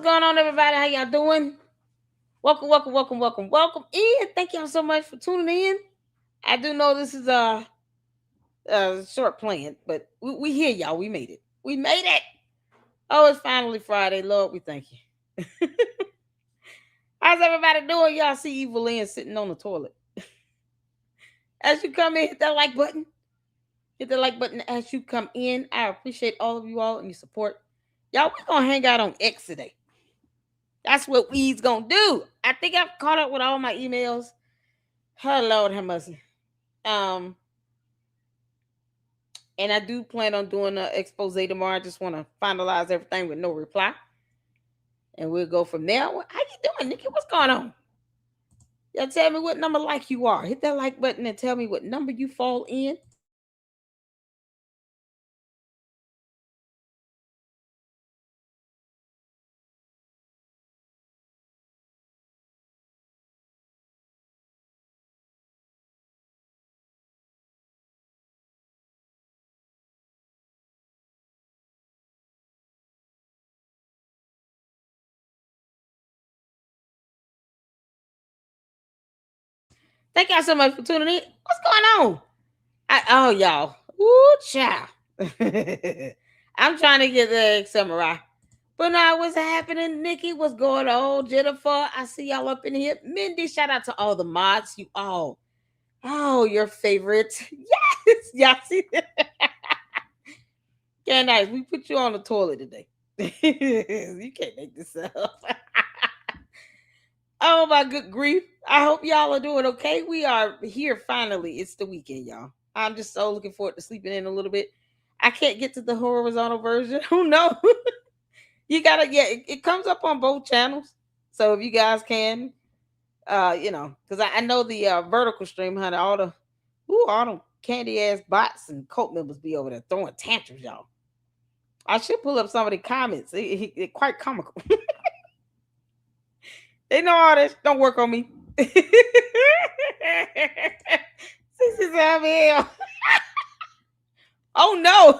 going on, everybody? How y'all doing? Welcome in. Thank y'all so much for tuning in. I do know this is a short plan, but we here, y'all. We made it. We made it. Oh, it's finally Friday. Lord, we thank you. How's everybody doing? Y'all see Evil Lynn sitting on the toilet. As you come in, hit that like button. Hit the like button as you come in. I appreciate all of you all and your support. Y'all, we're gonna hang out on X today. That's what we's gonna do. I think I've caught up with all my emails. Oh Lord have mercy. Um, and I do plan on doing an expose tomorrow. I just want to finalize everything with no reply. And we'll go from there. How you doing, Nikki? What's going on? Y'all tell me what number like you are. Hit that like button and tell me what number you fall in. Thank y'all so much for tuning in. What's going on? Oh, y'all. Woo, child. I'm trying to get the samurai. But now, what's happening, Nikki? What's going on, Jennifer? I see y'all up in here. Mindy, shout out to all the mods. You all. Oh, your favorite. Yes. Y'all see that? Candace, we put you on the toilet today. You can't make this up. Oh, my good grief. I hope y'all are doing okay. We are here finally. It's the weekend, y'all. I'm just so looking forward to sleeping in a little bit. I can't get to the horizontal version. Oh, no. You gotta, yeah, it comes up on both channels. So if you guys can, because I know the vertical stream, honey, all the candy ass bots and cult members be over there throwing tantrums, y'all. I should pull up some of the comments. It's quite comical. They know all this. Don't work on me. This is hell. Oh no!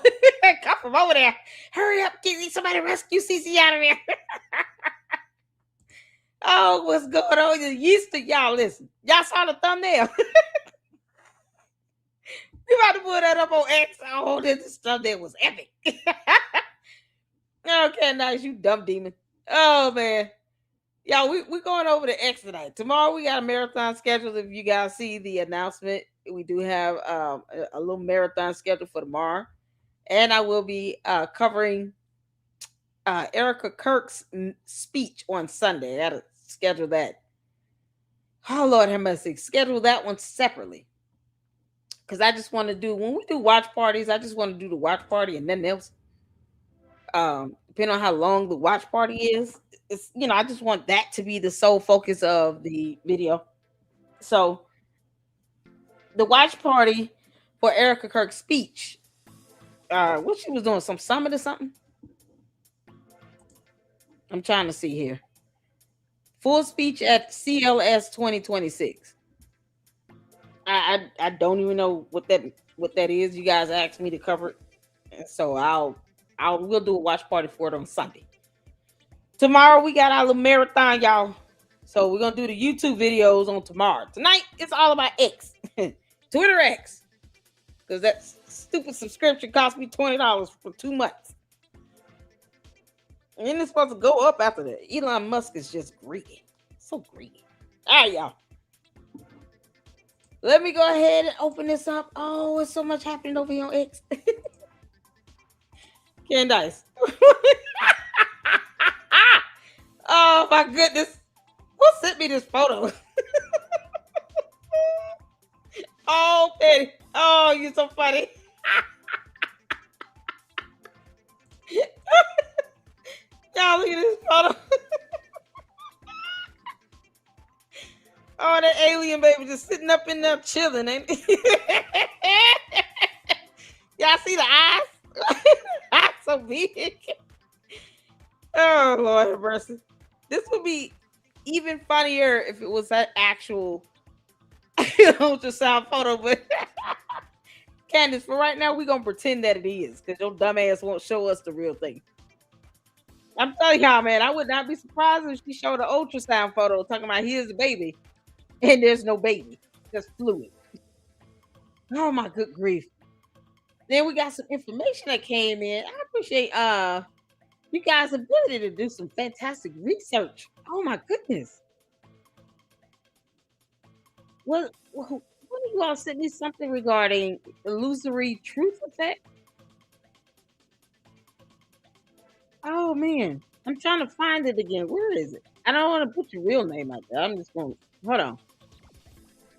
Come from over there. Hurry up, get somebody rescue CC out of there. Oh, what's going on? You used to y'all listen. Y'all saw the thumbnail. We about to put that up on X. Oh, this thumbnail was epic. Okay, nice, you dumb demon. Oh man. Y'all, we going over to X tonight. Tomorrow we got a marathon scheduled. If you guys see the announcement, we do have a little marathon scheduled for tomorrow. And I will be covering Erica Kirk's speech on Sunday. I gotta schedule that. Oh Lord have mercy. Schedule that one separately. Because I just want to do, when we do watch parties, I just want to do the watch party and nothing else. Depending on how long the watch party is, it's, I just want that to be the sole focus of the video. So the watch party for Erica Kirk's speech, what she was doing, some summit or something. I'm trying to see here. Full speech at CLS 2026. I don't even know what that is. You guys asked me to cover it, and so we'll do a watch party for it on Sunday. Tomorrow we got our little marathon, y'all. So we're gonna do the YouTube videos on tomorrow. Tonight it's all about X, Twitter X, because that stupid subscription cost me $20 for 2 months, and then it's supposed to go up after that. Elon Musk is just greedy, so greedy. All right, y'all. Let me go ahead and open this up. Oh, there's so much happening over here on X. Candace. Oh my goodness. Who sent me this photo? Oh, Petty. Oh, you're so funny. Y'all look at this photo. Oh, that alien baby just sitting up in there chilling, ain't it? Y'all see the eyes? Eyes so big. Oh, Lord have mercy. This would be even funnier if it was that actual ultrasound photo, but Candace, for right now, we're going to pretend that it is, because your dumb ass won't show us the real thing. I'm telling y'all, man, I would not be surprised if she showed an ultrasound photo talking about here's the baby, and there's no baby, just fluid. Oh my good grief. Then we got some information that came in. I appreciate you guys' ability to do some fantastic research. Oh my goodness. What do you all sent me something regarding illusory truth effect? Oh man. I'm trying to find it again. Where is it? I don't want to put your real name out there. I'm just going to hold on.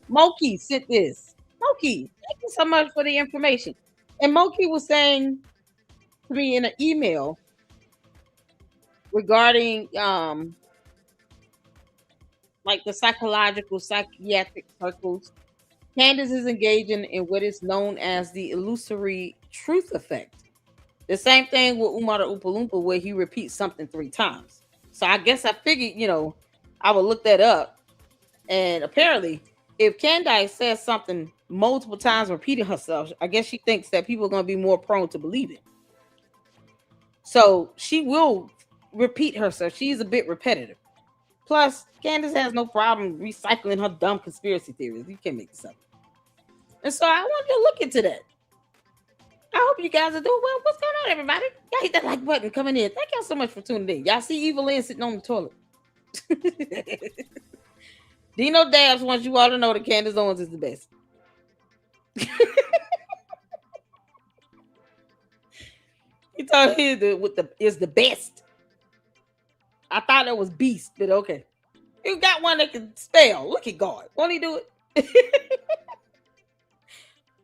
Moki sent this. Moki, thank you so much for the information. And Moki was saying to me in an email regarding like the psychological psychiatric circles. Candace is engaging in what is known as the illusory truth effect. The same thing with Umar the Oompa Loompa, where he repeats something 3 times. So I guess I figured, I would look that up. And apparently, if Candace says something multiple times, repeating herself, I guess she thinks that people are going to be more prone to believe it. So she will repeat herself. She's a bit repetitive. Plus, Candace has no problem recycling her dumb conspiracy theories. You can't make this up. And so I wanted to look into that. I hope you guys are doing well. What's going on, everybody? Y'all hit that like button coming in. Thank y'all so much for tuning in. Y'all see Evelyn sitting on the toilet. Dino Dabs wants you all to know that Candace Owens is the best. He told me is the best. I thought that was beast, but okay. You got one that can spell. Look at God. Won't he do it?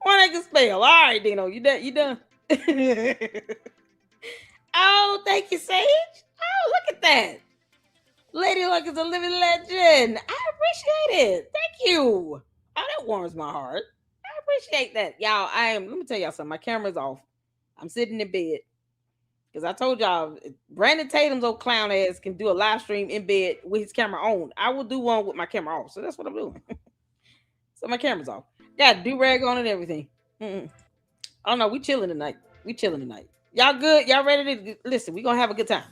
One that can spell. All right, Dino. You done? You done? Oh, thank you, Sage. Oh, look at that. Lady Luck is a living legend. I appreciate it. Thank you. Oh, that warms my heart. I appreciate that. Y'all, let me tell y'all something. My camera's off. I'm sitting in bed. Because I told y'all, Brandon Tatum's old clown ass can do a live stream in bed with his camera on. I will do one with my camera off. So that's what I'm doing. So my camera's off. Got a do-rag on and everything. Oh no, we chilling tonight. Y'all good? Y'all ready to listen? We gonna have a good time.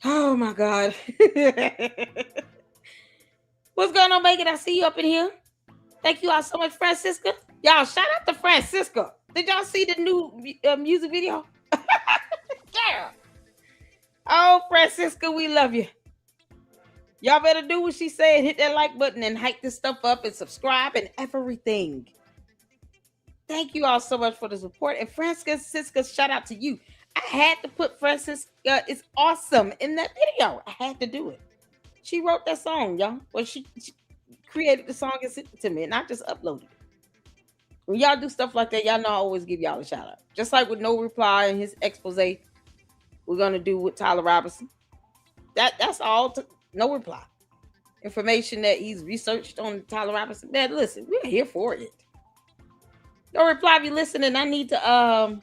Oh my God. What's going on, Megan? I see you up in here. Thank you all so much, Francisca. Y'all, shout out to Francisca. Did y'all see the new music video? Yeah. Oh, Francisca, we love you. Y'all better do what she said. Hit that like button and hype this stuff up and subscribe and everything. Thank you all so much for the support. And Francisca, shout out to you. I had to put Francisca is awesome in that video. I had to do it. She wrote that song, y'all. Well, she created the song and sent it to me, and I just uploaded it. When y'all do stuff like that, y'all know I always give y'all a shout out. Just like with No Reply in his expose, we're gonna do with Tyler Robinson. That's all. No Reply. Information that he's researched on Tyler Robinson. Man, listen, we're here for it. No Reply, if you're listening, I need to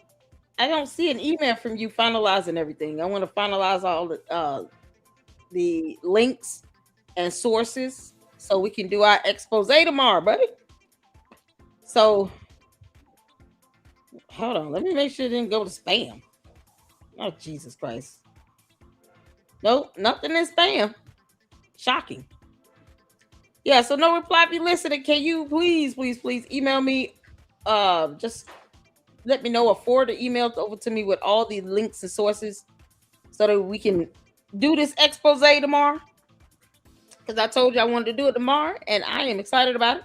I don't see an email from you finalizing everything. I want to finalize all the links and sources so we can do our expose tomorrow, buddy. So hold on, let me make sure it didn't go to spam. Oh, Jesus Christ. Nope, nothing in spam. Shocking. Yeah, so No Reply, if you listening, can you please email me? Just let me know or forward the email over to me with all the links and sources so that we can do this expose tomorrow. Because I told you I wanted to do it tomorrow, and I am excited about it.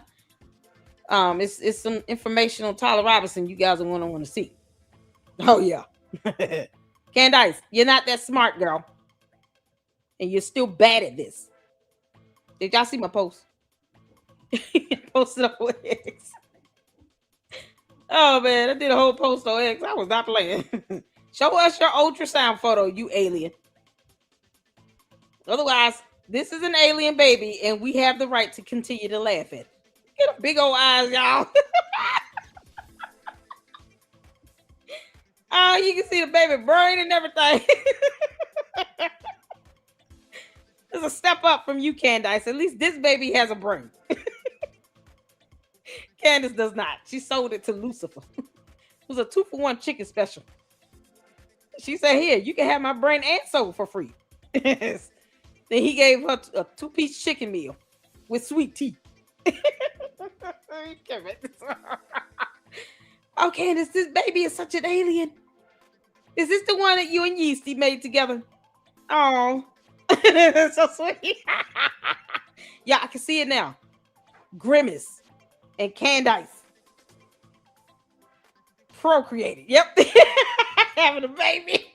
It's some information on Tyler Robinson you guys are going to want to see. Oh yeah. Candace, you're not that smart, girl. And you're still bad at this. Did y'all see my post? Posted on X. Oh man, I did a whole post on X. I was not playing. Show us your ultrasound photo, you alien. Otherwise, this is an alien baby, and we have the right to continue to laugh at it. Get a big old eyes, y'all. Oh, you can see the baby brain and everything. It's a step up from you, Candace. At least this baby has a brain. Candace does not. She sold it to Lucifer. It was a 2-for-1 chicken special. She said, "Here, you can have my brain and soul for free." Then he gave her a 2-piece chicken meal with sweet tea. You can't make this up. Oh, Candace, this baby is such an alien. Is this the one that you and Yeasty made together? Oh, that's so sweet. Yeah, I can see it now. Grimace and Candace procreated. Yep. Having a baby.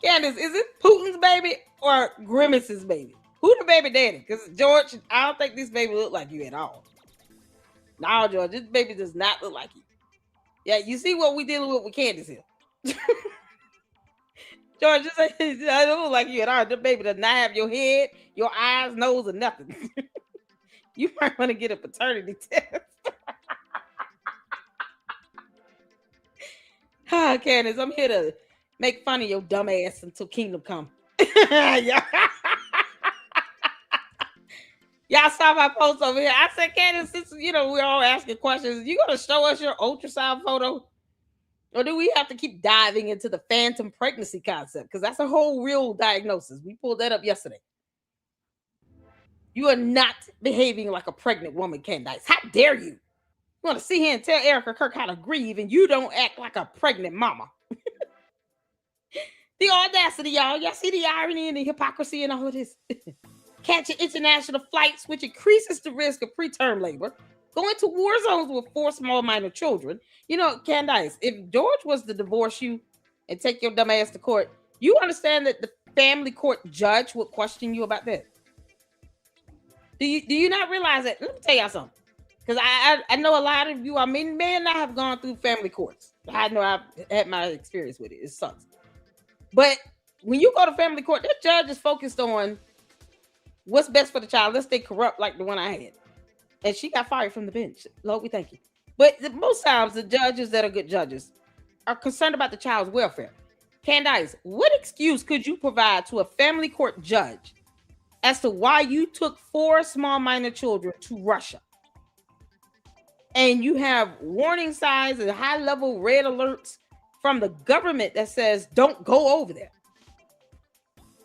Candace, is it Putin's baby or Grimace's baby? Who the baby daddy? Because George, I don't think this baby look like you at all. No, George, this baby does not look like you. Yeah, you see what we dealing with Candace here. George, this I don't look like you at all. The baby does not have your head, your eyes, nose, or nothing. You might want to get a paternity test. Ah, Candace, I'm here to make fun of your dumb ass until kingdom come. Yeah. Y'all saw my post over here. I said, Candace, since we're all asking questions, you gonna show us your ultrasound photo? Or do we have to keep diving into the phantom pregnancy concept? Because that's a whole real diagnosis. We pulled that up yesterday. You are not behaving like a pregnant woman, Candace. How dare you? You want to sit here and tell Erica Kirk how to grieve, and you don't act like a pregnant mama. The audacity, y'all. Y'all see the irony and the hypocrisy in all of this? Catching international flights, which increases the risk of preterm labor. Going to war zones with 4 small minor children. Candace, if George was to divorce you and take your dumb ass to court, you understand that the family court judge would question you about that? Do you not realize that? Let me tell y'all something. Because I know a lot of you, may not have gone through family courts. I know I've had my experience with it. It sucks. But when you go to family court, that judge is focused on what's best for the child. Let's stay corrupt like the one I had. And she got fired from the bench. Lord, we thank you. But most times, the judges that are good judges are concerned about the child's welfare. Candace, what excuse could you provide to a family court judge as to why you took 4 small minor children to Russia? And you have warning signs and high-level red alerts from the government that says, don't go over there.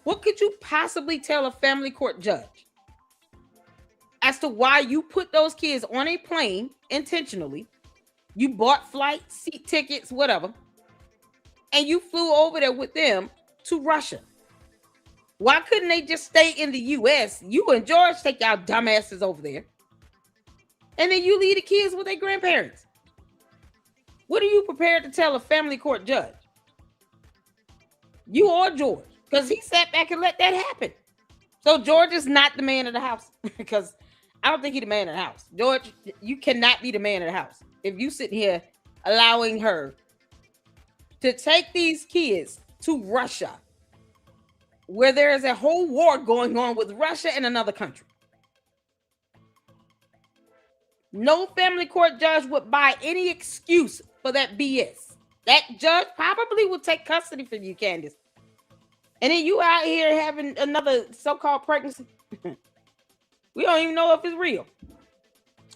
What could you possibly tell a family court judge as to why you put those kids on a plane intentionally? You bought flights, seat tickets, whatever, and you flew over there with them to Russia. Why couldn't they just stay in the U.S.? You and George take y'all dumbasses over there, and then you leave the kids with their grandparents. What are you prepared to tell a family court judge? You or George? Because he sat back and let that happen. So George is not the man of the house. Because I don't think he's the man of the house. George, you cannot be the man of the house if you sit here allowing her to take these kids to Russia, where there is a whole war going on with Russia and another country. No family court judge would buy any excuse for that BS. That judge probably would take custody from you, Candace. And then you out here having another so-called pregnancy. We don't even know if it's real.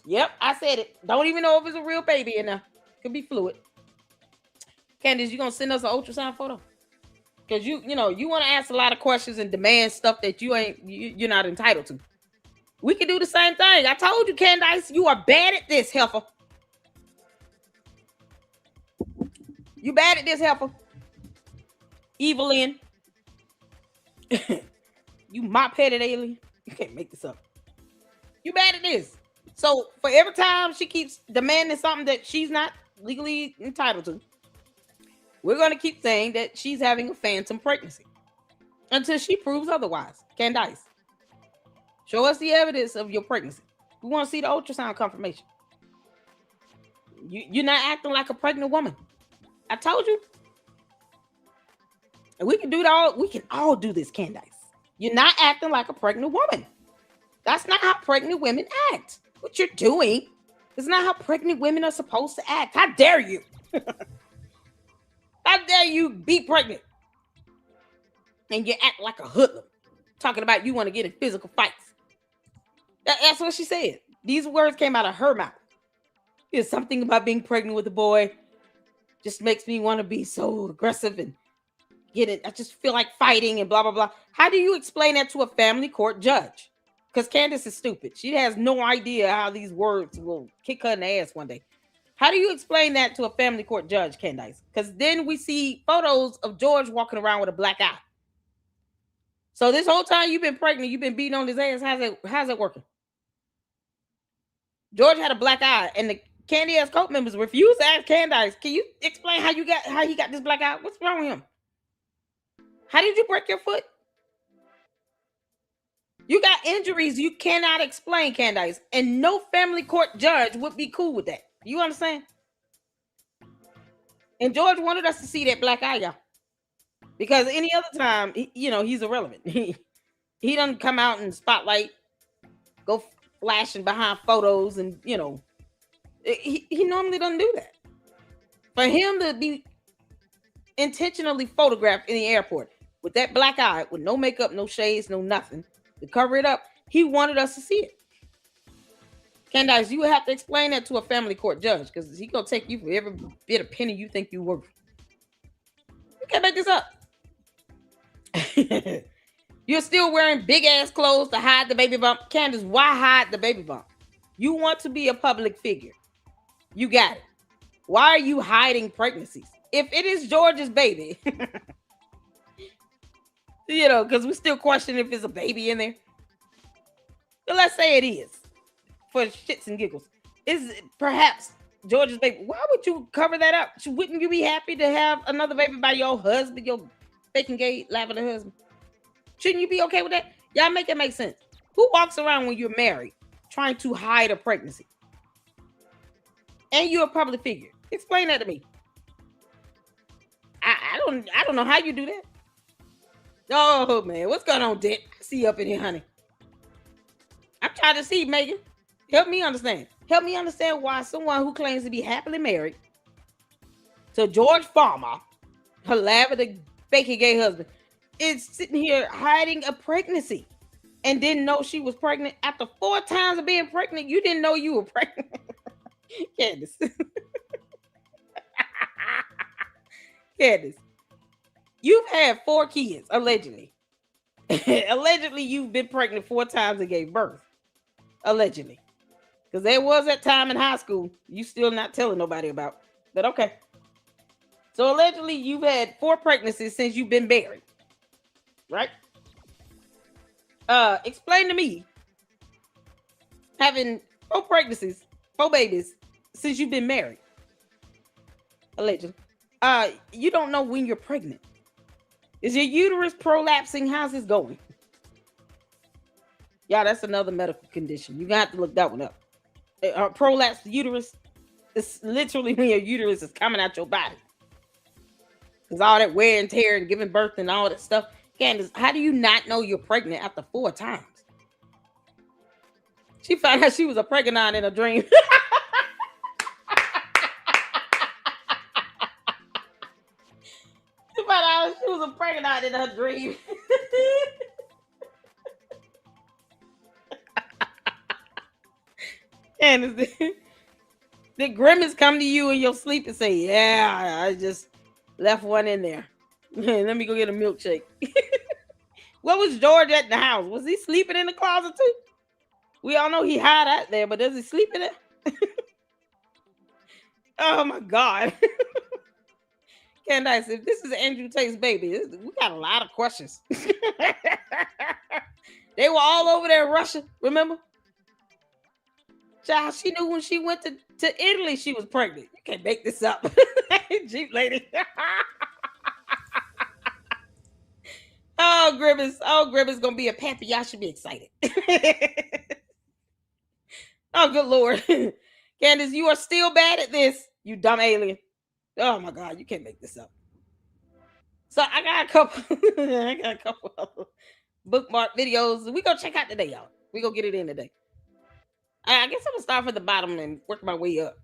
Yep, I said it. Don't even know if it's a real baby in there. Could be fluid. Candace, you gonna send us an ultrasound photo? Because you want to ask a lot of questions and demand stuff that you're not entitled to. We can do the same thing. I told you, Candace, you are bad at this, heifer. You bad at this, heifer. Evelyn. You mop-headed alien. You can't make this up. You bad at this. So for every time she keeps demanding something that she's not legally entitled to, we're going to keep saying that she's having a phantom pregnancy until she proves otherwise. Candace, show us the evidence of your pregnancy. We want to see the ultrasound confirmation. You're not acting like a pregnant woman. I told you. And we can do it all. We can all do this, Candace. You're not acting like a pregnant woman. That's not how pregnant women act. What you're doing is not how pregnant women are supposed to act. How dare you? How dare you be pregnant and you act like a hoodlum, talking about you want to get in physical fights. That's what she said. These words came out of her mouth. There's something about being pregnant with a boy. just makes me want to be so aggressive and get it. I just feel like fighting and blah, blah, blah. How do you explain that to a family court judge? Because Candace is stupid. She has no idea how these words will kick her in the ass one day. How do you explain that to a family court judge, Candace? Because then we see photos of George walking around with a black eye. So this whole time you've been pregnant, you've been beating on his ass. How's it working? George had a black eye, and the Candy ass cult members refused to ask Candace, can you explain how he got this black eye? What's wrong with him? How did you break your foot? You got injuries you cannot explain, Candace, and no family court judge would be cool with that. You understand? And George wanted us to see that black eye, y'all, because any other time, he's irrelevant. He doesn't come out in the spotlight, go flashing behind photos, and he normally doesn't do that. For him to be intentionally photographed in the airport with that black eye, with no makeup, no shades, no nothing, to cover it up, he wanted us to see it. Candace, you would have to explain that to a family court judge, because he's gonna take you for every bit of penny you think you worth. You can't make this up. You're still wearing big ass clothes to hide the baby bump. Candace, why hide the baby bump? You want to be a public figure. You got it. Why are you hiding pregnancies? If it is George's baby, because we still question if it's a baby in there. But let's say it is, for shits and giggles. Is it perhaps George's baby? Why would you cover that up? Wouldn't you be happy to have another baby by your husband, your faking gay lavender husband? Shouldn't you be okay with that? Y'all make it make sense. Who walks around when you're married trying to hide a pregnancy? And you're a public figure. Explain that to me. I don't know how you do that. Oh man, what's going on, Dick? I see you up in here, honey. I'm trying to see, Megan. Help me understand. Help me understand why someone who claims to be happily married to George Farmer, her lavender faking gay husband, is sitting here hiding a pregnancy and didn't know she was pregnant. After 4 times of being pregnant, you didn't know you were pregnant. Candace. Candace, you've had 4 kids, allegedly. Allegedly, you've been pregnant 4 times and gave birth. Allegedly. Because there was that time in high school you still not telling nobody about. But okay. So allegedly, you've had 4 pregnancies since you've been married. Right? Explain to me, having 4 pregnancies, 4 babies since you've been married. Allegedly. You don't know when you're pregnant. Is your uterus prolapsing? How's this going? Yeah, that's another medical condition. You're gonna have to look that one up. Prolapsed uterus is literally when your uterus is coming out your body. Because all that wear and tear and giving birth and all that stuff. Candace, how do you not know you're pregnant after 4 times? She found out she was a pregnant in a dream. She found out she was a pregnant in her dream. Candace, did Grimace come to you in your sleep and say, yeah, I just left one in there. Let me go get a milkshake. What was George at the house? Was he sleeping in the closet too? We all know he hide out there, but does he sleep in it? Oh my God. Candace, if this is Andrew Tate's baby, we got a lot of questions. They were all over there in Russia, remember? Child, she knew when she went to Italy she was pregnant. You can't make this up. Jeep lady. Oh, Grimace gonna be a pappy. Y'all should be excited. Oh, good Lord. Candace, you are still bad at this, you dumb alien. Oh my God, you can't make this up. So I got a couple of bookmark videos. We gonna check out today, y'all. We gonna get it in today. I guess I'm gonna start from the bottom and work my way up.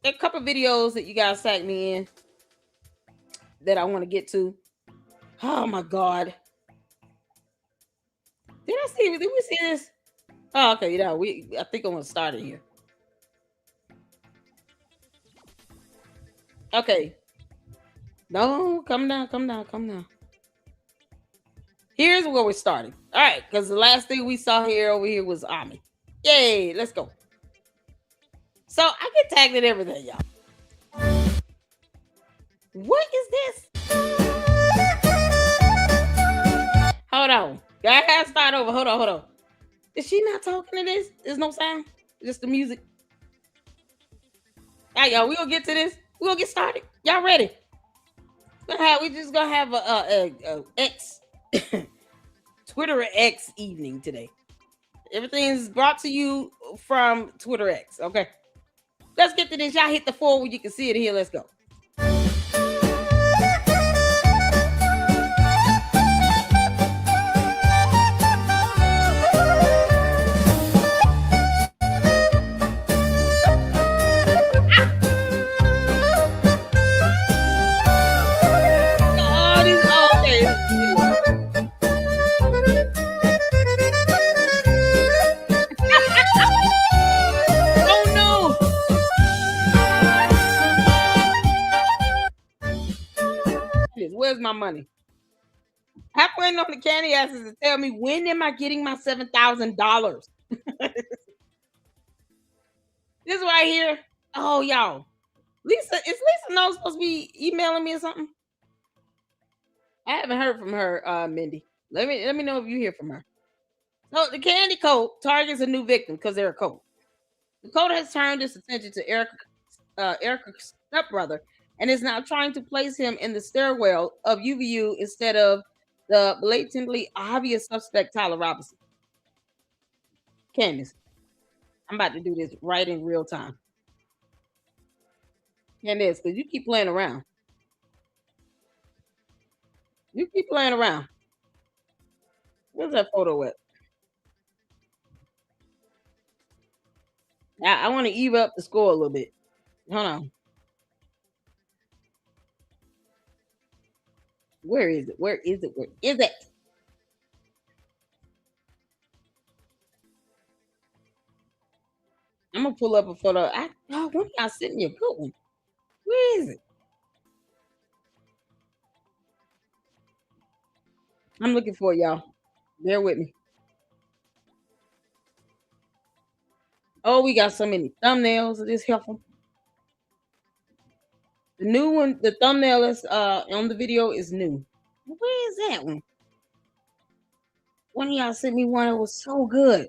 There are a couple of videos that you guys tagged me in that I want to get to. Oh my God. Did we see this? Oh, okay, I think I'm gonna start it here. Okay. No, come down, come down, come down. Here's where we're starting. All right, because the last thing we saw here over here was Ami. Yay, let's go. So I get tagged in everything, y'all. What is this? Hold on. I gotta start over. Hold on, hold on. Is she not talking to this? There's no sound. Just the music. All right, y'all. We gonna get to this. We gonna get started. Y'all ready? We just gonna have a X Twitter X evening today. Everything's brought to you from Twitter X. Okay. Let's get to this. Y'all hit the 4 where you can see it here. Let's go. Where's my money? I'm waiting on the candy asses to tell me when am I getting my $7,000? This right here. Oh, y'all. Lisa, is Lisa No supposed to be emailing me or something? I haven't heard from her, Mindy. Let me know if you hear from her. So the candy cult targets a new victim because they're a cult. The cult has turned its attention to Erica's stepbrother and is now trying to place him in the stairwell of UVU instead of the blatantly obvious suspect Tyler Robinson. Candace, I'm about to do this right in real time. Candace, because you keep playing around. You keep playing around. Where's that photo at? I want to even up the score a little bit. Hold on. Where is it? Where is it? Where is it? I'm gonna pull up a photo. When y'all sitting here, good one. Where is it? I'm looking for it, y'all. Bear with me. Oh, we got so many thumbnails of this helpful. The new one, the thumbnail is on the video is new. Where is that one? One of y'all sent me one that was so good.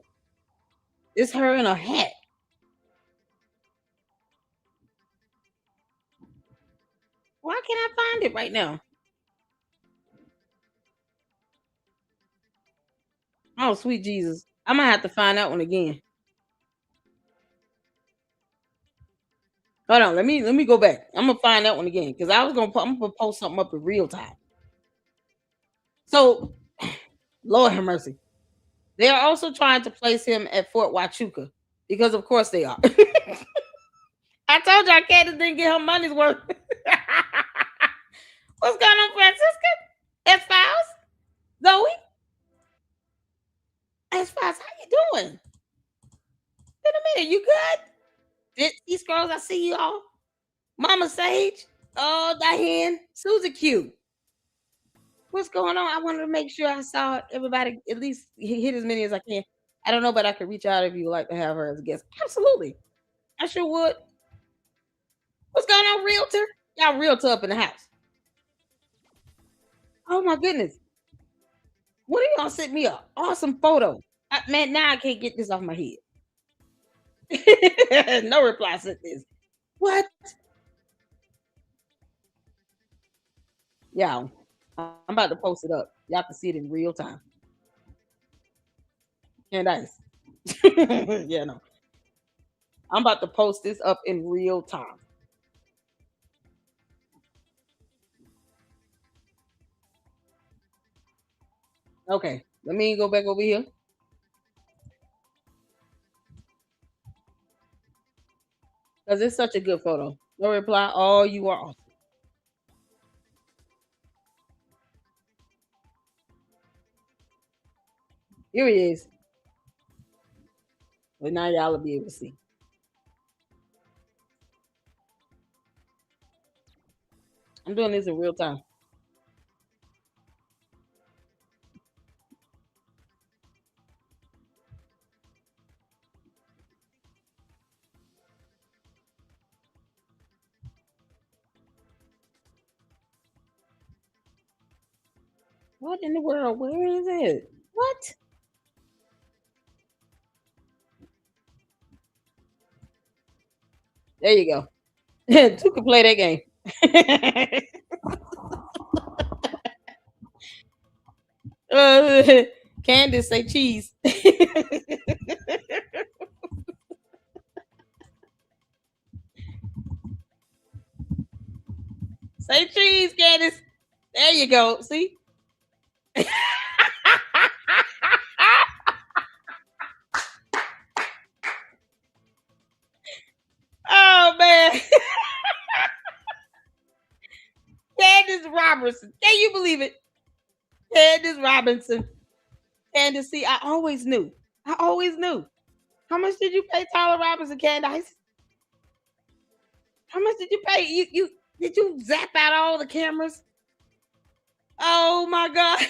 It's her in a hat. Why can't I find it right now? Oh, sweet Jesus. I'm gonna have to find that one again. Hold on, let me go back. I'm gonna find that one again because I'm gonna post something up in real time. So, Lord have mercy. They are also trying to place him at Fort Huachuca because, of course, they are. I told y'all Candace didn't get her money's worth. What's going on, Francisca? S Files? Zoe? S Files, how you doing? Been a minute, you good? These girls, I see you all. Mama Sage. Oh, Diane. Susie Q. What's going on? I wanted to make sure I saw everybody at least hit as many as I can. I don't know, but I could reach out if you would like to have her as a guest. Absolutely. I sure would. What's going on, realtor? Y'all realtor up in the house. Oh my goodness. What are y'all sent me an awesome photo? Man, now I can't get this off my head. No reply sent this. What? Y'all, I'm about to post it up. Y'all can see it in real time. Candace. Yeah, no. I'm about to post this up in real time. Okay, let me go back over here. Because it's such a good photo. No reply. Oh, you are awesome. Here he is. But now y'all will be able to see. I'm doing this in real time. What in the world? Where is it? What? There you go. Two can play that game. uh, Candace say cheese. Say cheese, Candace. There you go. See? Oh man. Candace Robertson. Can you believe it? Candace Robinson. Candace, see, I always knew. I always knew. How much did you pay Tyler Robinson, Candace? How much did you pay? You did you zap out all the cameras? Oh my god.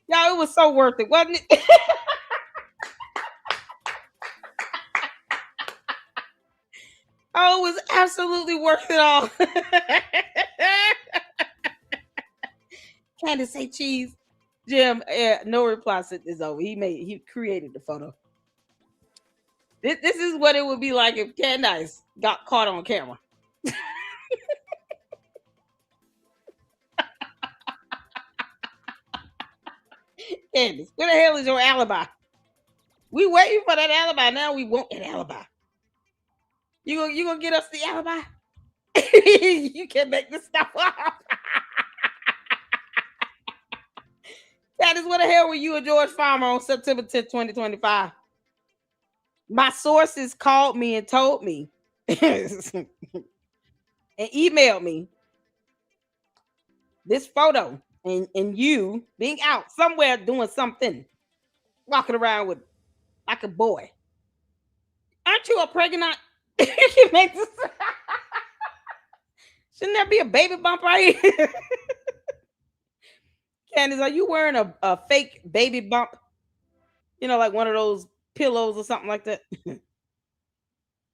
Y'all, it was so worth it, wasn't it? Oh, it was absolutely worth it all. Candace say cheese. Jim, no reply sent this over. He created the photo. This is what it would be like if Candace got caught on camera. Candace, where the hell is your alibi? We waiting for that alibi. Now we want that alibi. You gonna get us the alibi? You can make this stuff up. Candace, where the hell were you and George Farmer on September 10th, 2025? My sources called me and told me and emailed me this photo and you being out somewhere doing something, walking around with like a boy. Aren't you a pregnant? You can make this. Shouldn't there be a baby bump right here? Candace, are you wearing a fake baby bump? You know, like one of those pillows or something like that.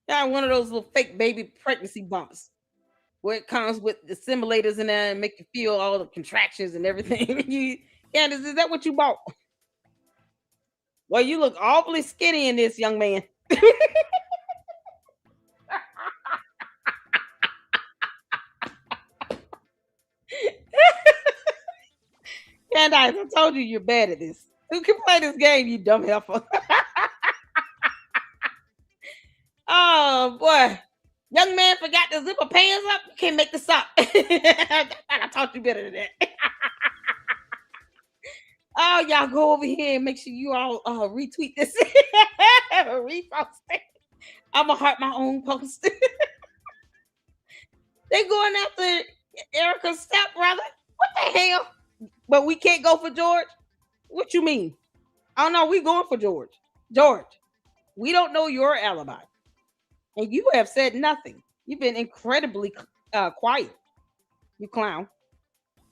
Yeah, one of those little fake baby pregnancy bumps where it comes with the simulators in there and make you feel all the contractions and everything. You, Candace, is that what you bought? Well, you look awfully skinny in this, young man. Candace, I told you you're bad at this. Who can play this game, you dumb heifer? Oh boy. Young man forgot to zip her pants up. You can't make this up. I taught you better than that. Oh, y'all go over here and make sure you all retweet this. Repost it. I'm gonna heart my own post. They going after Erica's stepbrother. What the hell? But we can't go for George. What you mean? Oh no, we going for George. George, we don't know your alibi, and you have said nothing. You've been incredibly quiet, you clown.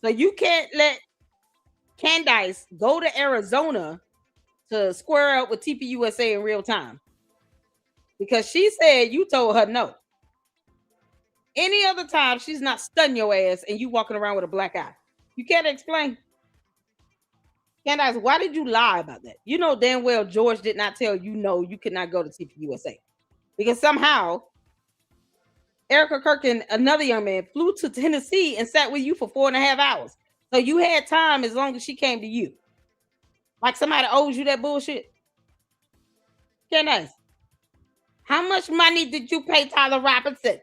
So you can't let Candace go to Arizona to square up with TPUSA in real time because she said you told her no. Any other time, she's not stunning your ass and you walking around with a black eye. You can't explain. Candace, why did you lie about that? You know damn well George did not tell you no, you could not go to TPUSA because somehow Erica Kirk and another young man flew to Tennessee and sat with you for 4.5 hours. So you had time as long as she came to you. Like somebody owes you that bullshit. Candace, how much money did you pay Tyler Robinson?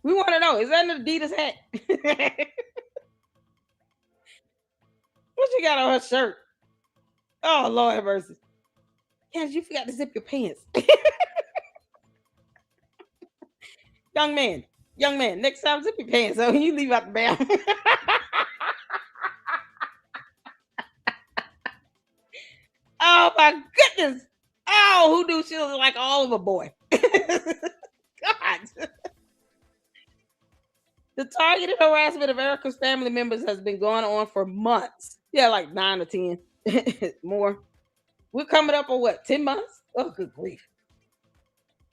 We want to know. Is that an Adidas hat? What you got on her shirt? Oh, Lord have mercy. Candace, you forgot to zip your pants. Young man, next time zip your pants so you leave out the bathroom. Oh my goodness. Oh, who knew she was like all of a boy? The targeted harassment of Erica's family members has been going on for months. Yeah, like 9 or 10 more. We're coming up on what, 10 months? Oh, good grief.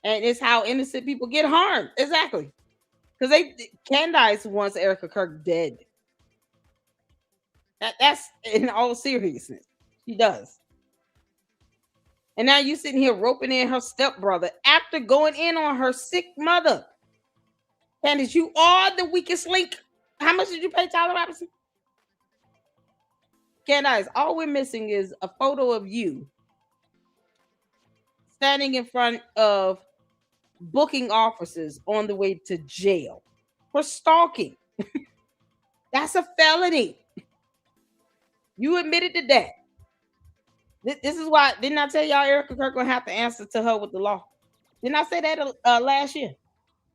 And it's how innocent people get harmed. Exactly. Because Candace wants Erica Kirk dead. That's in all seriousness. She does. And now you sitting here roping in her stepbrother after going in on her sick mother. Candace, you are the weakest link. How much did you pay Tyler Robinson? Candace, all we're missing is a photo of you standing in front of booking officers on the way to jail for stalking. That's a felony. You admitted to that. This is why, didn't I tell y'all Erica Kirk gonna have to answer to her with the law? Didn't I say that last year?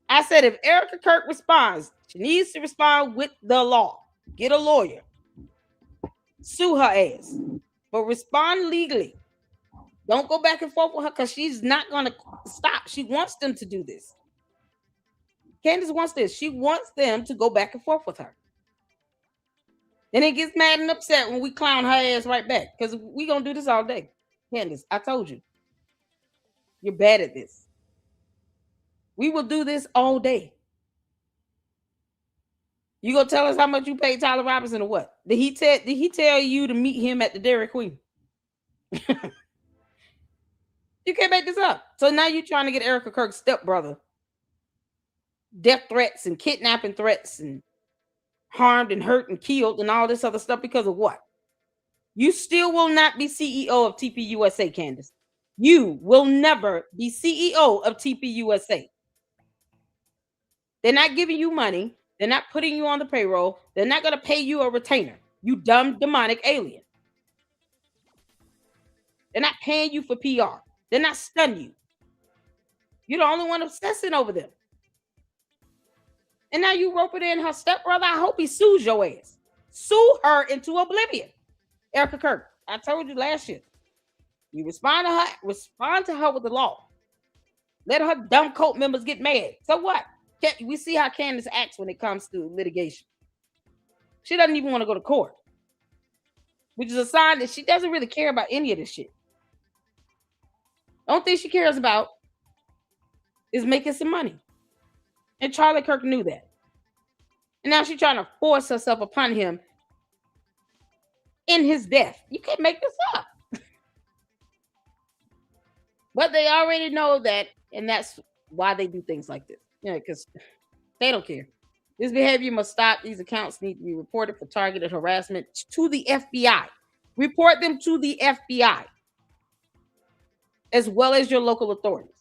I said if Erica Kirk responds, she needs to respond with the law. Get a lawyer. Sue her ass. But respond legally. Don't go back and forth with her because she's not going to stop. She wants them to do this. Candace wants this. She wants them to go back and forth with her. And it gets mad and upset when we clown her ass right back because we're going to do this all day. Candace, I told you. You're bad at this. We will do this all day. You gonna tell us how much you paid Tyler Robinson or what? Did he tell you to meet him at the Dairy Queen? You can't make this up. So now you're trying to get Erica Kirk's stepbrother death threats and kidnapping threats and harmed and hurt and killed and all this other stuff because of what? You still will not be CEO of TPUSA, Candace. You will never be CEO of TPUSA. They're not giving you money. They're not putting you on the payroll. They're not going to pay you a retainer. You dumb demonic alien. They're not paying you for PR. They're not stunning you. You're the only one obsessing over them. And now you roping in her stepbrother. I hope he sues your ass. Sue her into oblivion. Erica Kirk, I told you last year. You respond to her with the law. Let her dumb cult members get mad. So what? We see how Candace acts when it comes to litigation. She doesn't even want to go to court, which is a sign that she doesn't really care about any of this shit. The only thing she cares about is making some money. And Charlie Kirk knew that. And now she's trying to force herself upon him in his death. You can't make this up. But they already know that, and that's why they do things like this. Because they don't care. This behavior must stop. These accounts need to be reported for targeted harassment to the FBI. Report them to the FBI, as well as your local authorities.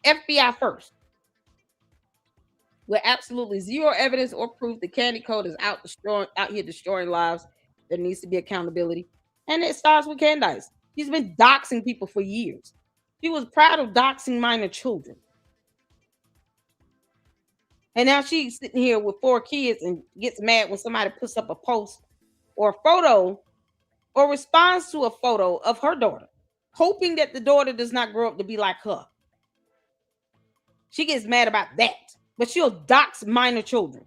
FBI first. With absolutely zero evidence or proof, the Candy Code is out here destroying lives. There needs to be accountability. And it starts with Candace. She's been doxing people for years. She was proud of doxing minor children. And now she's sitting here with 4 kids and gets mad when somebody puts up a post or a photo or responds to a photo of her daughter, hoping that the daughter does not grow up to be like her. She gets mad about that, but she'll dox minor children.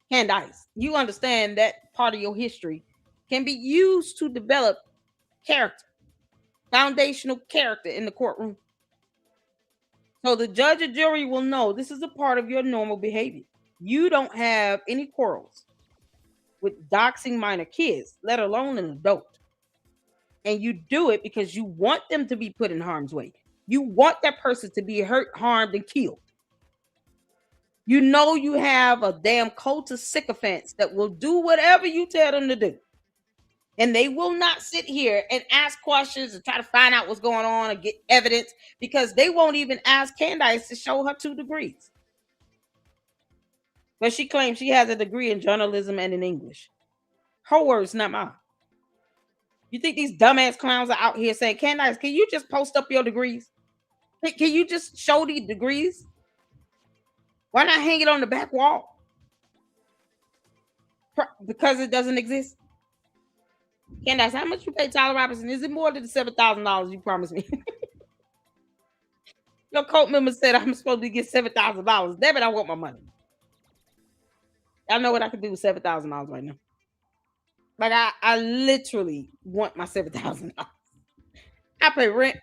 Candace, you understand that part of your history can be used to develop character, foundational character in the courtroom. So the judge or jury will know this is a part of your normal behavior. You don't have any quarrels with doxing minor kids, let alone an adult. And you do it because you want them to be put in harm's way. You want that person to be hurt, harmed, and killed. You know you have a damn cult of sycophants that will do whatever you tell them to do. And they will not sit here and ask questions and try to find out what's going on and get evidence because they won't even ask Candace to show her 2 degrees. But she claims she has a degree in journalism and in English. Her words, not mine. You think these dumbass clowns are out here saying, Candace, can you just post up your degrees? Can you just show these degrees? Why not hang it on the back wall? Because it doesn't exist. Candace, how much you pay Tyler Robinson? Is it more than the $7,000 you promised me? Your cult member said I'm supposed to get $7,000. Damn it, I want my money. I know what I can do with $7,000 right now. Like I literally want my $7,000. I pay rent.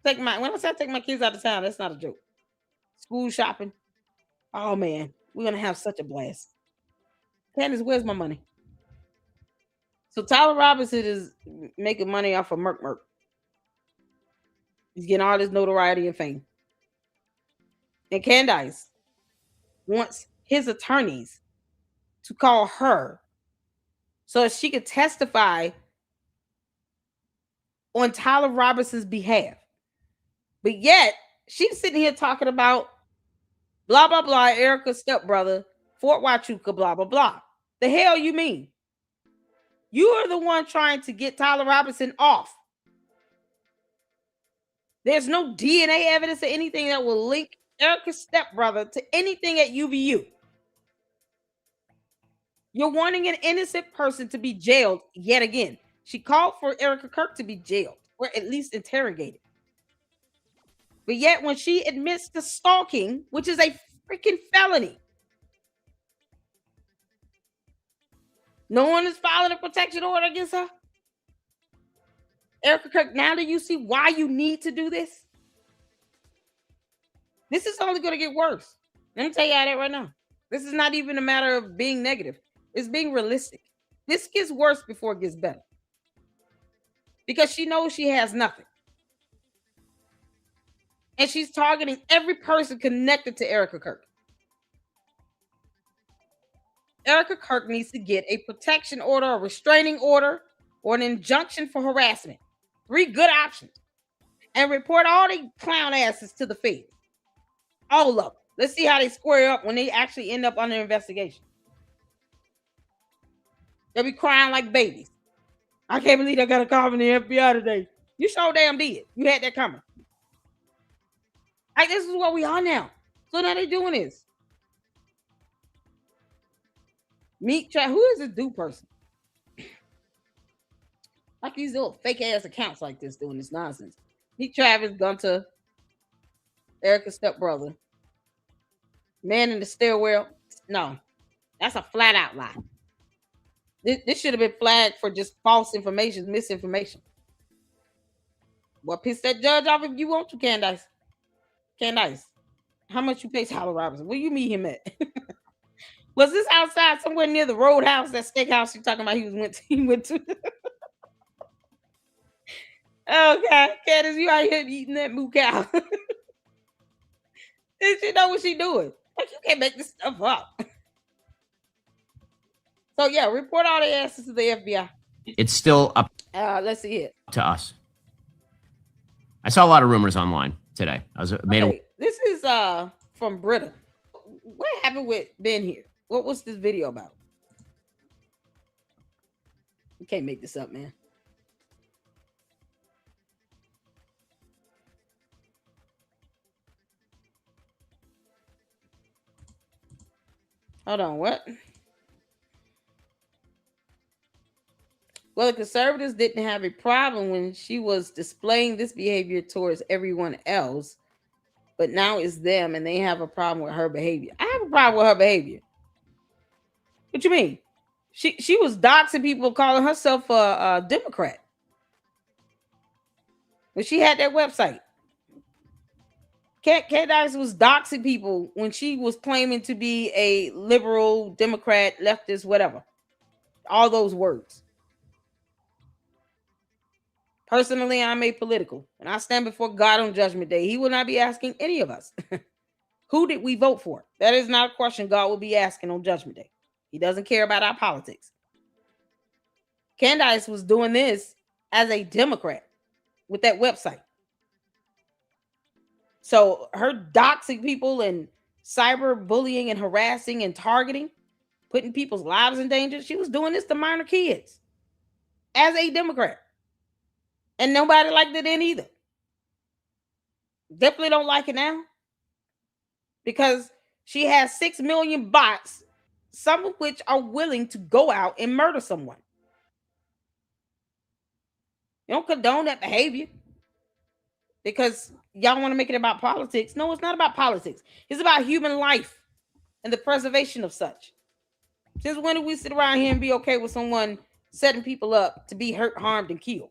When I say I take my kids out of town, that's not a joke. School shopping. Oh man, we're gonna have such a blast. Candace, where's my money? So Tyler Robinson is making money off of Merc Merc. He's getting all this notoriety and fame. And Candace wants his attorneys to call her so she could testify on Tyler Robinson's behalf. But yet, she's sitting here talking about blah, blah, blah, Erica's stepbrother, Fort Huachuca, blah, blah, blah. The hell you mean? You are the one trying to get Tyler Robinson off. There's no DNA evidence or anything that will link Erica's stepbrother to anything at UVU. You're wanting an innocent person to be jailed yet again. She called for Erica Kirk to be jailed or at least interrogated. But yet, when she admits to stalking, which is a freaking felony, no one is filing a protection order against her. Erica Kirk, now do you see why you need to do this? This is only going to get worse. Let me tell you that right now. This is not even a matter of being negative. It's being realistic. This gets worse before it gets better. Because she knows she has nothing. And she's targeting every person connected to Erica Kirk. Erica Kirk needs to get a protection order, a restraining order, or an injunction for harassment. 3 good options. And report all the clown asses to the feds. All of them. Let's see how they square up when they actually end up under investigation. They'll be crying like babies. I can't believe I got a call from the FBI today. You sure damn did. You had that coming. Like, this is what we are now. So now they're doing this. Meet Travis. Who is this dude person? Like these little fake ass accounts like this doing this nonsense. Meet Travis Gunter, Erica's stepbrother. Man in the stairwell. No, that's a flat out lie. This should have been flagged for just false information, misinformation. Well, piss that judge off if you want to, Candace. Candace, how much you pay Tyler Robinson? Where you meet him at? Was this outside somewhere near the Roadhouse, that steakhouse you talking about? He went to. Okay, Candace, you out here eating that moo cow. Did she know what she doing? Like, you can't make this stuff up. So yeah, report all the asses to the FBI. It's still up. Let's see it. To us. I saw a lot of rumors online today. This is from Britta. What happened with Ben here? What was this video about? You can't make this up, man. Hold on, what? Well, the conservatives didn't have a problem when she was displaying this behavior towards everyone else, but now it's them and they have a problem with her behavior. I have a problem with her behavior. What you mean? She was doxing people, calling herself a Democrat. When she had that website. Candace was doxing people when she was claiming to be a liberal, Democrat, leftist, whatever. All those words. Personally, I'm apolitical, and I stand before God on Judgment Day. He will not be asking any of us, who did we vote for? That is not a question God will be asking on Judgment Day. He doesn't care about our politics. Candace was doing this as a Democrat with that website. So her doxing people and cyber bullying and harassing and targeting, putting people's lives in danger, she was doing this to minor kids as a Democrat. And nobody liked it then either. Definitely don't like it now. Because she has 6 million bots, some of which are willing to go out and murder someone. You don't condone that behavior. because y'all want to make it about politics. No, it's not about politics. It's about human life and the preservation of such. Since when do we sit around here and be okay with someone setting people up to be hurt, harmed, and killed?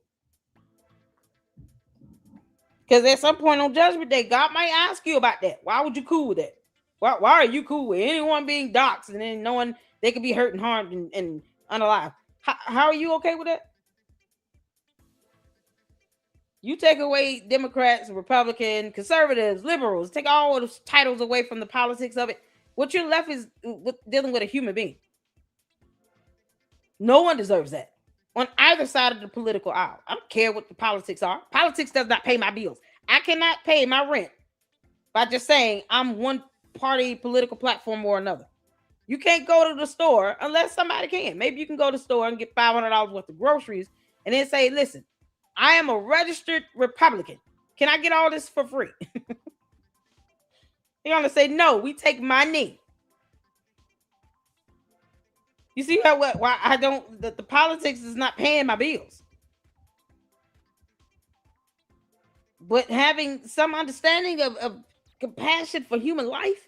Because at some point on Judgment Day, God might ask you about that. Why would you cool with that? Why are you cool with anyone being doxxed and then knowing they could be hurt and harmed and unalive? How are you okay with that? You take away Democrats, Republican, conservatives, liberals, take all those titles away from the politics of it. What you're left is dealing with a human being. No one deserves that on either side of the political aisle. I don't care what the politics are. Politics does not pay my bills. I cannot pay my rent by just saying I'm one party political platform or another. You can't go to the store unless somebody can. Maybe you can go to the store and get $500 worth of groceries and then say, listen, I am a registered Republican. Can I get all this for free? They're going to say, no, we take money. You see why I don't, the politics is not paying my bills. But having some understanding of compassion for human life,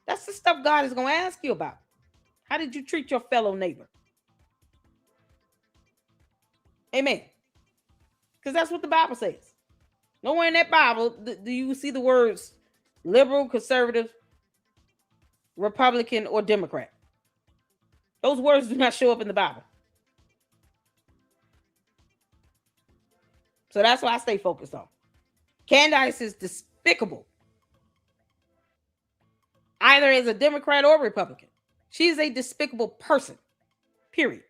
that's the stuff God is going to ask you about. How did you treat your fellow neighbor? Amen. Because that's what the Bible says. Nowhere in that Bible do you see the words liberal, conservative, Republican, or Democrat. Those words do not show up in the Bible. So that's why I stay focused on. Candace is despicable. Either as a Democrat or Republican. She's a despicable person. Period.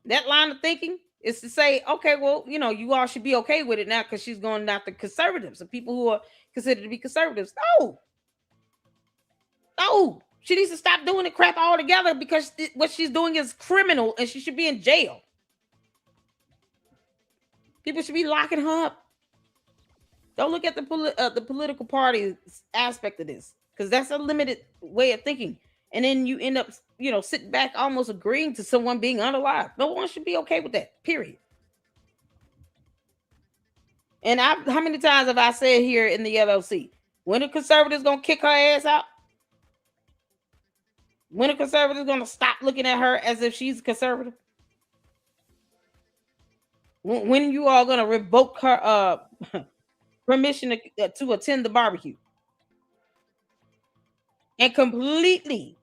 That line of thinking is to say, okay, well, you all should be okay with it now because she's going after conservatives and people who are considered to be conservatives. No. She needs to stop doing the crap altogether because what she's doing is criminal and she should be in jail. People should be locking her up. Don't look at the political party aspect of this because that's a limited way of thinking. And then you end up, sitting back almost agreeing to someone being unalive. No one should be okay with that, period. And how many times have I said here in the LLC, when the conservatives going to kick her ass out? When a conservative is going to stop looking at her as if she's a conservative? When you are going to revoke her permission to attend the barbecue? And completely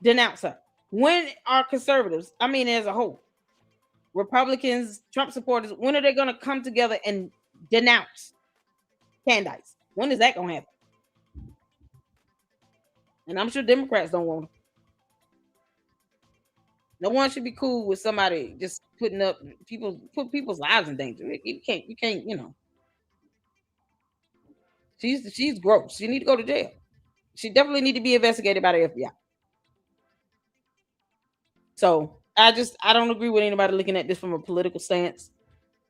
denounce her. When are conservatives, as a whole, Republicans, Trump supporters, when are they going to come together and denounce Candace? When is that going to happen? And I'm sure Democrats don't want her. No one should be cool with somebody just put people's lives in danger. You can't, She's gross. She need to go to jail. She definitely need to be investigated by the FBI. So I don't agree with anybody looking at this from a political stance.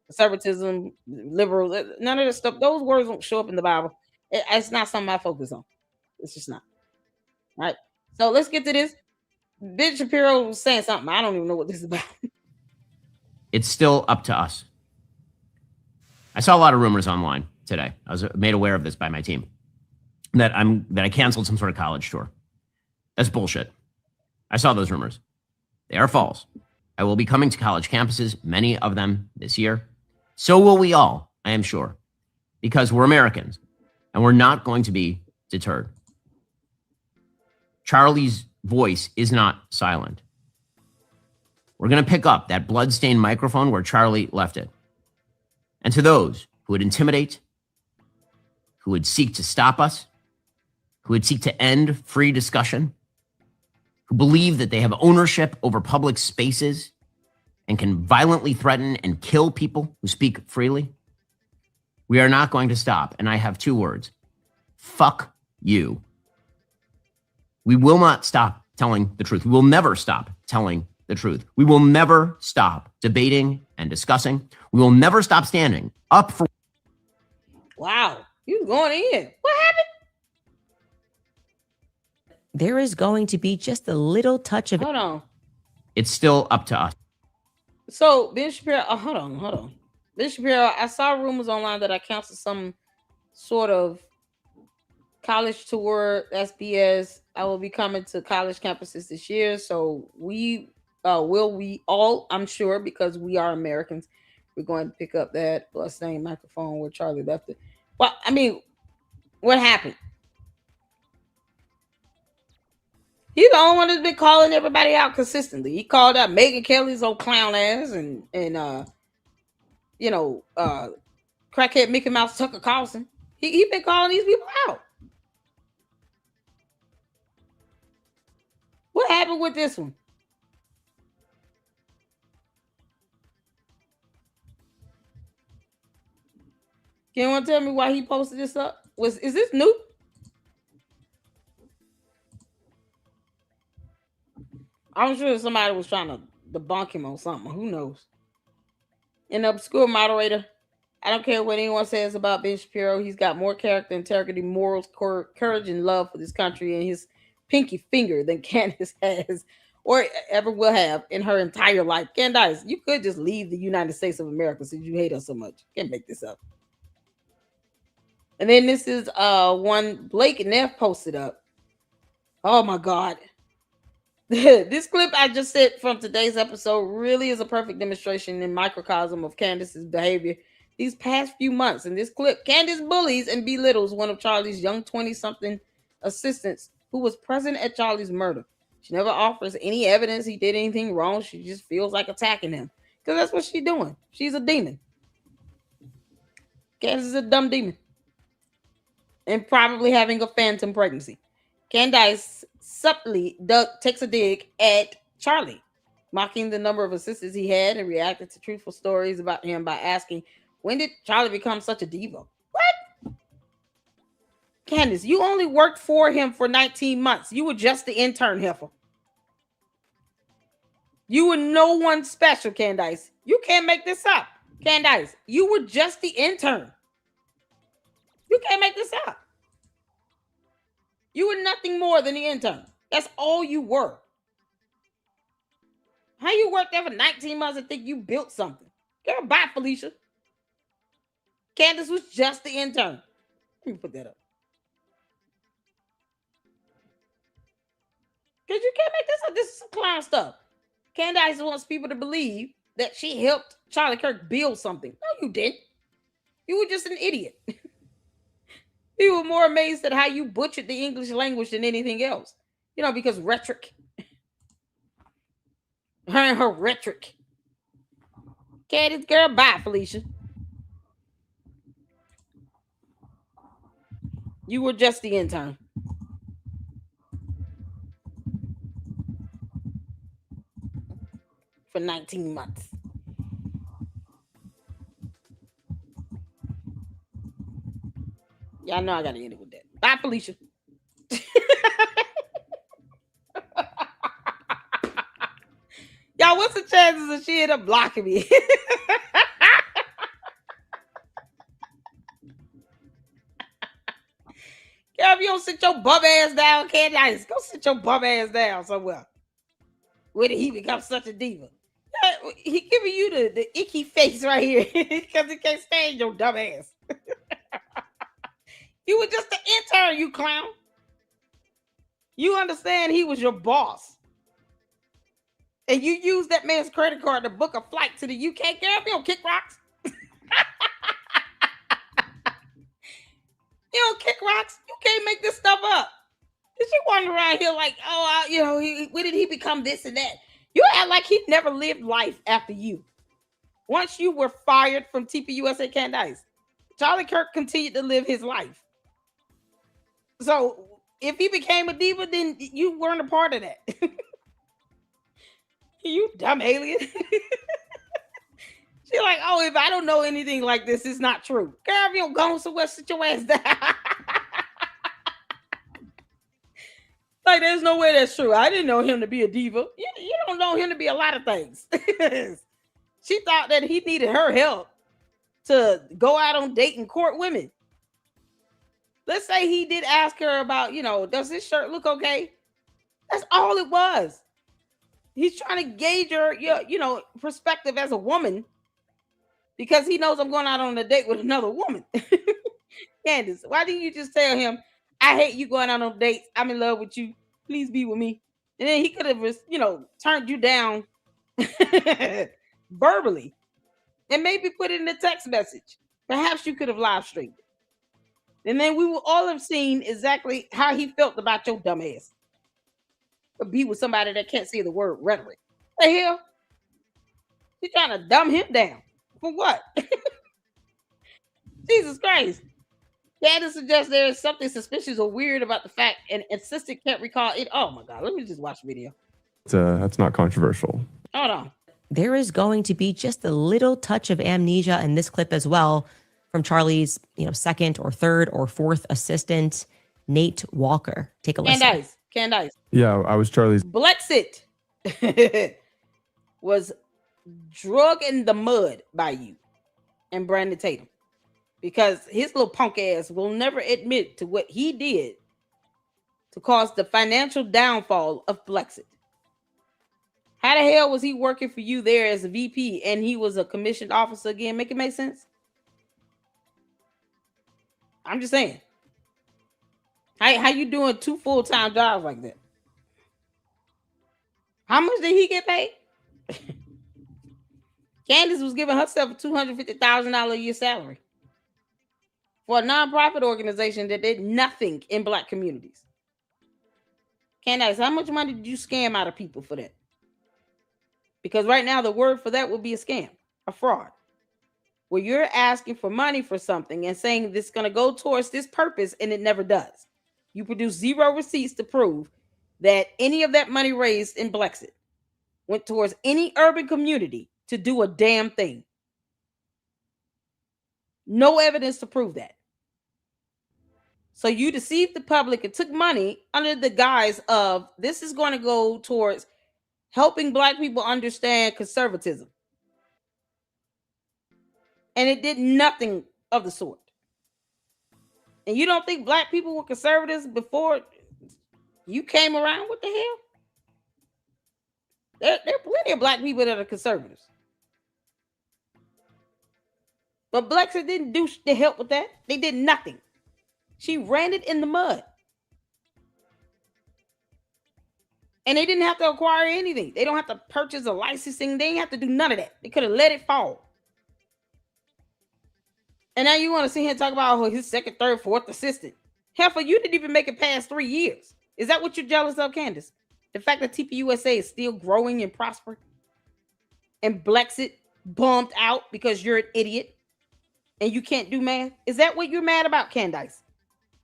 Conservatism, liberal, none of this stuff. Those words don't show up in the Bible. It's not something I focus on. It's just not. All right. So let's get to this. Ben Shapiro was saying something. I don't even know what this is about. It's still up to us. I saw a lot of rumors online today. I was made aware of this by my team that I canceled some sort of college tour. That's bullshit. I saw those rumors. They are false. I will be coming to college campuses, many of them this year. So will we all, I am sure, because we're Americans and we're not going to be deterred. Charlie's voice is not silent. We're going to pick up that bloodstained microphone where Charlie left it. And to those who would intimidate, who would seek to stop us, who would seek to end free discussion, who believe that they have ownership over public spaces and can violently threaten and kill people who speak freely, we are not going to stop. And I have two words: fuck you. We will not stop telling the truth. We will never stop telling the truth. We will never stop debating and discussing. We will never stop standing up for. Wow, you going in. What happened? There is going to be just a little touch of. Hold on. It's still up to us. So Ben Shapiro, hold on. Bishop Shapiro, I saw rumors online that I canceled some sort of college tour. That's BS. I will be coming to college campuses this year. So we all, I'm sure, because we are Americans, we're going to pick up that same microphone where Charlie left it. Well, I mean, what happened? He's the only one that's been calling everybody out consistently. He called out Megan Kelly's old clown ass and crackhead Mickey Mouse Tucker Carlson. He been calling these people out. What happened with this one? Can you tell me why he posted this up? Is this new? I'm sure somebody was trying to debunk him on something. Who knows? An obscure moderator. I don't care what anyone says about Ben Shapiro. He's got more character, integrity, morals, courage, and love for this country and his pinky finger than Candace has or ever will have in her entire life. Candace, you could just leave the United States of America since you hate us so much. Can't make this up. And then this is one Blake Neff posted up. Oh my God. This clip I just said from today's episode really is a perfect demonstration and microcosm of Candace's behavior these past few months. In this clip, Candace bullies and belittles one of Charlie's young 20-something assistants who was present at Charlie's murder. She never offers any evidence he did anything wrong. She just feels like attacking him because that's what she's doing. She's a demon. Candace is a dumb demon and probably having a phantom pregnancy. Candace subtly takes a dig at Charlie, mocking the number of assistants he had and reacted to truthful stories about him by asking, when did Charlie become such a diva? What? Candace, you only worked for him for 19 months. You were just the intern, heifer. You were no one special, Candace. You can't make this up. Candace, you were just the intern. You can't make this up. You were nothing more than the intern. That's all you were. How you worked there for 19 months and think you built something? Girl, bye, Felicia. Candace was just the intern. Let me put that up. Because you can't make this up. This is some clown stuff. Candace wants people to believe that she helped Charlie Kirk build something. No, you didn't. You were just an idiot. People were more amazed at how you butchered the English language than anything else. You know, because rhetoric. Her and her rhetoric. Candace, girl, bye, Felicia. You were just the intern. For 19 months. Y'all know I gotta end it with that. Bye, Felicia. Y'all, what's the chances that she end up blocking me? Girl, if you don't sit your bum ass down, Candace, go sit your bum ass down somewhere. Where did he become such a diva? He giving you the icky face right here because he can't stand your dumb ass. You were just an intern, you clown. You understand he was your boss. And you used that man's credit card to book a flight to the UK. Girl, if you don't kick rocks. You don't kick rocks. You can't make this stuff up. She wandering around here like, when did he become this and that? You act like he never lived life after you. Once you were fired from TPUSA Candace, Charlie Kirk continued to live his life. So if he became a diva, then you weren't a part of that. You dumb alien. She's like, oh, if I don't know anything like this, it's not true. Girl, if you don't go somewhere, sit your ass down. Like, there's no way that's true. I didn't know him to be a diva. You don't know him to be a lot of things. She thought that he needed her help to go out on date and court women. Let's say he did ask her about, does this shirt look okay? That's all it was. He's trying to gauge your perspective as a woman because he knows I'm going out on a date with another woman. Candace, why didn't you just tell him, I hate you going out on dates. I'm in love with you. Please be with me. And then he could have, turned you down verbally and maybe put it in a text message. Perhaps you could have live streamed it. And then we will all have seen exactly how he felt about your dumb ass. But be with somebody that can't say the word rhetoric. The hell? You trying to dumb him down. For what? Jesus Christ. Candace suggests there is something suspicious or weird about the fact and insisted can't recall it. Oh my God. Let me just watch the video. That's not controversial. Hold on. There is going to be just a little touch of amnesia in this clip as well from Charlie's, second or third or fourth assistant, Nate Walker. Take a listen. Candace. Yeah, I was Charlie's. Blexit was drug in the mud by you and Brandon Tatum because his little punk ass will never admit to what he did to cause the financial downfall of Blexit. How the hell was he working for you there as a VP and he was a commissioned officer again? Make it make sense? I'm just saying. How you doing 2 full-time jobs like that? How much did he get paid? Candace was giving herself a $250,000 a year salary for a nonprofit organization that did nothing in Black communities. Candace, how much money did you scam out of people for that? Because right now the word for that would be a scam, a fraud, where you're asking for money for something and saying this is going to go towards this purpose and it never does. You produce 0 receipts to prove that any of that money raised in Blexit went towards any urban community to do a damn thing. No evidence to prove that. So you deceived the public and took money under the guise of this is going to go towards helping Black people understand conservatism. And it did nothing of the sort. And you don't think Black people were conservatives before you came around? What the hell? There are plenty of Black people that are conservatives. But Blexit didn't do to help with that. They did nothing. She ran it in the mud. And they didn't have to acquire anything. They don't have to purchase a licensing. They didn't have to do none of that. They could have let it fall. And now you want to sit here and talk about his second, third, fourth assistant. Heifer, you didn't even make it past 3 years. Is that what you're jealous of, Candace? The fact that TPUSA is still growing and prospering? And Blexit bumped out because you're an idiot and you can't do math? Is that what you're mad about, Candace?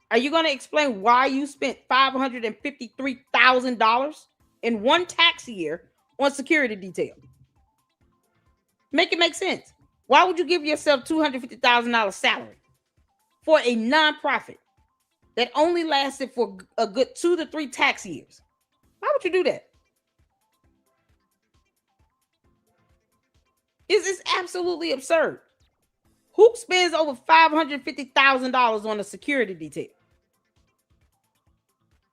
Are you going to explain why you spent $553,000 in one tax year on security detail? Make it make sense. Why would you give yourself $250,000 salary for a nonprofit that only lasted for a good 2 to 3 tax years? Why would you do that? It's absolutely absurd. Who spends over $550,000 on a security detail?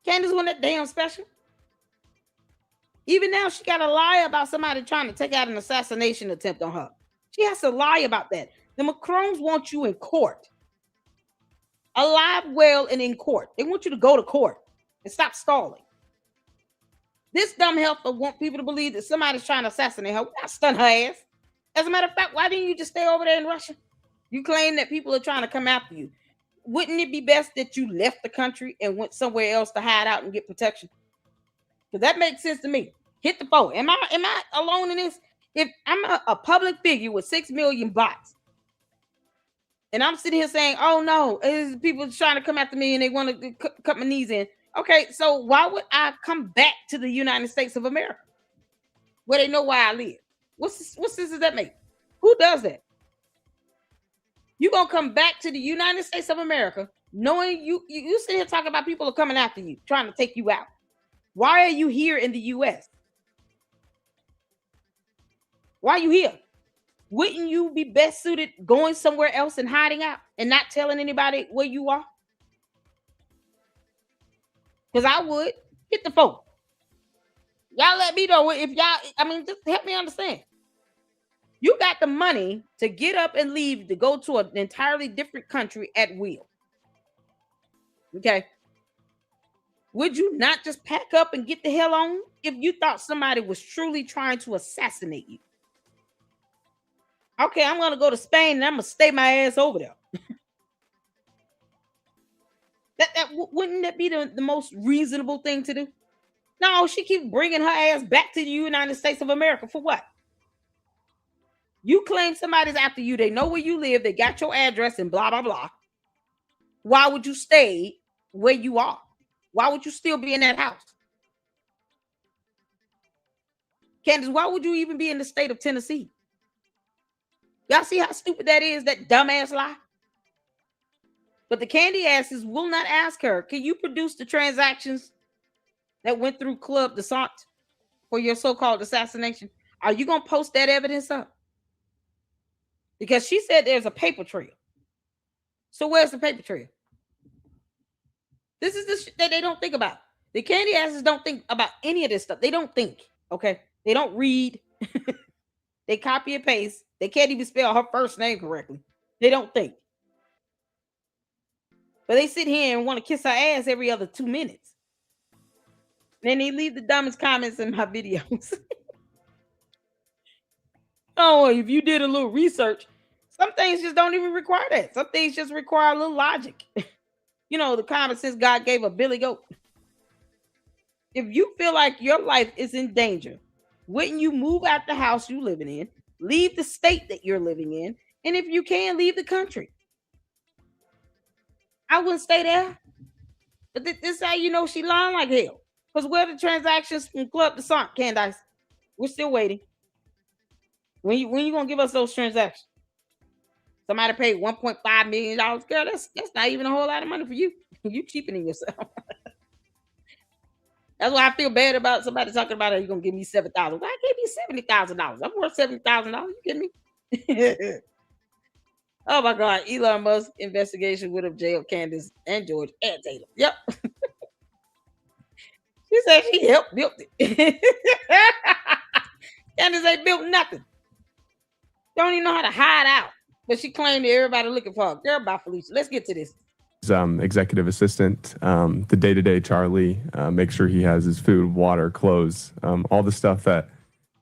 Candace wasn't that damn special. Even now, she got to lie about somebody trying to take out an assassination attempt on her. She has to lie about that. The Macrons want you in court. Alive, well, and in court. They want you to go to court and stop stalling. This dumb helper want people to believe that somebody's trying to assassinate her. We're not stun her ass. As a matter of fact, why didn't you just stay over there in Russia? You claim that people are trying to come after you. Wouldn't it be best that you left the country and went somewhere else to hide out and get protection? Because that makes sense to me. Hit the phone. Am I alone in this? If I'm a public figure with 6 million bots, and I'm sitting here saying, oh no, people trying to come after me and they want to cut my knees in. Okay, so why would I come back to the United States of America where they know why I live? What sense does that make? Who does that? You gonna come back to the United States of America knowing you sit here talking about people are coming after you, trying to take you out. Why are you here in the U.S.? Why are you here? Wouldn't you be best suited going somewhere else and hiding out and not telling anybody where you are? Because I would. Hit the phone. Y'all let me know if y'all, just help me understand. You got the money to get up and leave to go to an entirely different country at will. Okay. Would you not just pack up and get the hell on if you thought somebody was truly trying to assassinate you? Okay, I'm going to go to Spain and I'm going to stay my ass over there. Wouldn't that be the most reasonable thing to do? No, she keeps bringing her ass back to the United States of America for what? You claim somebody's after you. They know where you live. They got your address and blah, blah, blah. Why would you stay where you are? Why would you still be in that house? Candace, why would you even be in the state of Tennessee? Y'all see how stupid that is, that dumbass lie? But the candy asses will not ask her, can you produce the transactions that went through Club Descent for your so-called assassination? Are you going to post that evidence up? Because she said there's a paper trail. So where's the paper trail? This is the shit that they don't think about. The candy asses don't think about any of this stuff. They don't think, okay? They don't read. They copy and paste. They can't even spell her first name correctly. They don't think. But they sit here and want to kiss her ass every other 2 minutes. Then they leave the dumbest comments in my videos. Oh, if you did a little research, some things just don't even require that. Some things just require a little logic. You know, the common sense God gave a billy goat. If you feel like your life is in danger, wouldn't you move out the house you're living in, leave the state that you're living in, and if you can, leave the country? I wouldn't stay there. But this is how you know she lying like hell. Because where the transactions from Club Descent, Candace? We're still waiting. When you gonna give us those transactions? Somebody paid $1.5 million. Girl, that's not even a whole lot of money for you. You cheapening yourself. That's why I feel bad about somebody talking about, are you gonna give me $7,000? Well, I gave you $70,000. I'm worth $70,000. You kidding me? Oh my God. Elon Musk investigation would have jailed Candace and George and Taylor. Yep. She said she helped build it. Candace ain't built nothing. Don't even know how to hide out. But she claimed that everybody looking for her. Girl, bye, Felicia. Let's get to this. Executive assistant, the day-to-day Charlie, make sure he has his food, water, clothes, all the stuff that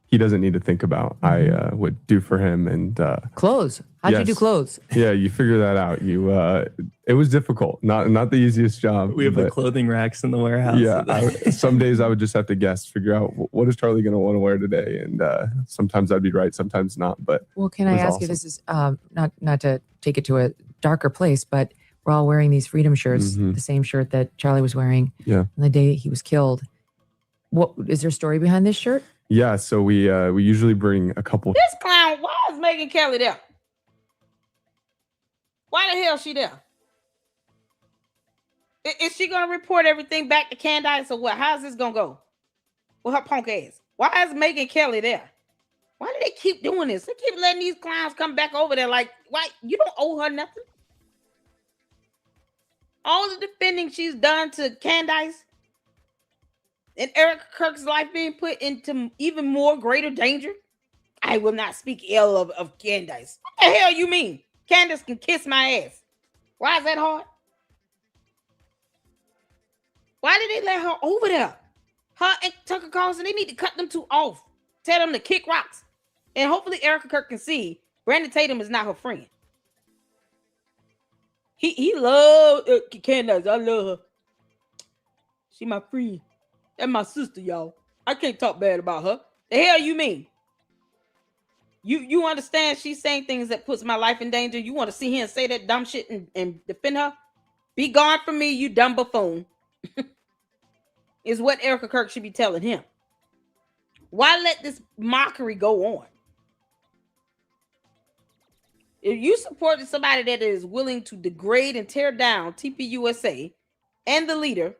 he doesn't need to think about. I would do for him. And clothes. How'd you do clothes? Yeah, you figure that out. It was difficult, not the easiest job. We have the clothing racks in the warehouse. Yeah, some days I would just have to guess, figure out what is Charlie going to want to wear today, and sometimes I'd be right, sometimes not. But well, can I ask you? This is not to take it to a darker place, but we're all wearing these freedom shirts, the same shirt that Charlie was wearing on the day he was killed. What is there a story behind this shirt? Yeah, so we usually bring a couple. This clown, why is Megyn Kelly there? Why the hell is she there? Is she gonna report everything back to Candace or what? How's this gonna go with her punk ass? Why is Megyn Kelly there? Why do they keep doing this? They keep letting these clowns come back over there. Like, why? You don't owe her nothing. All the defending she's done to Candace and Erica Kirk's life being put into even more greater danger. I will not speak ill of Candace. What the hell you mean? Candace can kiss my ass. Why is that hard? Why did they let her over there? Her and Tucker Carlson, they need to cut them two off. Tell them to kick rocks. And hopefully Erica Kirk can see Brandon Tatum is not her friend. He loved Candace. I love her. She my friend. That's my sister, y'all. I can't talk bad about her. The hell you mean? You understand she's saying things that puts my life in danger? You want to see him say that dumb shit and defend her? Be gone from me, you dumb buffoon. Is what Erica Kirk should be telling him. Why let this mockery go on? If you supported somebody that is willing to degrade and tear down TPUSA and the leader,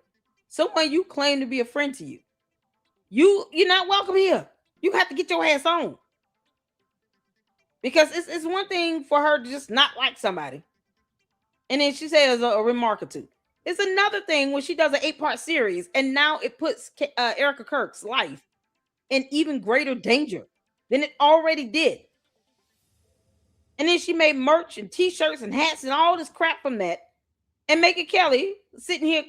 someone you claim to be a friend to you, you're not welcome here. You have to get your ass on. Because it's one thing for her to just not like somebody. And then she says a remark or two. It's another thing when she does an 8-part series and now it puts Erica Kirk's life in even greater danger than it already did. And then she made merch and t-shirts and hats and all this crap from that. And Megyn Kelly sitting here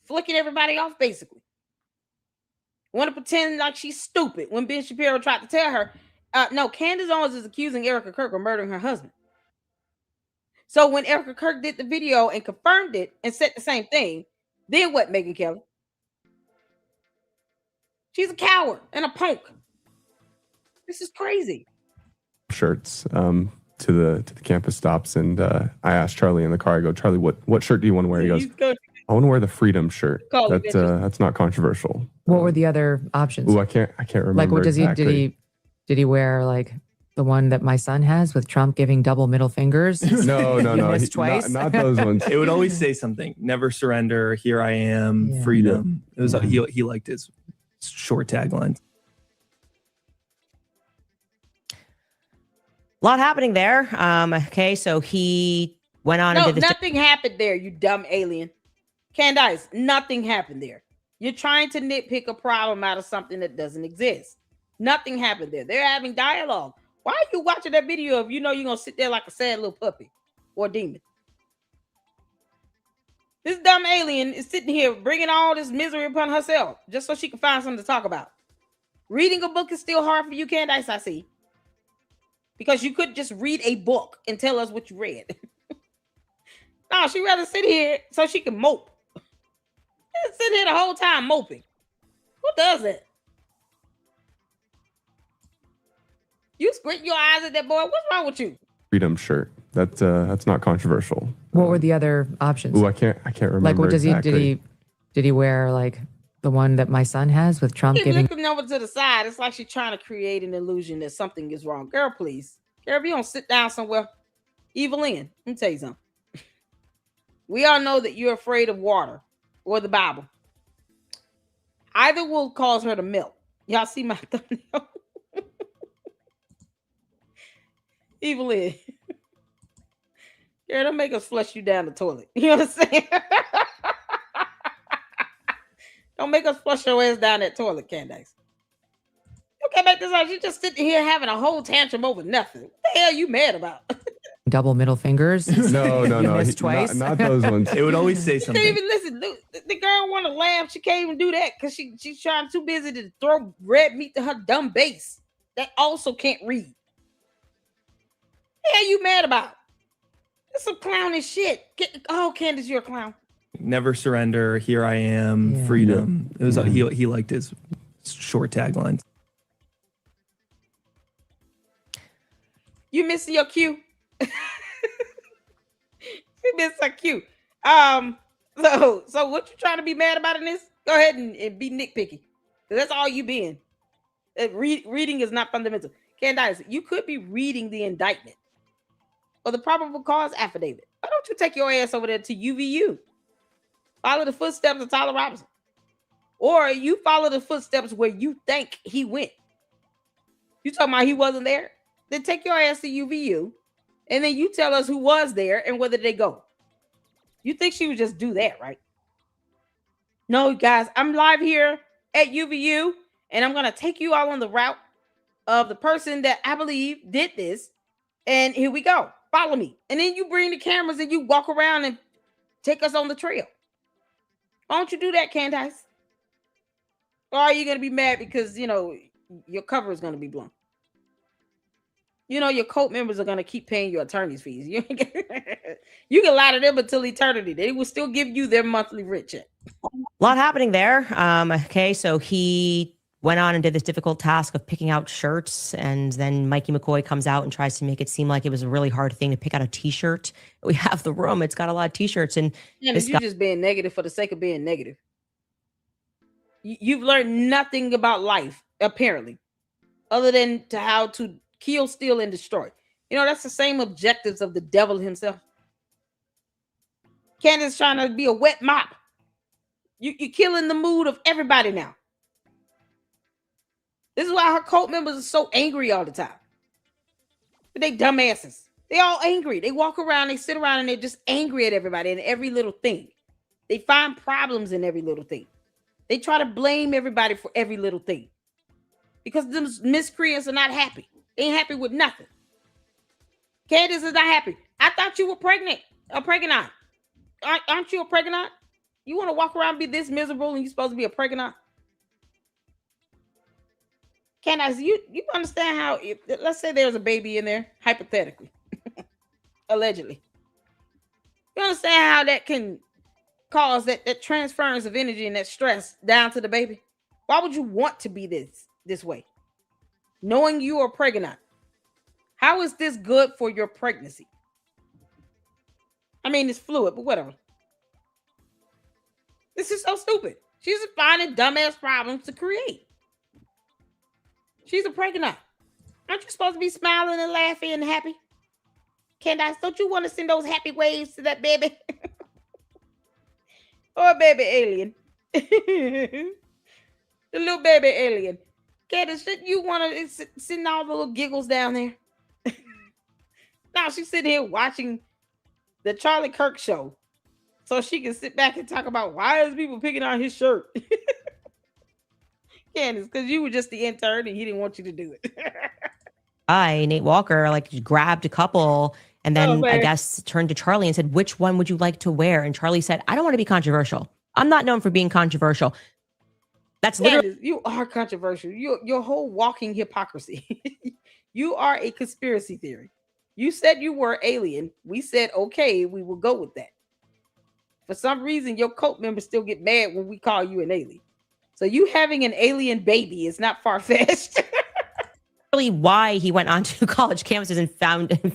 flicking everybody off, basically. Want to pretend like she's stupid when Ben Shapiro tried to tell her, no, Candace Owens is accusing Erica Kirk of murdering her husband. So when Erica Kirk did the video and confirmed it and said the same thing, then what, Megyn Kelly? She's a coward and a punk. This is crazy. Shirts to the campus stops, and I asked Charlie in the car. I go, Charlie, what shirt do you want to wear? He goes, I want to wear the Freedom shirt. That's not controversial. What were the other options? Oh, I can't remember. Like, what exactly. did he wear like the one that my son has with Trump giving double middle fingers? No. Missed twice. Not those ones. It would always say something. Never surrender. Here I am. Freedom. It was he liked his short taglines. A lot happening there. Okay, so he went on and did this. Nothing happened there, you dumb alien. Candace, nothing happened there. You're trying to nitpick a problem out of something that doesn't exist. Nothing happened there. They're having dialogue. Why are you watching that video if you know you're going to sit there like a sad little puppy or demon? This dumb alien is sitting here bringing all this misery upon herself just so she can find something to talk about. Reading a book is still hard for you, Candace, I see. Because you could just read a book and tell us what you read. No, she'd rather sit here so she can mope. Sit here the whole time moping. Who does that? You squint your eyes at that boy. What's wrong with you? Freedom shirt. That's not controversial. What were the other options? Oh, I can't remember. Like, what exactly. did he wear like the one that my son has with Trump giving? Looking over to the side, it's like she's trying to create an illusion that something is wrong. Girl, please. Girl, if you don't sit down somewhere, Evelyn, let me tell you something. We all know that you're afraid of water or the Bible. Either will cause her to melt. Y'all see my thumbnail? Evelyn. Girl, don't make us flush you down the toilet. You know what I'm saying? Don't make us flush your ass down that toilet, Candace. Okay, make this out. You just sitting here having a whole tantrum over nothing. What the hell are you mad about? Double middle fingers. No. Missed twice. Not those ones. It would always say something. Can't even listen. The girl want to laugh. She can't even do that because she's trying too busy to throw red meat to her dumb base that also can't read. What the hell you mad about? That's some clownish shit. Candace, you're a clown. Never surrender. Here I am. Freedom. It was he liked his short taglines. You missing your cue? You missed her cue. So what you trying to be mad about in this? Go ahead and be nitpicky. That's all you being. Reading is not fundamental. Candace, you could be reading the indictment or the probable cause affidavit. Why don't you take your ass over there to UVU? Follow the footsteps of Tyler Robinson. Or you follow the footsteps where you think he went. You talking about he wasn't there? Then take your ass to UVU, and then you tell us who was there and whether they go. You think she would just do that, right? No, guys, I'm live here at UVU, and I'm going to take you all on the route of the person that I believe did this. And here we go. Follow me. And then you bring the cameras and you walk around and take us on the trail. Why don't you do that, Candace? Or are you going to be mad because, your cover is going to be blown? Your cult members are going to keep paying your attorney's fees. You can lie to them until eternity. They will still give you their monthly rent check. A lot happening there. Okay, so he went on and did this difficult task of picking out shirts, and then Mikey McCoy comes out and tries to make it seem like it was a really hard thing to pick out a t-shirt. We have the room. It's got a lot of t-shirts. And you're just being negative for the sake of being negative. You've learned nothing about life, apparently, other than how to kill, steal, and destroy. That's the same objectives of the devil himself. Candace trying to be a wet mop. You're killing the mood of everybody now. This is why her cult members are so angry all the time. But they dumbasses. They all angry. They walk around, they sit around, and they're just angry at everybody and every little thing. They find problems in every little thing. They try to blame everybody for every little thing. Because those miscreants are not happy. They ain't happy with nothing. Candace is not happy. I thought you were pregnant. A pregnant. Aren't you a pregnant? You want to walk around and be this miserable and you're supposed to be a pregnant? Candace, you understand how, let's say there's a baby in there, hypothetically, allegedly. You understand how that can cause that transference of energy and that stress down to the baby? Why would you want to be this way? Knowing you are pregnant. How is this good for your pregnancy? I mean, it's fluid, but whatever. This is so stupid. She's finding dumbass problems to create. She's a pregnant. Aren't you supposed to be smiling and laughing and happy? Candace, don't you want to send those happy waves to that baby? Or baby alien. The little baby alien. Candace, shouldn't you want to send all the little giggles down there? Now she's sitting here watching the Charlie Kirk show so she can sit back and talk about why is people picking on his shirt. Candace, because you were just the intern and he didn't want you to do it. Nate Walker grabbed a couple and then I guess turned to Charlie and said, which one would you like to wear? And Charlie said, I don't want to be controversial. I'm not known for being controversial. That's literally. You are controversial. Your whole walking hypocrisy. You are a conspiracy theory. You said you were alien. We said, okay, we will go with that. For some reason, your cult members still get mad when we call you an alien. So you having an alien baby is not far-fetched. Really why he went on to college campuses and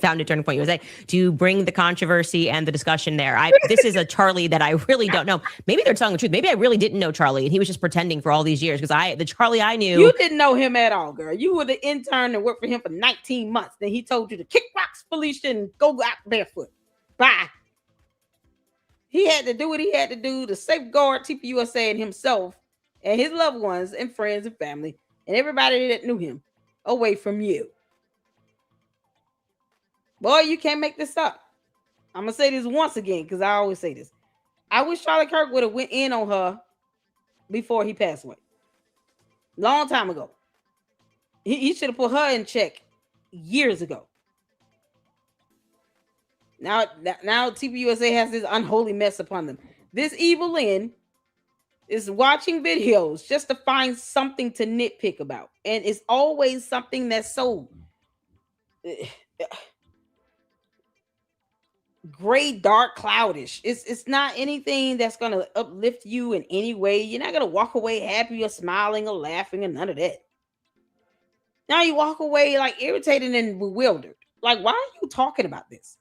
founded Turning Point USA to bring the controversy and the discussion there. This is a Charlie that I really don't know. Maybe they're telling the truth. Maybe I really didn't know Charlie and he was just pretending for all these years because the Charlie I knew. You didn't know him at all, girl. You were the intern and worked for him for 19 months. Then he told you to kick rocks, Felicia, and go out barefoot. Bye. He had to do what he had to do to safeguard TPUSA and himself and his loved ones and friends and family and everybody that knew him away from you. Boy, you can't make this up. I'm going to say this once again because I always say this. I wish Charlie Kirk would have went in on her before he passed away. Long time ago. He should have put her in check years ago. Now TPUSA has this unholy mess upon them. This evil Lynn is watching videos just to find something to nitpick about. And it's always something that's so gray, dark, cloudish. It's not anything that's going to uplift you in any way. You're not going to walk away happy or smiling or laughing or none of that. Now you walk away like irritated and bewildered. Like, why are you talking about this?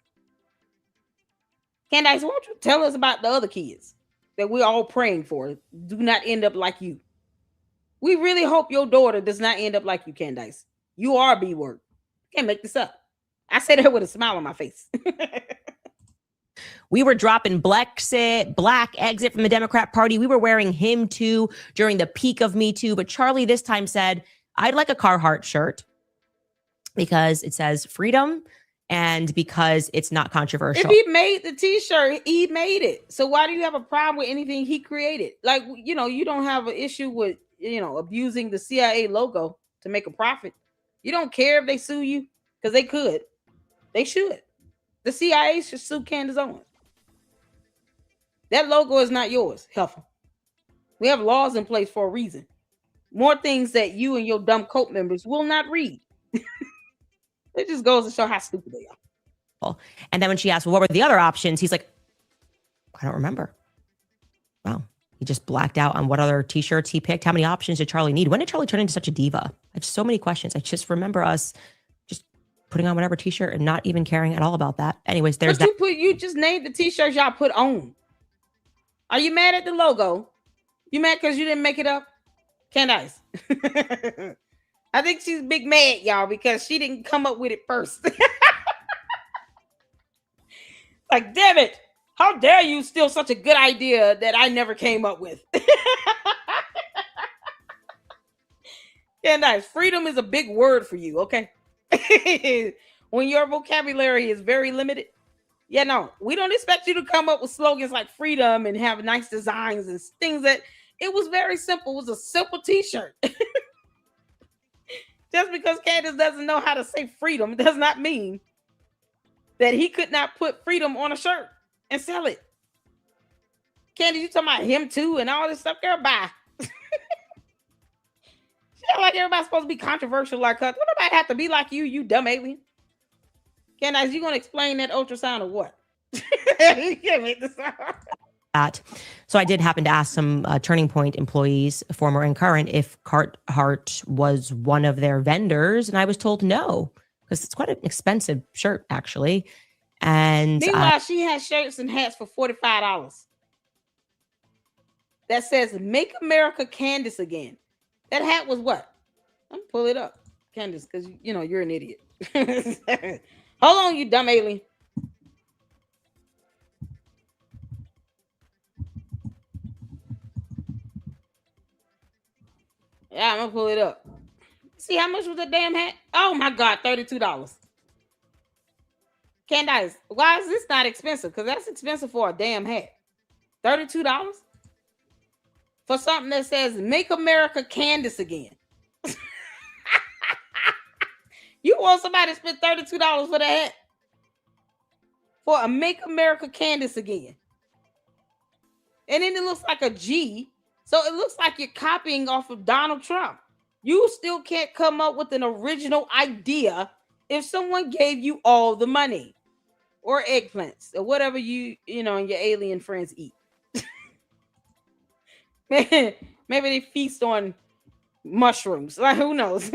Candace, why don't you tell us about the other kids that we're all praying for do not end up like you? We really hope your daughter does not end up like you, Candace. You are B word. Can't make this up. I say that with a smile on my face. We were dropping black exit from the Democrat Party. We were wearing him too during the peak of Me Too. But Charlie this time said, I'd like a Carhartt shirt because it says freedom and because it's not controversial. If he made the t-shirt, he made it. So why do you have a problem with anything he created? Like, you don't have an issue with, abusing the CIA logo to make a profit. You don't care if they sue you because they could. They should. The CIA should sue Candace Owens. That logo is not yours, Heifer. We have laws in place for a reason. More things that you and your dumb cult members will not read. It just goes to show how stupid they are. And then when she asked, well, what were the other options? He's like, I don't remember. Wow. He just blacked out on what other t-shirts he picked. How many options did Charlie need? When did Charlie turn into such a diva? I have so many questions. I just remember us just putting on whatever t-shirt and not even caring at all about that. Anyways, there's that. You just named the t-shirts y'all put on. Are you mad at the logo? You mad because you didn't make it up? Candace. I think she's big mad, y'all, because she didn't come up with it first. Like, damn it. How dare you steal such a good idea that I never came up with? Candace, freedom is a big word for you, okay? When your vocabulary is very limited. Yeah, no, we don't expect you to come up with slogans like freedom and have nice designs and things that it was very simple. It was a simple t-shirt. Just because Candace doesn't know how to say freedom does not mean that he could not put freedom on a shirt and sell it. Candace, you talking about him too and all this stuff? Girl, bye. She act like everybody's supposed to be controversial like her. Don't nobody have to be like you dumb alien. Candace, you gonna explain that ultrasound or what? You can't make this up. That. So I did happen to ask some Turning Point employees, former and current, if Carhartt was one of their vendors, and I was told no, because it's quite an expensive shirt, actually. And meanwhile, she has shirts and hats for $45 that says "Make America Candace Again." That hat was what? I'm gonna pull it up, Candace, because you're an idiot. Hold on, you dumb alien. Yeah, I'm gonna pull it up. See how much was the damn hat? Oh my God, $32. Candace, why is this not expensive? Because that's expensive for a damn hat. $32 for something that says "Make America Candace Again." You want somebody to spend $32 for that hat? For a "Make America Candace Again." And then it looks like a G. So it looks like you're copying off of Donald Trump. You still can't come up with an original idea if someone gave you all the money or eggplants or whatever you and your alien friends eat. Maybe they feast on mushrooms. Like, who knows?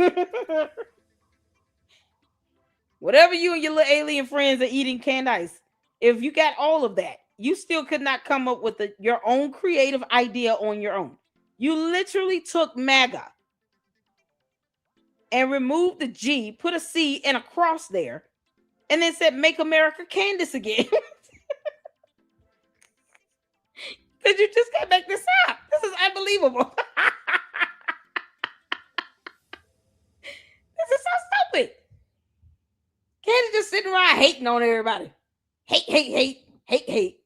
Whatever you and your little alien friends are eating, Candace, if you got all of that, you still could not come up with your own creative idea on your own. You literally took MAGA and removed the G, put a C and a cross there, and then said "Make America Candace Again." Because you just can't make this up. This is unbelievable. This is so stupid. Candace just sitting around hating on everybody. Hate,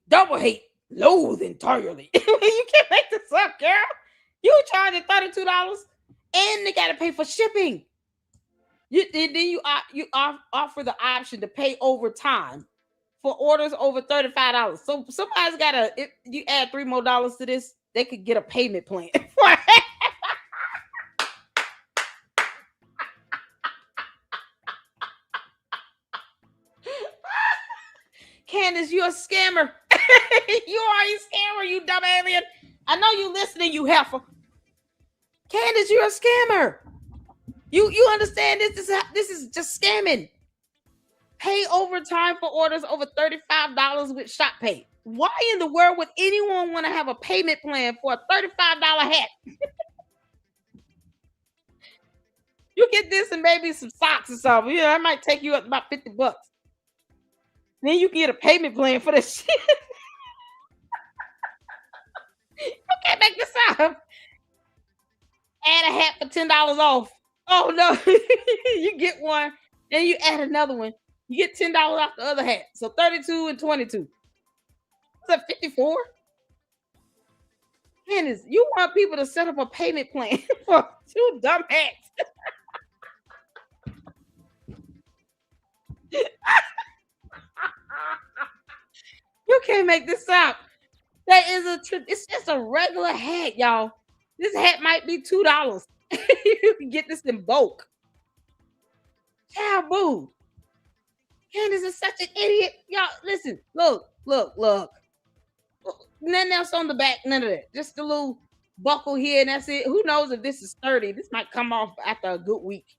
double hate, loathe entirely. You can't make this up, girl. You charging $32 and they gotta pay for shipping. You offer the option to pay overtime for orders over $35. So somebody's gotta, if you add $3 more to this, they could get a payment plan. Candace, you're a scammer. You are a scammer, you dumb alien. I know you listening, you heifer. Candace, you're a scammer. You understand this? This is just scamming. Pay overtime for orders over $35 with Shop Pay. Why in the world would anyone want to have a payment plan for a $35 hat? You get this and maybe some socks or something. That might take you up about $50. Then you get a payment plan for this shit. You can't make this up. Add a hat for $10 off. Oh no. You get one, then you add another one. You get $10 off the other hat. So 32 and 22. Is that 54? Candace, you want people to set up a payment plan for 2 dumb hats. You can't make this up. That is it's just a regular hat, y'all. This hat might be $2. You can get this in bulk. Taboo. Candace is such an idiot. Y'all, listen, look. Nothing else on the back, none of that. Just a little buckle here, and that's it. Who knows if this is sturdy? This might come off after a good week.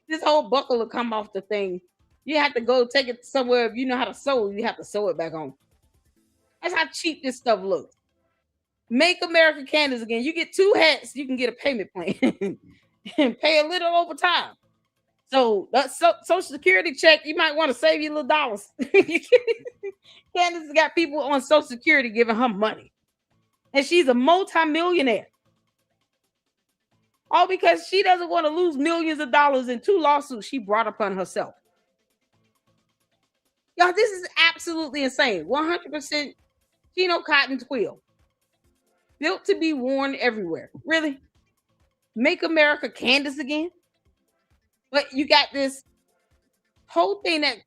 This whole buckle will come off the thing. You have to go take it somewhere. If you know how to sew, you have to sew it back on. That's how cheap this stuff looks. Make America Candace Again. You get 2 hats, you can get a payment plan and pay a little over time. So that's Social Security check. You might want to save your little dollars. Candace has got people on Social Security giving her money, and she's a multi-millionaire. All because she doesn't want to lose millions of dollars in 2 lawsuits she brought upon herself. Y'all, this is absolutely insane. 100% Chino cotton twill. Built to be worn everywhere. Really? Make America Candace Again? But you got this whole thing that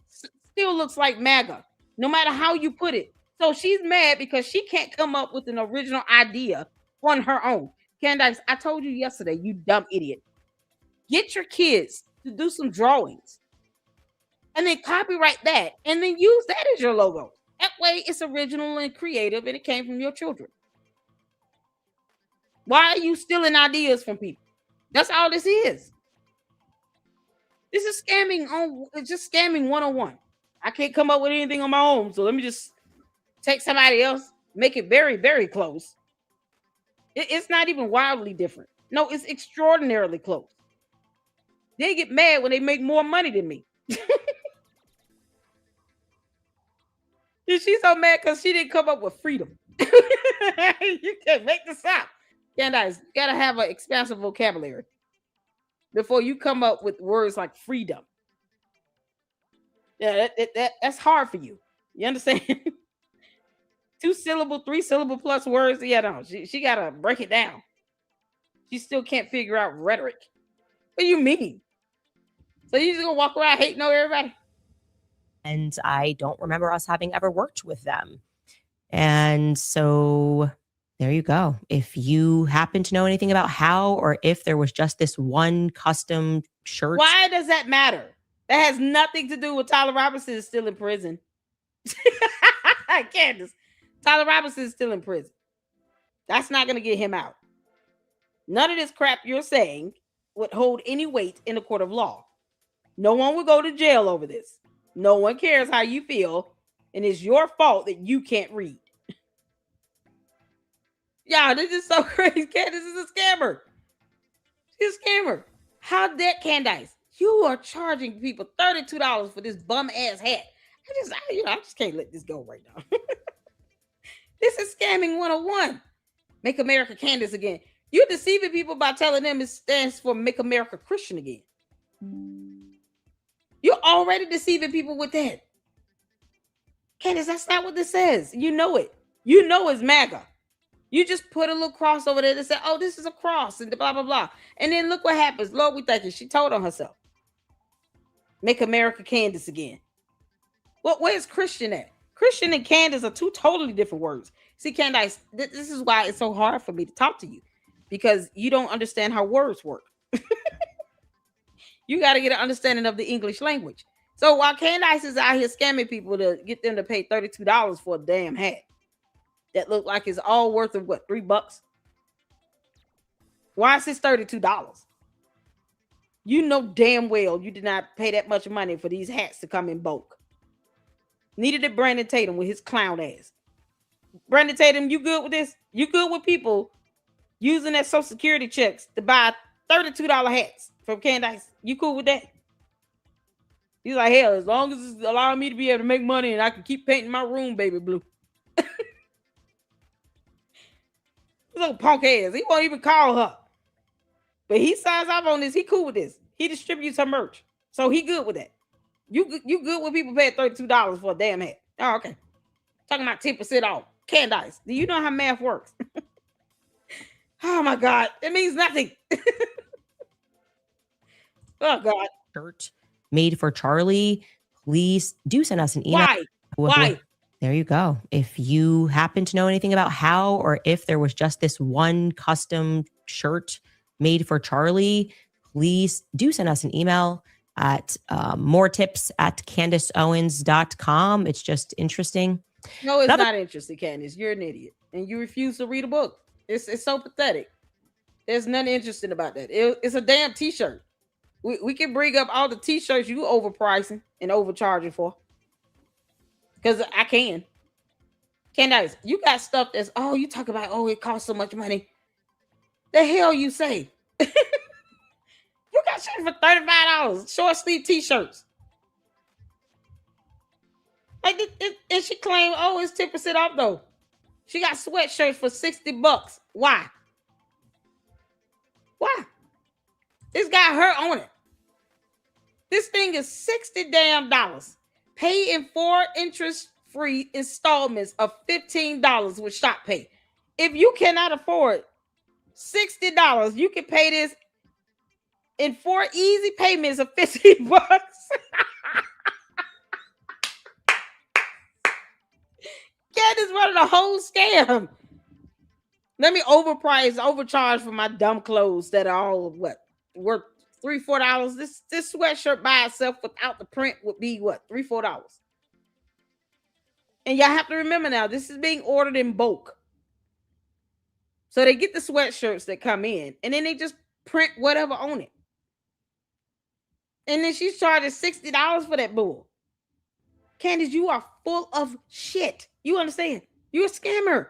still looks like MAGA, no matter how you put it. So she's mad because she can't come up with an original idea on her own. Candace, I told you yesterday, you dumb idiot. Get your kids to do some drawings and then copyright that and then use that as your logo. That way it's original and creative and it came from your children. Why are you stealing ideas from people? That's all this is. This is scamming it's just scamming 101. I can't come up with anything on my own, so let me just take somebody else, make it very, very close. It's not even wildly different. No, it's extraordinarily close. They get mad when they make more money than me. She's so mad because she didn't come up with freedom. You can't make this up. Candace, you gotta have an expansive vocabulary before you come up with words like freedom. Yeah, that's hard for you. You understand? 2 syllable, 3 syllable plus words. Yeah, no, she gotta break it down. She still can't figure out rhetoric. What do you mean? So you just gonna walk around hating on everybody? And I don't remember us having ever worked with them. And so there you go. If you happen to know anything about how or if there was just this one custom shirt. Why does that matter? That has nothing to do with Tyler Robinson is still in prison. Candace, Tyler Robinson is still in prison. That's not going to get him out. None of this crap you're saying would hold any weight in a court of law. No one would go to jail over this. No one cares how you feel, and it's your fault that you can't read. Y'all, this is so crazy. Candace is a scammer. She's a scammer. How dare Candace? You are charging people $32 for this bum ass hat. I just can't let this go right now. This is scamming 101. Make America Candace again. You're deceiving people by telling them it stands for Make America Christian again. You're already deceiving people with that. Candace, that's not what this says. You know it. You know it's MAGA. You just put a little cross over there and say, oh, this is a cross and blah, blah, blah. And then look what happens. Lord, we thank you. She told on herself. Make America Candace again. Well, where's Christian at? Christian and Candace are 2 totally different words. See, Candace, this is why it's so hard for me to talk to you. Because you don't understand how words work. You got to get an understanding of the English language. So while Candace is out here scamming people to get them to pay $32 for a damn hat that look like it's all worth of what, $3? Why is this $32? You know damn well you did not pay that much money for these hats to come in bulk. Needed it Brandon Tatum with his clown ass. Brandon Tatum, you good with this? You good with people using their Social Security checks to buy $32 hats from Candace? You cool with that? He's like, hell, as long as it's allowing me to be able to make money and I can keep painting my room baby blue. Little punk ass. He won't even call her. But he signs off on this. He cool with this. He distributes her merch. So he good with that. You good with people paying $32 for a damn hat. Oh, okay. Talking about 10% off. Candace, do you know how math works? Oh my God. It means nothing. Oh God. Shirt made for Charlie. Please do send us an email. Why? There you go. If you happen to know anything about how or if there was just this one custom shirt made for Charlie, please do send us an email at moretips@CandaceOwens.com. It's just interesting. No, it's not interesting, Candace. You're an idiot. And you refuse to read a book. It's so pathetic. There's nothing interesting about that. It's a damn t-shirt. We can bring up all the t-shirts you overpricing and overcharging for. Because I can. Candace, you got stuff that's, you talk about, it costs so much money. The hell you say? You got shit for $35. Short sleeve t-shirts. Like, and she claimed, it's 10% off though. She got sweatshirts for $60. Why? Why? It's got her on it. This thing is $60 damn. Pay in 4 interest-free installments of $15 with Shop Pay. If you cannot afford $60, you can pay this in 4 easy payments of $15. Candace running a whole scam. Let me overcharge for my dumb clothes that are all what worth $3-4. This sweatshirt by itself without the print would be what $3-4. And y'all have to remember now, this is being ordered in bulk. So they get the sweatshirts that come in, and then they just print whatever on it. And then she's charging $60 for that bull. Candace, you are full of shit. You understand? You're a scammer.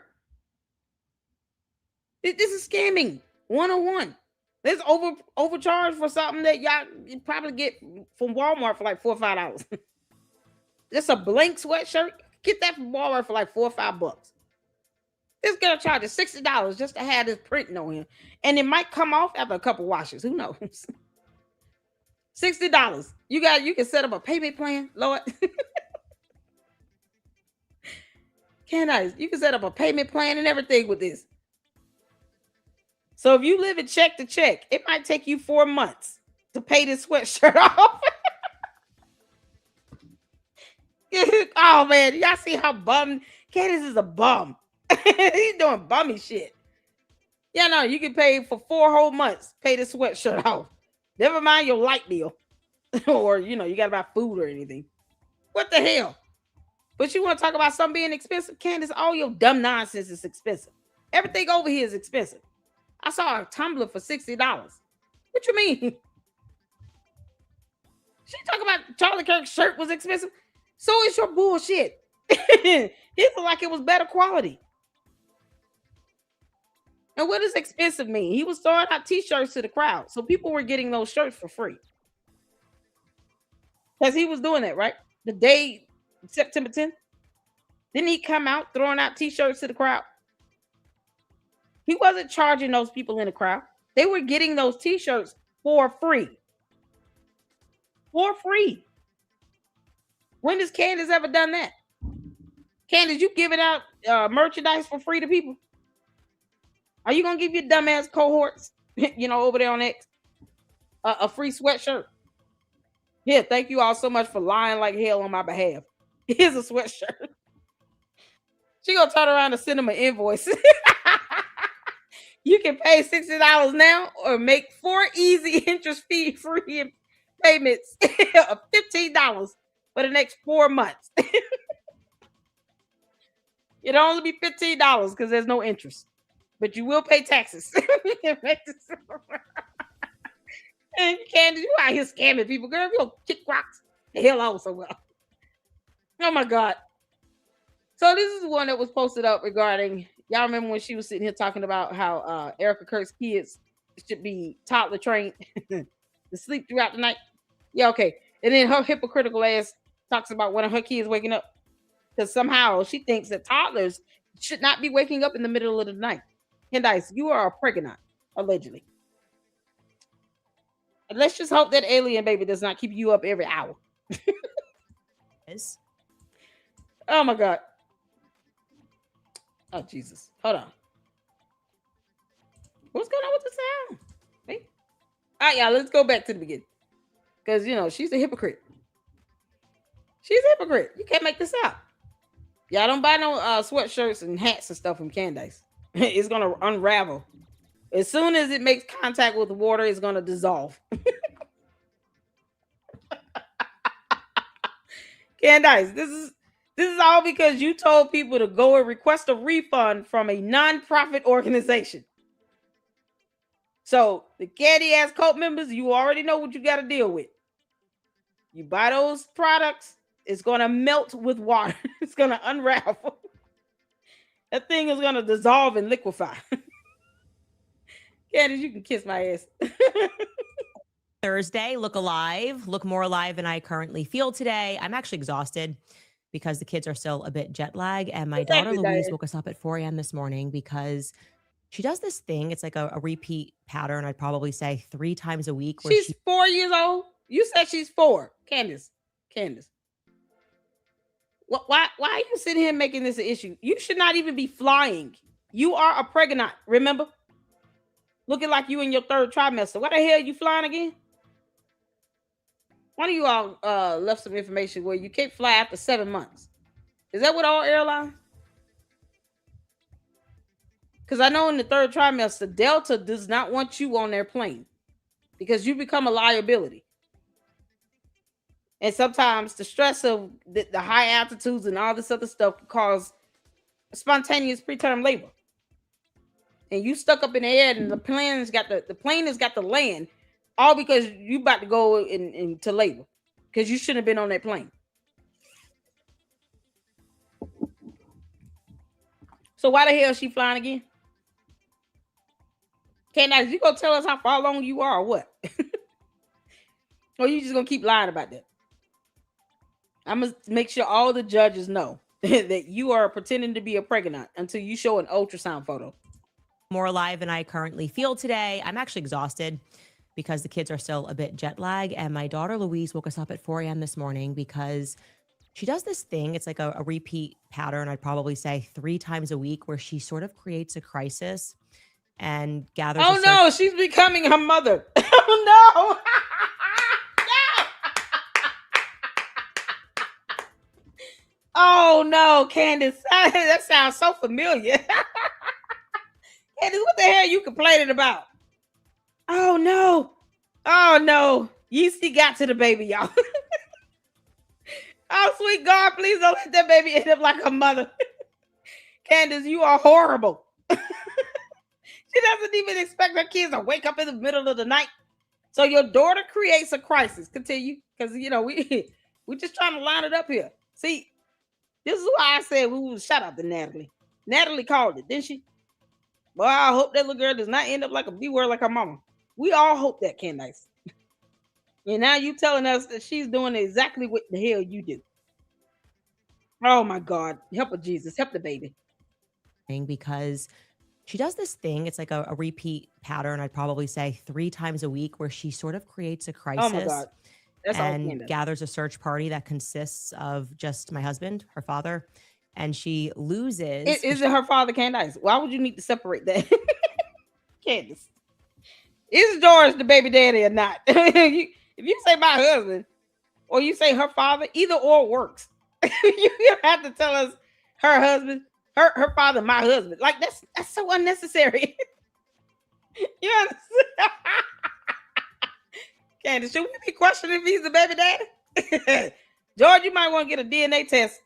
This is scamming 101. Let's overcharge for something that y'all probably get from Walmart for like $4 or $5. Just a blank sweatshirt. Get that from Walmart for like $4 or $5. This girl charges $60 just to have this printing on him. And it might come off after a couple washes. Who knows? $60. You can set up a payment plan, Lord. Candace, you can set up a payment plan and everything with this. So if you live in check to check, it might take you 4 months to pay this sweatshirt off. Oh man, y'all see how bummed Candace is a bum. He's doing bummy shit. Yeah, no, you can pay for 4 whole months, pay the sweatshirt off. Never mind your light bill. Or you gotta buy food or anything. What the hell? But you want to talk about something being expensive? Candace, all your dumb nonsense is expensive. Everything over here is expensive. I saw a tumbler for $60. What you mean? She talking about Charlie Kirk's shirt was expensive. So is your bullshit. It looked like it was better quality. And what does expensive mean? He was throwing out t-shirts to the crowd. So people were getting those shirts for free. Because he was doing that, right? The day September 10th. Didn't he come out throwing out t-shirts to the crowd? He wasn't charging those people in the crowd. They were getting those t-shirts for free. For free. When has Candace ever done that? Candace, you giving out merchandise for free to people? Are you going to give your dumbass cohorts, over there on X, a free sweatshirt? Here, thank you all so much for lying like hell on my behalf. Here's a sweatshirt. She gonna turn around and send them an invoice. You can pay $60 now or make 4 easy interest-free payments of $15 for the next 4 months. It'll only be $15 because there's no interest. But you will pay taxes. And Candace, you out here scamming people. Girl, you don't kick rocks. The hell out so well. Oh my God. So this is one that was posted up regarding, y'all remember when she was sitting here talking about how Erica Kirk's kids should be toddler trained to sleep throughout the night? Yeah, okay. And then her hypocritical ass talks about one of her kids waking up because somehow she thinks that toddlers should not be waking up in the middle of the night. Candace, you are a pregnant, allegedly. And let's just hope that alien baby does not keep you up every hour. Oh my God. Oh Jesus. Hold on. What's going on with the sound? Hey. All right, y'all, let's go back to the beginning. Because she's a hypocrite. She's a hypocrite. You can't make this up. Y'all don't buy no sweatshirts and hats and stuff from Candace. It's gonna unravel. As soon as it makes contact with the water, it's gonna dissolve. Candace, this is all because you told people to go and request a refund from a non-profit organization. So the candy ass cult members, you already know what you got to deal with. You buy those products, it's gonna melt with water. It's gonna unravel. That thing is gonna dissolve and liquefy. Candace, you can kiss my ass. Thursday, look more alive than I currently feel today. I'm actually exhausted because the kids are still a bit jet lag. And my daughter Louise woke us up at 4 a.m. this morning because she does this thing. It's like a repeat pattern. I'd probably say 3 times a week. Where she's 4 years old. You said she's 4. Candace. Why are you sitting here making this an issue? You should not even be flying. You are a pregnant, remember? Looking like you in your 3rd trimester. Why the hell are you flying again? One of you all left some information where you can't fly after 7 months. Is that what all airlines? Because I know in the third trimester, Delta does not want you on their plane because you become a liability. And sometimes the stress of the high altitudes and all this other stuff can cause spontaneous preterm labor. And you stuck up in the air, and the plane has got to land, all because you about to go into labor because you shouldn't have been on that plane. So why the hell is she flying again? Candace, you gonna tell us how far along you are or what? Or you just gonna keep lying about that? I'm gonna make sure all the judges know that you are pretending to be a pregnant until you show an ultrasound photo. More alive than I currently feel today. I'm actually exhausted because the kids are still a bit jet lag. And my daughter Louise woke us up at 4 a.m. this morning because she does this thing. It's like a repeat pattern. I'd probably say 3 times a week where she sort of creates a crisis and gathers. Oh no, she's becoming her mother. Oh no. Oh no, Candace. That sounds so familiar. Candace, what the hell are you complaining about? Oh no. Oh no. Yeasty got to the baby, y'all. Oh, sweet God, please don't let that baby end up like her mother. Candace, you are horrible. She doesn't even expect her kids to wake up in the middle of the night. So your daughter creates a crisis. Continue. Because, you know, we're just trying to line it up here. See, this is why I said we would shout out to Natalie. Natalie called it, didn't she? Well, I hope that little girl does not end up like a B-word like her mama. We all hope that, Candace. And now you telling us that she's doing exactly what the hell you do. Oh my God. Help her, Jesus. Help the baby. Because she does this thing. It's like a repeat pattern. I'd probably say 3 times a week where she sort of creates a crisis. Oh my God. That's and gathers a search party that consists of just my husband, her father, and she loses. Is it her father, Candace? Why would you need to separate that? Candace. Is George the baby daddy or not? If you say my husband or you say her father, either or works. You have to tell us her husband, her father, my husband. Like that's so unnecessary. You understand? Candace, should we be questioning if he's the baby daddy? George, you might want to get a DNA test.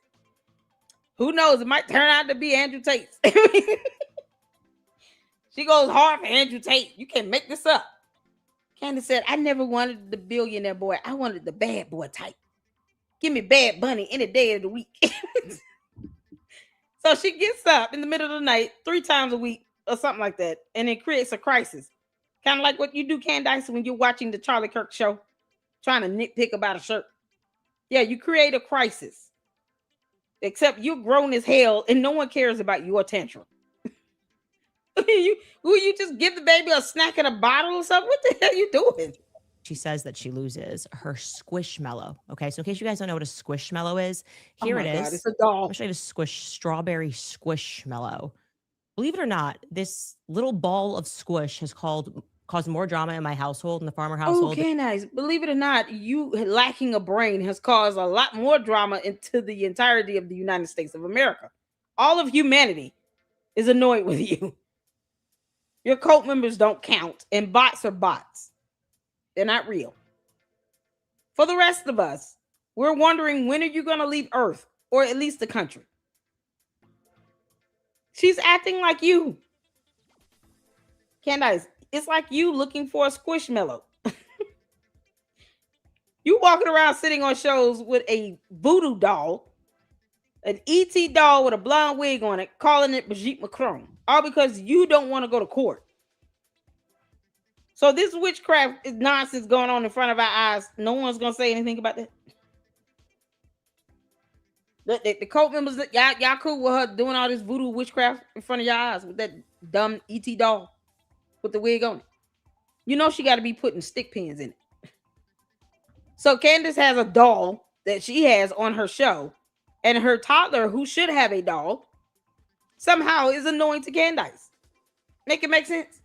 Who knows? It might turn out to be Andrew Tate's. She goes hard for Andrew Tate. You can't make this up. Candace said, I never wanted the billionaire boy. I wanted the bad boy type. Give me Bad Bunny any day of the week. So she gets up in the middle of the night 3 times a week or something like that. And it creates a crisis. Kind of like what you do, Candace, when you're watching the Charlie Kirk show, trying to nitpick about a shirt. Yeah, you create a crisis. Except you're grown as hell and no one cares about your tantrum. Will you just give the baby a snack in a bottle or something? What the hell are you doing? She says that she loses her squishmallow. Okay, so in case you guys don't know what a squishmallow is, here it is. God, it's a doll. I'll show you the strawberry squishmallow. Believe it or not, this little ball of squish has caused more drama in my household, in the farmer household. Okay, nice. Believe it or not, you lacking a brain has caused a lot more drama into the entirety of the United States of America. All of humanity is annoyed with you. Your cult members don't count, and bots are bots. They're not real. For the rest of us, we're wondering, when are you going to leave Earth, or at least the country? She's acting like you. Candace, it's like you looking for a squishmallow. You walking around sitting on shows with a voodoo doll, an ET doll with a blonde wig on it, calling it Brigitte Macron, all because you don't want to go to court. So this witchcraft is nonsense going on in front of our eyes. No one's going to say anything about that. The cult members, y'all cool with her doing all this voodoo witchcraft in front of your eyes with that dumb ET doll with the wig on it. You know she got to be putting stick pins in it. So Candace has a doll that she has on her show, and her toddler, who should have a doll, somehow is annoying to Candace. Make it make sense?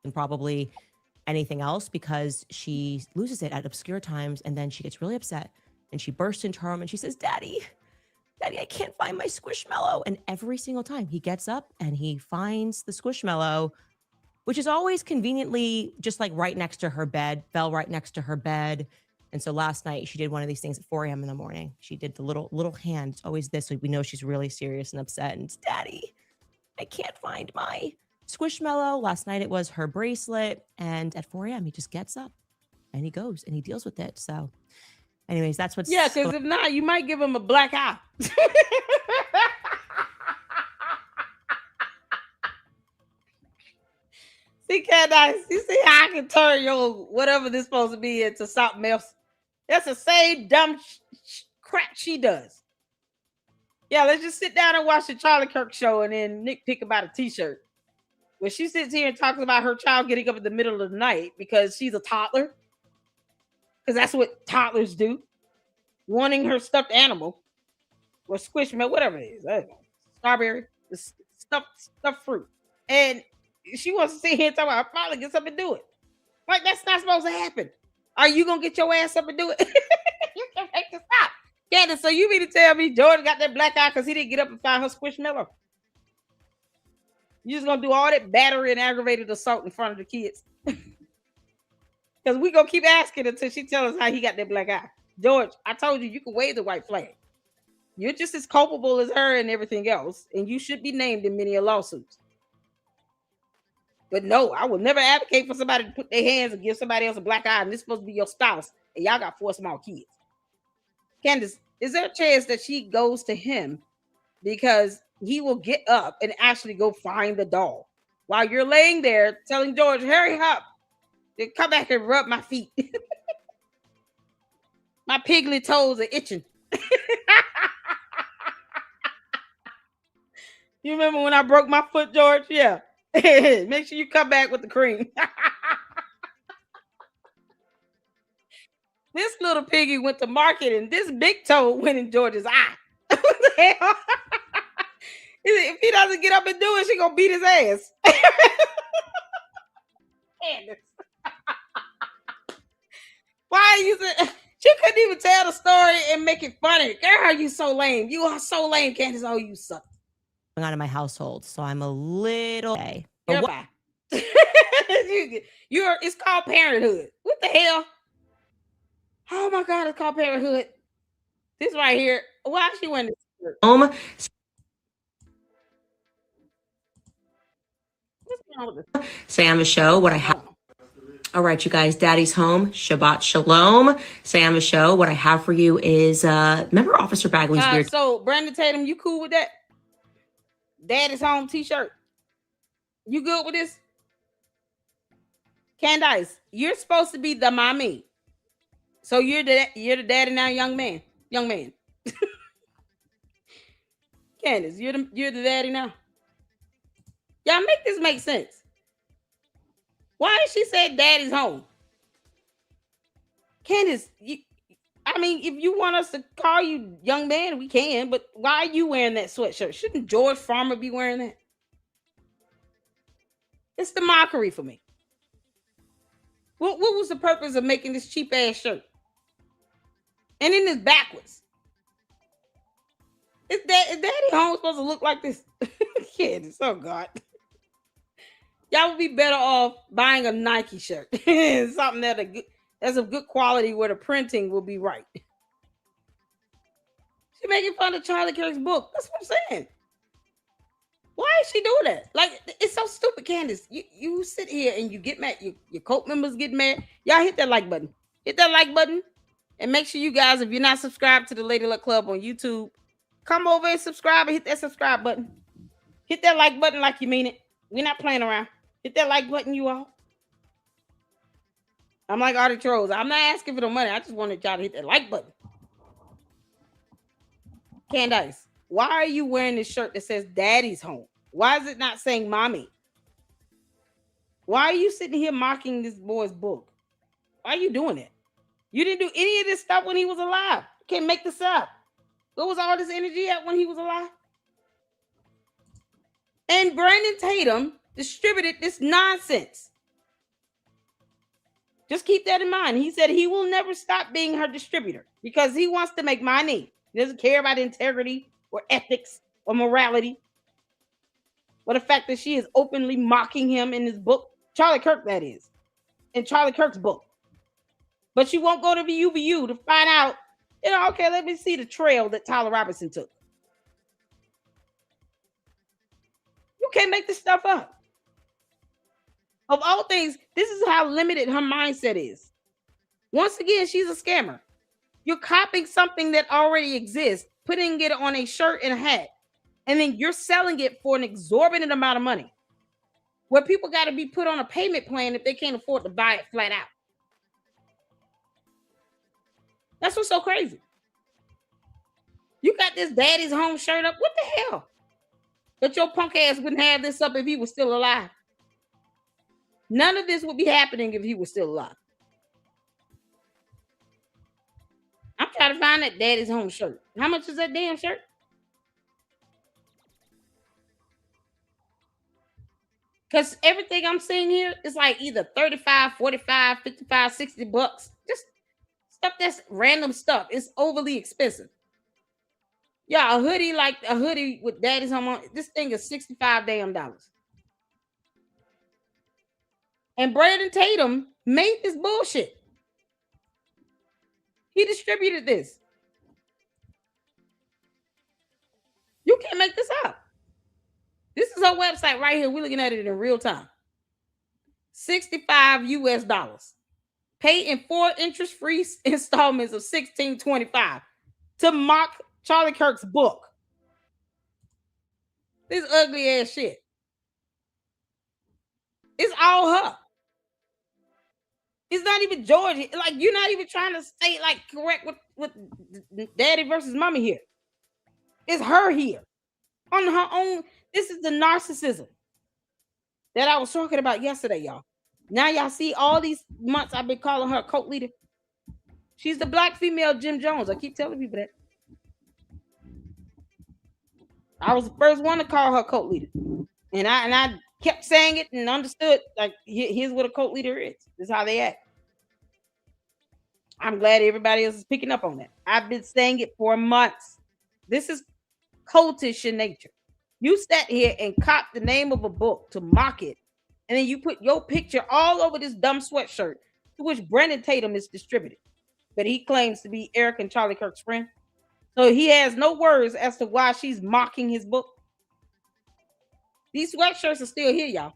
And probably anything else, because she loses it at obscure times, and then she gets really upset and she bursts into her room and she says, Daddy, Daddy, I can't find my Squishmallow. And every single time he gets up and he finds the Squishmallow, which is always conveniently just like right next to her bed, fell right next to her bed. And so last night she did one of these things at 4 a.m. in the morning. She did the little hand. It's always this. So we know she's really serious and upset. And it's, Daddy, I can't find my Squishmallow. Last night it was her bracelet. And at 4 a.m. he just gets up and he goes and he deals with it. So anyways, that's what's... Yeah, because if not, you might give him a black eye. See, Candace, you see how I can turn your whatever this supposed to be into something else? That's the same dumb crap she does. Yeah, let's just sit down and watch the Charlie Kirk show and then nitpick about a t-shirt. When she sits here and talks about her child getting up in the middle of the night because she's a toddler, because that's what toddlers do, wanting her stuffed animal or squishmallow, whatever it is, I don't know, strawberry, the stuffed fruit, and she wants to sit here and talk about her father gets up and do it. Like, that's not supposed to happen. Are you gonna get your ass up and do it? You can make this stop, Candace. So you mean to tell me Jordan got that black eye because he didn't get up and find her squishmallow? You just gonna do all that battery and aggravated assault in front of the kids? Because we gonna keep asking until she tells us how he got that black eye. George, I told you can wave the white flag. You're just as culpable as her and everything else, and you should be named in many lawsuits. But no, I will never advocate for somebody to put their hands and give somebody else a black eye, and this is supposed to be your spouse, and y'all got 4 small kids. Candace, is there a chance that she goes to him because he will get up and actually go find the doll while you're laying there telling George, hurry up, then come back and rub my feet. My piggly toes are itching. You remember when I broke my foot, George? Yeah. Make sure you come back with the cream. This little piggy went to market and this big toe went in George's eye. What the hell? If he doesn't get up and do it, she gonna beat his ass. Why are you? She couldn't even tell the story and make it funny. Girl, you so lame. You are so lame, Candace. Oh, you suck. Going on in my household, so I'm a little. You're it's called parenthood. What the hell? Oh my God, it's called parenthood. This right here. Why she went to home? Sam a show. What I have. All right, you guys. Daddy's home. Shabbat shalom. Sam a show. What I have for you is remember Officer Bagley's weird. So Brandon Tatum, you cool with that? Daddy's home t-shirt. You good with this? Candace, you're supposed to be the mommy. So you're the daddy now, young man. Candace, you're the daddy now. Y'all make this make sense. Why did she say daddy's home? Candace, I mean, if you want us to call you young man, we can, but why are you wearing that sweatshirt? Shouldn't George Farmer be wearing that? It's the mockery for me. What was the purpose of making this cheap ass shirt? And then it's backwards. Is daddy home supposed to look like this? Candace, oh God. Y'all would be better off buying a Nike shirt. Something that's of good quality where the printing will be right. She making fun of Charlie Kirk's book. That's what I'm saying. Why is she doing that? Like, it's so stupid, Candace. You sit here and you get mad. Your cult members get mad. Y'all hit that like button. Hit that like button. And make sure you guys, if you're not subscribed to the Lady Luck Club on YouTube, come over and subscribe and hit that subscribe button. Hit that like button like you mean it. We're not playing around. Hit that like button, you all. I'm like Artie Trolls. I'm not asking for the money. I just wanted y'all to hit that like button. Candace, why are you wearing this shirt that says daddy's home? Why is it not saying mommy? Why are you sitting here mocking this boy's book? Why are you doing it? You didn't do any of this stuff when he was alive. You can't make this up. Where was all this energy at when he was alive? And Brandon Tatum distributed this nonsense. Just keep that in mind. He said he will never stop being her distributor because he wants to make money. He doesn't care about integrity or ethics or morality. But the fact that she is openly mocking him in his book, Charlie Kirk, that is, in Charlie Kirk's book. But she won't go to VU to find out, okay, let me see the trail that Tyler Robinson took. You can't make this stuff up. Of all things, this is how limited her mindset is. Once again, she's a scammer. You're copying something that already exists, putting it on a shirt and a hat, and then you're selling it for an exorbitant amount of money, where people got to be put on a payment plan if they can't afford to buy it flat out. That's what's so crazy. You got this daddy's home shirt up. What the hell? But your punk ass wouldn't have this up if he was still alive. None of this would be happening if he was still alive. I'm trying to find that daddy's home shirt. How much is that damn shirt? Because everything I'm seeing here is like either 35, 45, 55, 60 bucks. Just stuff that's random stuff. It's overly expensive. Yeah, a hoodie with daddy's home on. This thing is $65 damn. And Brandon Tatum made this bullshit. He distributed this. You can't make this up. This is our website right here. We're looking at it in real time. $65 US. Pay in 4 interest-free installments of $16.25 to mock Charlie Kirk's book. This ugly ass shit. It's all her. It's not even George. Like, you're not even trying to stay like correct with daddy versus mommy here. It's her here. On her own. This is the narcissism that I was talking about yesterday, y'all. Now y'all see all these months I've been calling her a cult leader. She's the black female Jim Jones. I keep telling people that. I was the first one to call her a cult leader. And I kept saying it and understood, like, here's what a cult leader is. This is how they act. I'm glad everybody else is picking up on that. I've been saying it for months. This is cultish in nature. You sat here and copied the name of a book to mock it, and then you put your picture all over this dumb sweatshirt to which Brandon Tatum is distributed. But he claims to be Eric and Charlie Kirk's friend. So he has no words as to why she's mocking his book. These sweatshirts are still here, y'all.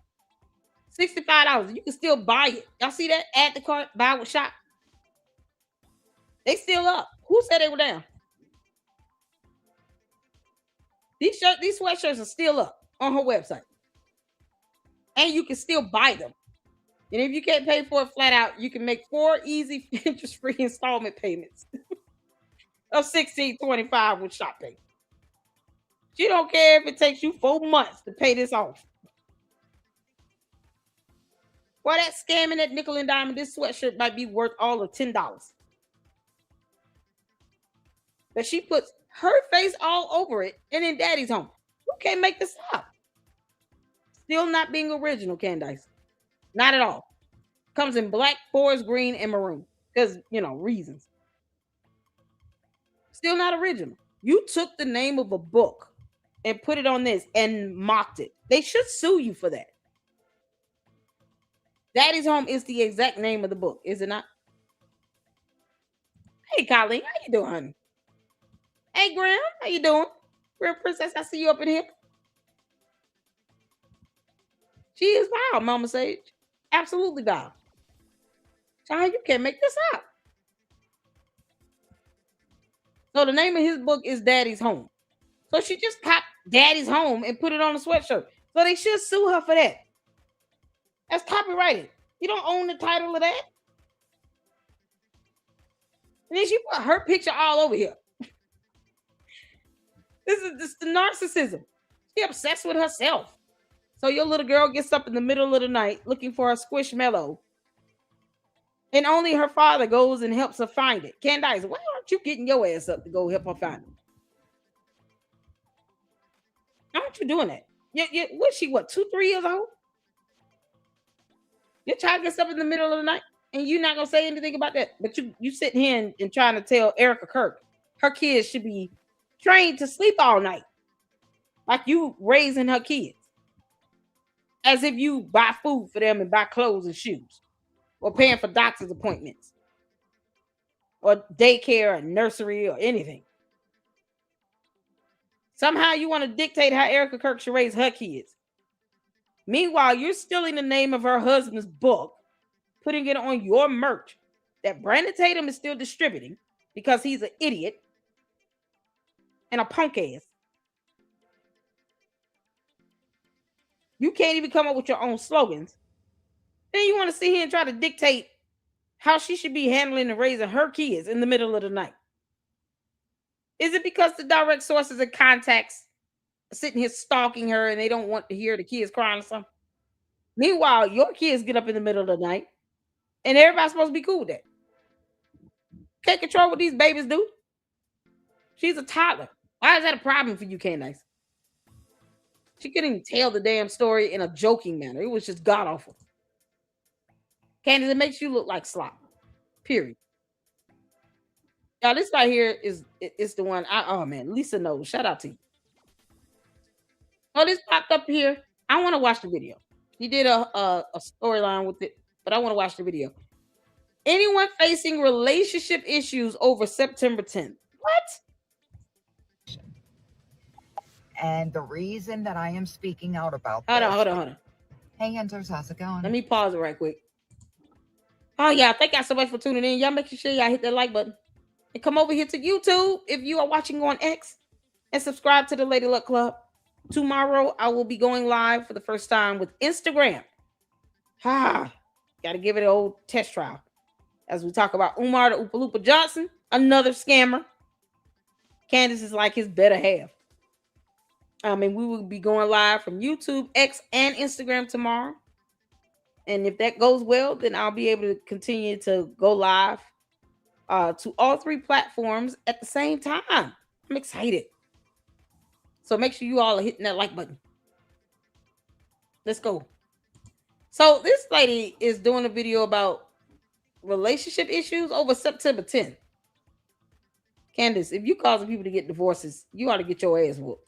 $65. You can still buy it. Y'all see that? Add to cart, buy with shop. They still up. Who said they were down? These sweatshirts are still up on her website. And you can still buy them. And if you can't pay for it flat out, you can make 4 easy interest-free installment payments of $16.25 with shopping. She don't care if it takes you 4 months to pay this off. Why that scamming that nickel and dime, this sweatshirt might be worth all of $10. But she puts her face all over it and in daddy's home. You can't make this up. Still not being original, Candace. Not at all. Comes in black, forest green, and maroon. Because, reasons. Still not original. You took the name of a book and put it on this and mocked it. They should sue you for that. Daddy's Home is the exact name of the book, is it not? Hey, Colleen, how you doing, honey? Hey, Graham, how you doing? Real princess, I see you up in here. She is wild, Mama Sage. Absolutely wild. Child, you can't make this up. So the name of his book is Daddy's Home. So she just copied Daddy's Home and put it on a sweatshirt. So they should sue her for that. That's copyrighted. You don't own the title of that. And then she put her picture all over here. This is the narcissism. She obsessed with herself. So your little girl gets up in the middle of the night looking for a squishmallow. And only her father goes and helps her find it. Candace, why aren't you getting your ass up to go help her find it? Why aren't you doing that? What's she, 2, 3 years old? Your child gets up in the middle of the night and you're not going to say anything about that. But you sit here and trying to tell Erica Kirk her kids should be trained to sleep all night, like you raising her kids, as if you buy food for them and buy clothes and shoes, or paying for doctor's appointments, or daycare or nursery or anything. Somehow you want to dictate how Erica Kirk should raise her kids. Meanwhile, you're stealing the name of her husband's book, putting it on your merch that Brandon Tatum is still distributing because he's an idiot and a punk ass. You can't even come up with your own slogans. Then you want to sit here and try to dictate how she should be handling and raising her kids in the middle of the night. Is it because the direct sources and contacts are sitting here stalking her and they don't want to hear the kids crying or something? Meanwhile, your kids get up in the middle of the night and everybody's supposed to be cool with that. Can't control what these babies do. She's a toddler. Why is that a problem for you, Candace? She couldn't even tell the damn story in a joking manner. It was just god awful. Candace, it makes you look like slop. Period. Y'all, this right here is the one. Oh man, Lisa knows. Shout out to you. Oh, this popped up here. I want to watch the video. He did a storyline with it, but I want to watch the video. Anyone facing relationship issues over September 10th? What? And the reason that I am speaking out about Hold on. Hey, Andrews, how's it going? Let me pause it right quick. Oh, yeah. Thank y'all so much for tuning in. Y'all make sure y'all hit that like button. And come over here to YouTube if you are watching on X. And subscribe to the Lady Luck Club. Tomorrow, I will be going live for the first time with Instagram. Got to give it an old test trial. As we talk about Umar the Oompa Loompa Johnson, another scammer. Candace is like his better half. We will be going live from YouTube, X, and Instagram tomorrow. And if that goes well, then I'll be able to continue to go live to all three platforms at the same time. I'm excited. So make sure you all are hitting that like button. Let's go. So this lady is doing a video about relationship issues over September 10th. Candace, if you causing people to get divorces, you ought to get your ass whooped.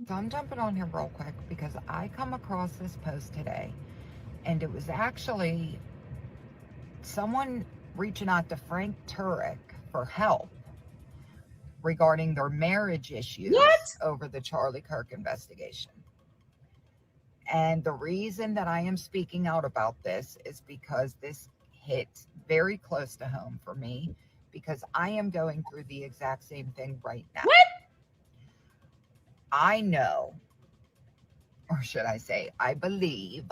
So I'm jumping on here real quick because I come across this post today, and it was actually someone reaching out to Frank Turek for help regarding their marriage issues over the Charlie Kirk investigation. And the reason that I am speaking out about this is because this hits very close to home for me, because I am going through the exact same thing right now. What? I know, or should I say, I believe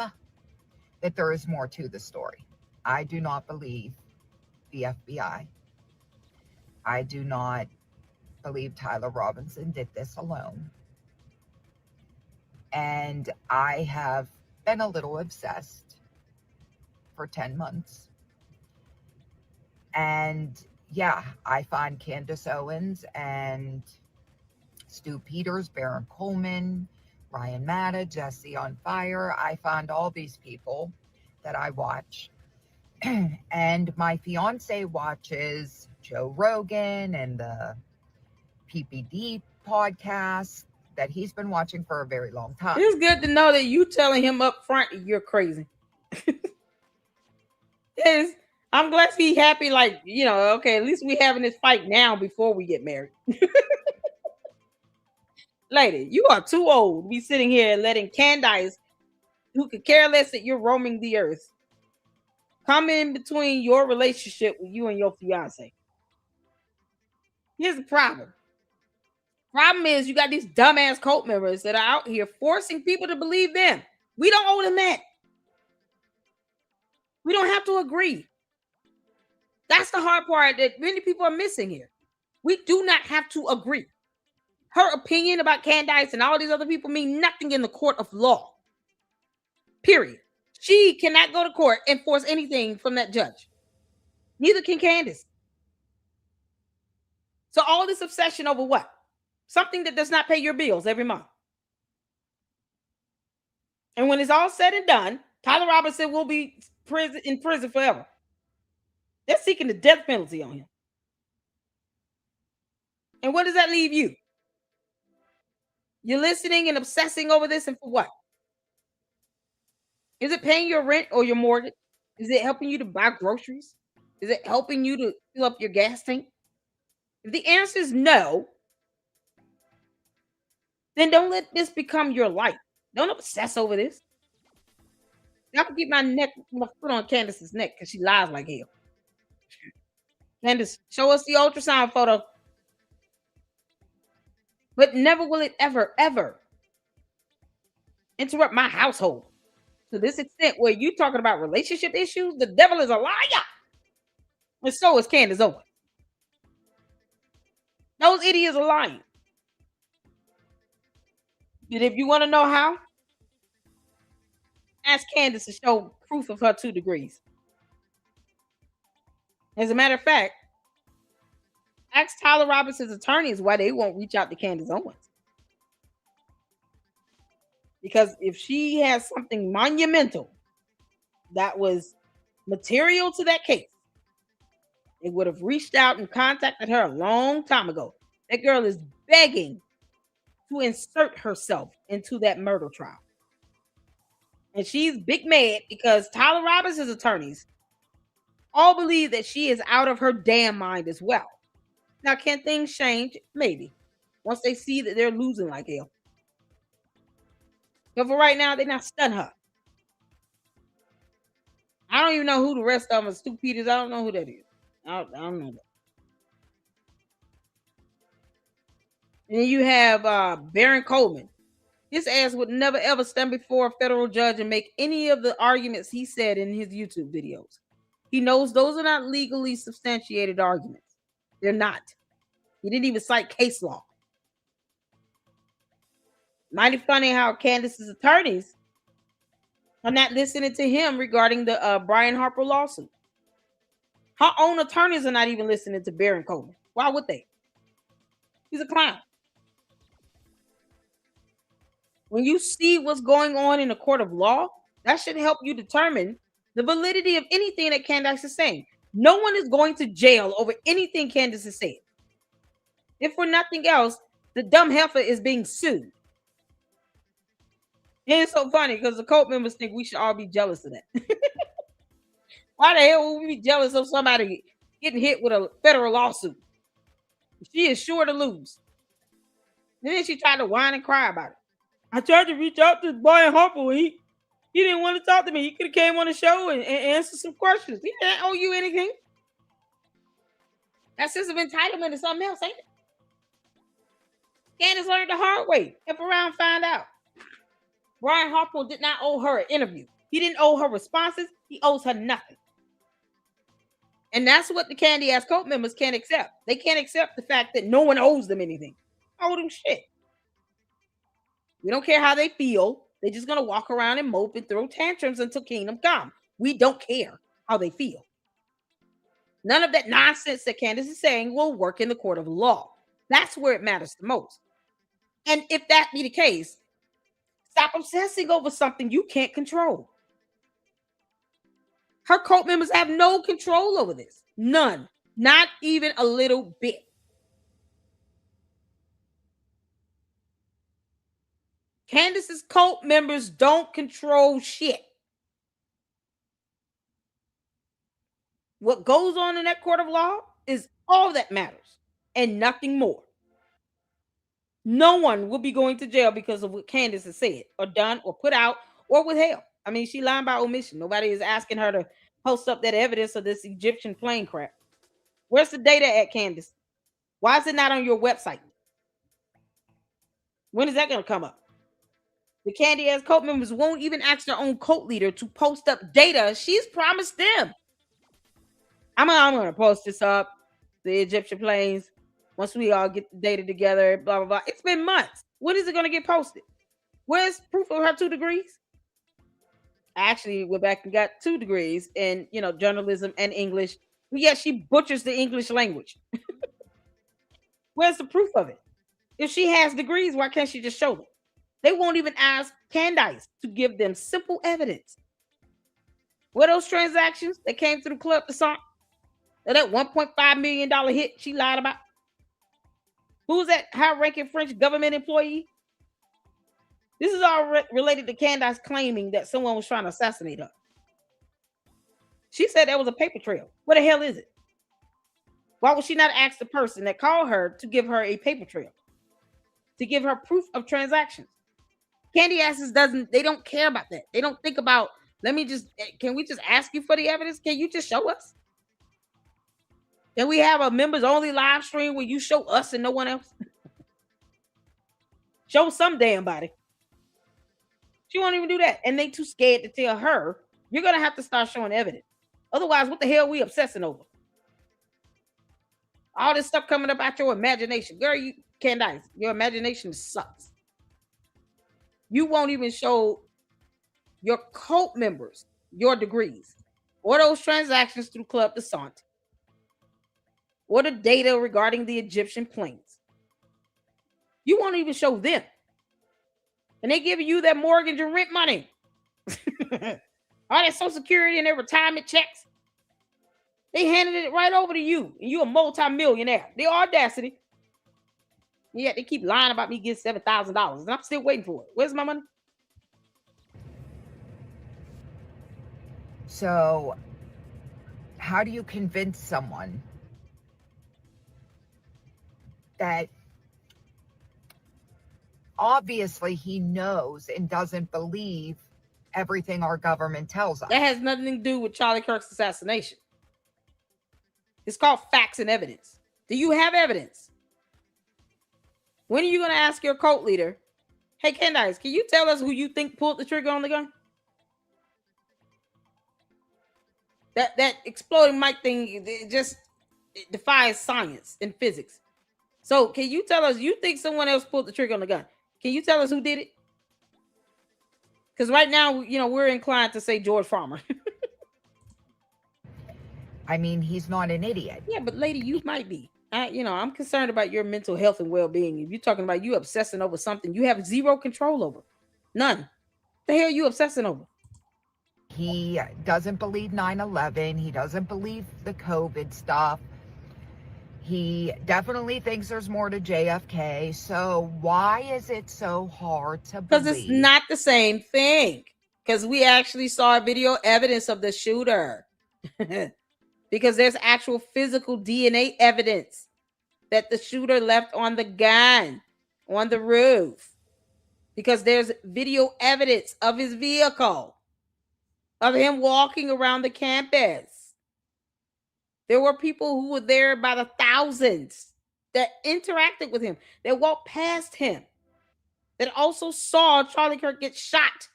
that there is more to the story. I do not believe the FBI. I do not believe Tyler Robinson did this alone. And I have been a little obsessed for 10 months. And yeah, I find Candace Owens and Stu Peters, Baron Coleman, Ryan Matta, Jesse on Fire. I find all these people that I watch. And my fiance watches Joe Rogan and the PPD podcast that he's been watching for a very long time. It's good to know that you telling him up front you're crazy. Yes, I'm glad he's happy. Like, okay, at least we having this fight now before we get married. Lady, you are too old to be sitting here letting Candace, who could care less that you're roaming the earth, come in between your relationship with you and your fiance. Here's the problem. Problem is, you got these dumbass cult members that are out here forcing people to believe them. We don't owe them that. We don't have to agree. That's the hard part that many people are missing here. We do not have to agree. Her opinion about Candace and all these other people mean nothing in the court of law. Period. She cannot go to court and force anything from that judge. Neither can Candace. So all this obsession over what? Something that does not pay your bills every month. And when it's all said and done, Tyler Robinson will be in prison forever. They're seeking the death penalty on him. And what does that leave you? You're listening and obsessing over this, and for what? Is it paying your rent or your mortgage? Is it helping you to buy groceries? Is it helping you to fill up your gas tank? If the answer is no, then don't let this become your life. Don't obsess over this. I can keep my foot on Candace's neck because she lies like hell. Candace, show us the ultrasound photo. But never will it ever, ever interrupt my household to this extent where you talking about relationship issues. The devil is a liar. And so is Candace Owens. Those idiots are lying. And if you want to know how, ask Candace to show proof of her 2 degrees. As a matter of fact, ask Tyler Robinson's attorneys why they won't reach out to Candace Owens. Because if she has something monumental that was material to that case, they would have reached out and contacted her a long time ago. That girl is begging to insert herself into that murder trial. And she's big mad because Tyler Robinson's attorneys all believe that she is out of her damn mind as well. Now, can things change? Maybe. Once they see that they're losing like hell. But for right now, they're not stun her. I don't even know who the rest of them are. Stu Peters, I don't know who that is. I don't know that. And then you have Baron Coleman. His ass would never ever stand before a federal judge and make any of the arguments he said in his YouTube videos. He knows those are not legally substantiated arguments. They're not. He didn't even cite case law. Mighty funny how Candace's attorneys are not listening to him regarding the Brian Harper lawsuit. Her own attorneys are not even listening to Baron Coleman. Why would they? He's a clown. When you see what's going on in a court of law, that should help you determine the validity of anything that Candace is saying. No one is going to jail over anything Candace has said. If for nothing else, the dumb heifer is being sued. And it's so funny because the cult members think we should all be jealous of that. Why the hell would we be jealous of somebody getting hit with a federal lawsuit? She is sure to lose. And then she tried to whine and cry about it. I tried to reach out to Brian Harper. He didn't want to talk to me. He could have came on the show and answered some questions. He didn't owe you anything. That sense of entitlement is something else, ain't it? Candace learned the hard way. If around find out. Brian Harper did not owe her an interview. He didn't owe her responses. He owes her nothing. And that's what the Candy ass cult members can't accept. They can't accept the fact that no one owes them anything. I owe them shit. We don't care how they feel. They're just going to walk around and mope and throw tantrums until kingdom come. We don't care how they feel. None of that nonsense that Candace is saying will work in the court of law. That's where it matters the most. And if that be the case, stop obsessing over something you can't control. Her cult members have no control over this. None. Not even a little bit. Candace's cult members don't control shit. What goes on in that court of law is all that matters and nothing more. No one will be going to jail because of what Candace has said or done or put out or withheld. I mean, she lied by omission. Nobody is asking her to post up that evidence of this Egyptian plane crap. Where's the data at, Candace? Why is it not on your website? When is that going to come up? The Candy ass cult members won't even ask their own cult leader to post up data she's promised them. I'm going to post this up, the Egyptian planes, once we all get the data together, blah, blah, blah. It's been months. When is it going to get posted? Where's proof of her 2 degrees? I actually went back and got 2 degrees in, journalism and English. But yet she butchers the English language. Where's the proof of it? If she has degrees, why can't she just show them? They won't even ask Candace to give them simple evidence. What are those transactions that came through Club the Song? That $1.5 million hit she lied about? Who's that high-ranking French government employee This is all related to Candace claiming that someone was trying to assassinate her. She said there was a paper trail. What the hell is it? Why would she not ask the person that called her to give her a paper trail? To give her proof of transactions? Candace they don't care about that. They don't think about, can we just ask you for the evidence? Can you just show us? Can we have a members only live stream where you show us and no one else? Show some damn body. She won't even do that. And they too scared to tell her, you're going to have to start showing evidence. Otherwise, what the hell are we obsessing over? All this stuff coming up out your imagination. Girl, you Candace, your imagination sucks. You won't even show your cult members your degrees or those transactions through Club Descent or the data regarding the Egyptian planes. You won't even show them. And they giving you that mortgage and rent money. All that Social Security and their retirement checks. They handed it right over to you. And you're a multi-millionaire. The audacity. Yeah, they keep lying about me getting $7,000. And I'm still waiting for it. Where's my money? So, how do you convince someone that obviously he knows and doesn't believe everything our government tells us? That has nothing to do with Charlie Kirk's assassination. It's called facts and evidence. Do you have evidence? When are you going to ask your cult leader, hey, Candace, can you tell us who you think pulled the trigger on the gun? That exploding mic thing, it defies science and physics. So can you tell us, you think someone else pulled the trigger on the gun? Can you tell us who did it? Because right now, we're inclined to say George Farmer. I mean, he's not an idiot. Yeah, but lady, you might be. I'm concerned about your mental health and well-being. If you're talking about you obsessing over something you have zero control over. None. The hell are you obsessing over? He doesn't believe 9/11. He doesn't believe the COVID stuff. He definitely thinks there's more to JFK. So why is it so hard to believe? Because it's not the same thing. Because we actually saw video evidence of the shooter. Because there's actual physical DNA evidence that the shooter left on the gun, on the roof. Because there's video evidence of his vehicle, of him walking around the campus. There were people who were there by the thousands that interacted with him, that walked past him, that also saw Charlie Kirk get shot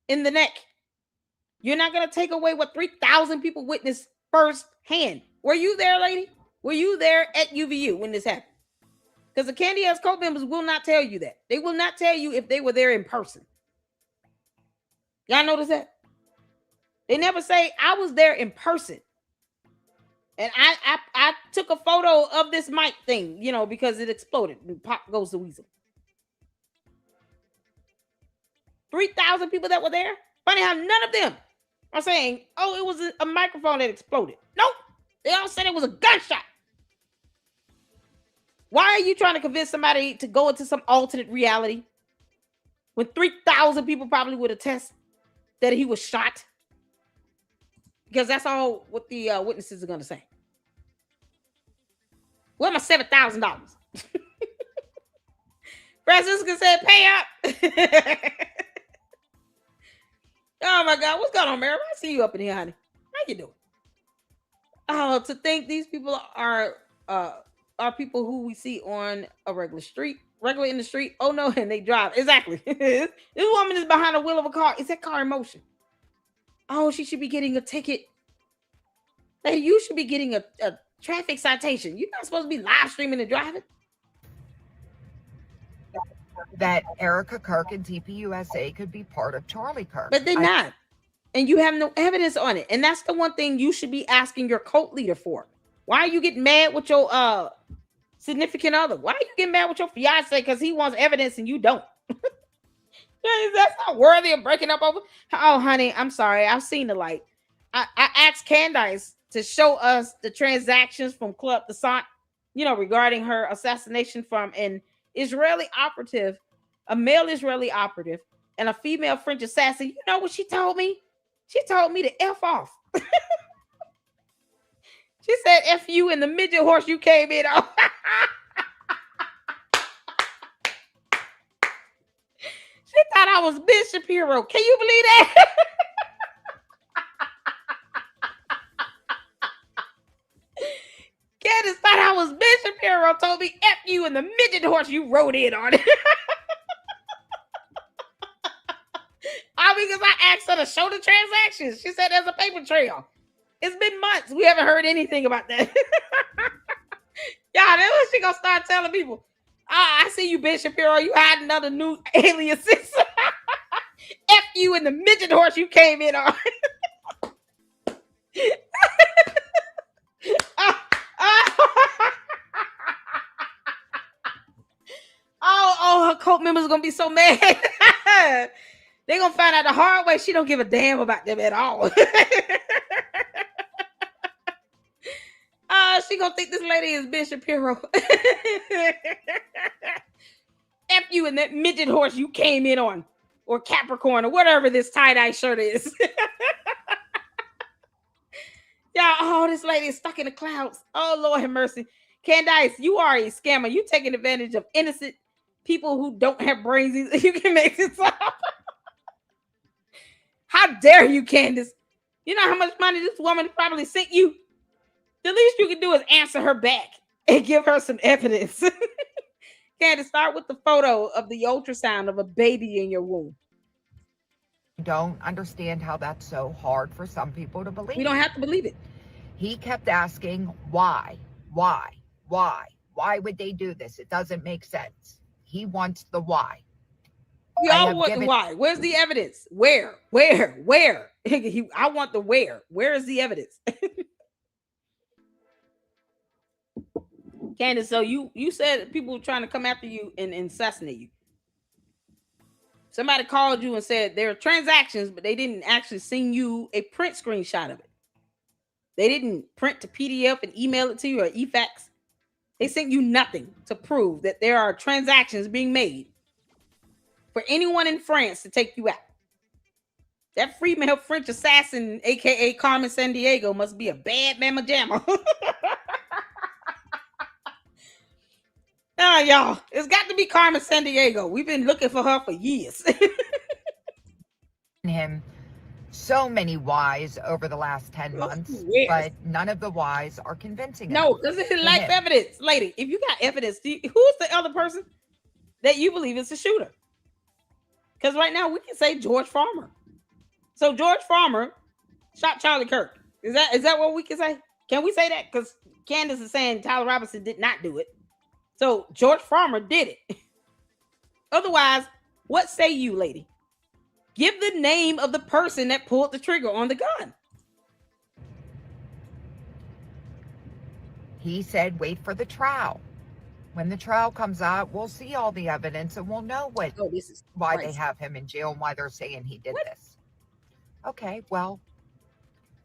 in the neck. You're not going to take away what 3,000 people witnessed firsthand. Were you there, lady? Were you there at UVU when this happened? Because the Candace cult members will not tell you that. They will not tell you if they were there in person. Y'all notice that? They never say, I was there in person. And I took a photo of this mic thing, because it exploded and pop goes the weasel. 3,000 people that were there. Funny how none of them are saying, oh, it was a microphone that exploded. Nope. They all said it was a gunshot. Why are you trying to convince somebody to go into some alternate reality when 3,000 people probably would attest that he was shot? Because that's all what the witnesses are going to say. Where's my $7,000? Francisca said, pay up. Oh my God, what's going on, Mary? I see you up in here, honey. How you doing? Oh, to think these people are people who we see on a regular in the street. Oh no, and they drive. Exactly. This woman is behind the wheel of a car. Is that car in motion? Oh, she should be getting a ticket. Hey, you should be getting a traffic citation. You're not supposed to be live streaming and driving. That Erica Kirk and TPUSA could be part of Charlie Kirk. But they're not. And you have no evidence on it. And that's the one thing you should be asking your cult leader for. Why are you getting mad with your significant other? Why are you getting mad with your fiance because he wants evidence and you don't? That's not worthy of breaking up over. Oh, honey, I'm sorry. I've seen the light. I asked Candace to show us the transactions from Club Descent, regarding her assassination from an Israeli operative a male Israeli operative, and a female French assassin. You know what she told me? She told me to F off. She said, F you and the midget horse you came in on. She thought I was Ben Shapiro. Can you believe that? Candace thought I was Ben Shapiro. Told me F you and the midget horse you rode in on. Because I asked her to show the transactions. She said there's a paper trail. It's been months. We haven't heard anything about that. Y'all, that's what she gonna start telling people. I see you, Ben Shapiro. You hiding another new aliases. F you and the midget horse you came in on. Her cult members are gonna be so mad. They're gonna find out the hard way she don't give a damn about them at all. She gonna think this lady is Ben Shapiro. F you and that midget horse you came in on, or Capricorn, or whatever this tie-dye shirt is. Y'all, this lady is stuck in the clouds. Oh, Lord have mercy. Candace, you are a scammer. You taking advantage of innocent people who don't have brains. You can make this up. How dare you, Candace? You know how much money this woman probably sent you? The least you can do is answer her back and give her some evidence. Candace, start with the photo of the ultrasound of a baby in your womb. Don't understand how that's so hard for some people to believe. We don't have to believe it. He kept asking, why? Why would they do this? It doesn't make sense. He wants the why. We all want the why. Where's the evidence? Where? I want the where. Where is the evidence? Candace, so you said people were trying to come after you and assassinate you. Somebody called you and said there are transactions, but they didn't actually send you a print screenshot of it. They didn't print to PDF and email it to you or eFax. They sent you nothing to prove that there are transactions being made for anyone in France to take you out. That female French assassin, aka Carmen Sandiego, must be a bad mamma jamma. Y'all, it's got to be Carmen Sandiego. We've been looking for her for years. Him so many whys over the last 10 months, but none of the whys are convincing. No, because it's life evidence. Lady, if you got evidence, who's the other person that you believe is the shooter? Because right now we can say George Farmer. So George Farmer shot Charlie Kirk. Is that what we can say? Can we say that? Because Candace is saying Tyler Robinson did not do it. So George Farmer did it. Otherwise, what say you, lady? Give the name of the person that pulled the trigger on the gun. He said, wait for the trial. When the trial comes out, we'll see all the evidence and we'll know why they have him in jail and why they're saying he did this. Okay, well,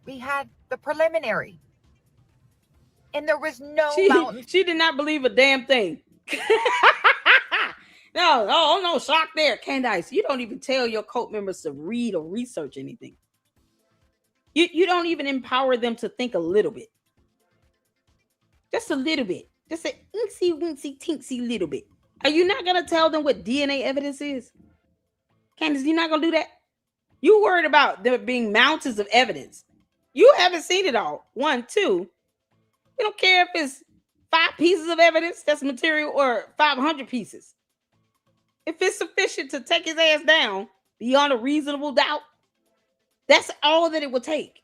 we had the preliminary. And there was no mountain. She did not believe a damn thing. No shock there. Candace, you don't even tell your cult members to read or research anything. You don't even empower them to think a little bit. Just a little bit. Just an inksy, winksy, tinksy little bit. Are you not going to tell them what DNA evidence is? Candace, you're not going to do that? You worried about there being mountains of evidence. You haven't seen it all. 1, 2. You don't care if it's 5 pieces of evidence that's material or 500 pieces. If it's sufficient to take his ass down beyond a reasonable doubt, that's all that it will take.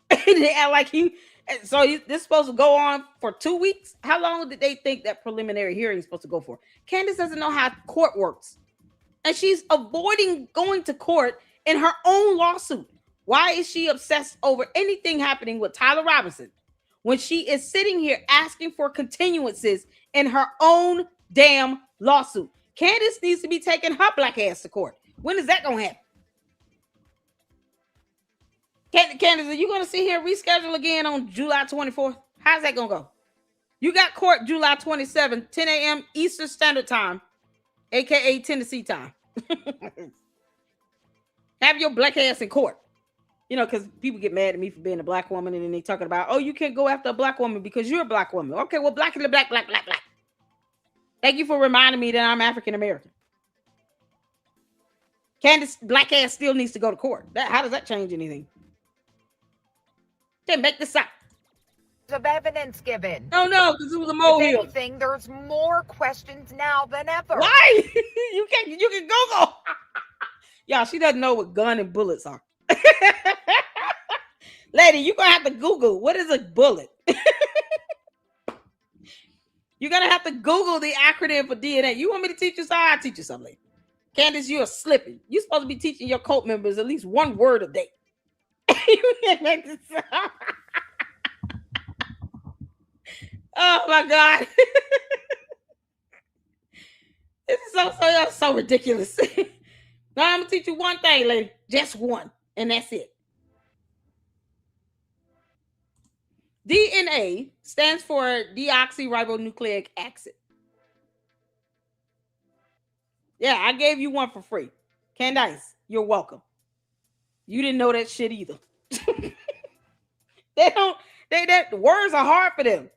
They act like this is supposed to go on for 2 weeks. How long did they think that preliminary hearing is supposed to go for? Candace doesn't know how court works. And she's avoiding going to court in her own lawsuit. Why is she obsessed over anything happening with Tyler Robinson when she is sitting here asking for continuances in her own damn lawsuit? Candace needs to be taking her black ass to court. When is that going to happen? Candace, are you going to sit here and reschedule again on July 24th? How's that going to go? You got court July 27th, 10 a.m. Eastern Standard Time. aka Tennessee time. Have your black ass in court. You know, because people get mad at me for being a black woman, and then they talking about, oh, you can't go after a black woman because you're a black woman. Okay, well, black. Thank you for reminding me that I'm African American. Candace, black ass still needs to go to court. How does that change anything? Can't make this up. Of evidence given. No, because it was a molehill. If anything, there's more questions now than ever. Why? you can Google. Y'all, she doesn't know what gun and bullets are. Lady, you're gonna have to Google what is a bullet. You're gonna have to Google the acronym for DNA. You want me to teach you something? I'll teach you something. Candace, you are slipping. You're supposed to be teaching your cult members at least one word a day. You can't make this up. Oh my God. This is so ridiculous. Now I'm gonna teach you one thing, lady. Just one, and that's it. DNA stands for deoxyribonucleic acid. Yeah, I gave you one for free. Candace, you're welcome. You didn't know that shit either. Words are hard for them.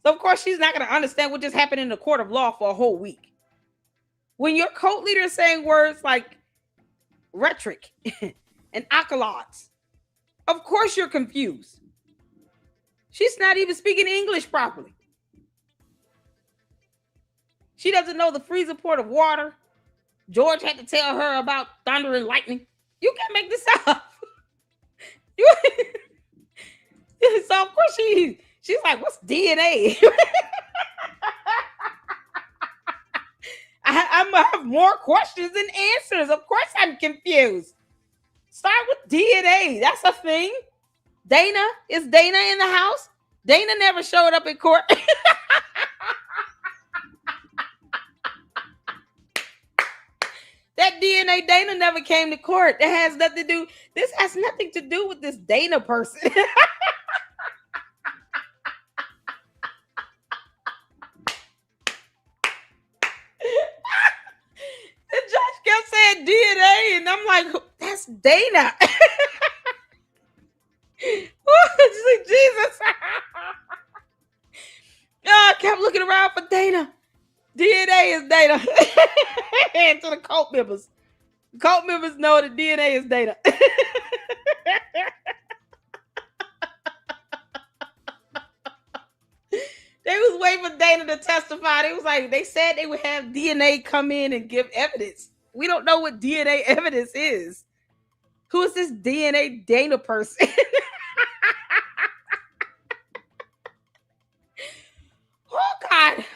So of course she's not going to understand what just happened in the court of law for a whole week. When your cult leader is saying words like rhetoric and accolades, of course you're confused. She's not even speaking English properly. She doesn't know the freezer port of water. George had to tell her about thunder and lightning. You can't make this up. So of course she's like, what's DNA? I'm gonna have more questions than answers. Of course I'm confused. Start with DNA. That's a thing. Dana, is Dana in the house? Dana never showed up in court. That DNA Dana never came to court. That has nothing to do. This has nothing to do with this Dana person. The judge kept saying DNA, and I'm like, that's Dana. Jesus. I kept looking around for Dana. DNA is Dana. And to the cult members. Cult members know that DNA is Dana. They was waiting for Dana to testify. They said they would have DNA come in and give evidence. We don't know what DNA evidence is. Who is this DNA Dana person?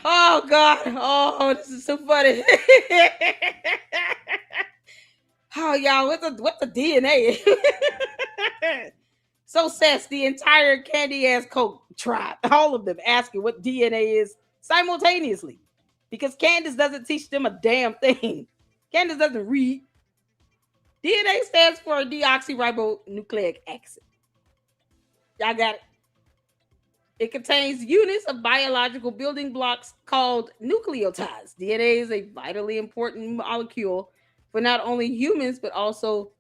Oh God. Oh, this is so funny. Oh, y'all, what's the DNA? So says the entire candy ass cult tribe, all of them asking what DNA is simultaneously, because Candace doesn't teach them a damn thing. Candace doesn't read. DNA stands for deoxyribonucleic acid. Y'all got it. It contains units of biological building blocks called nucleotides. DNA is a vitally important molecule for not only humans, but also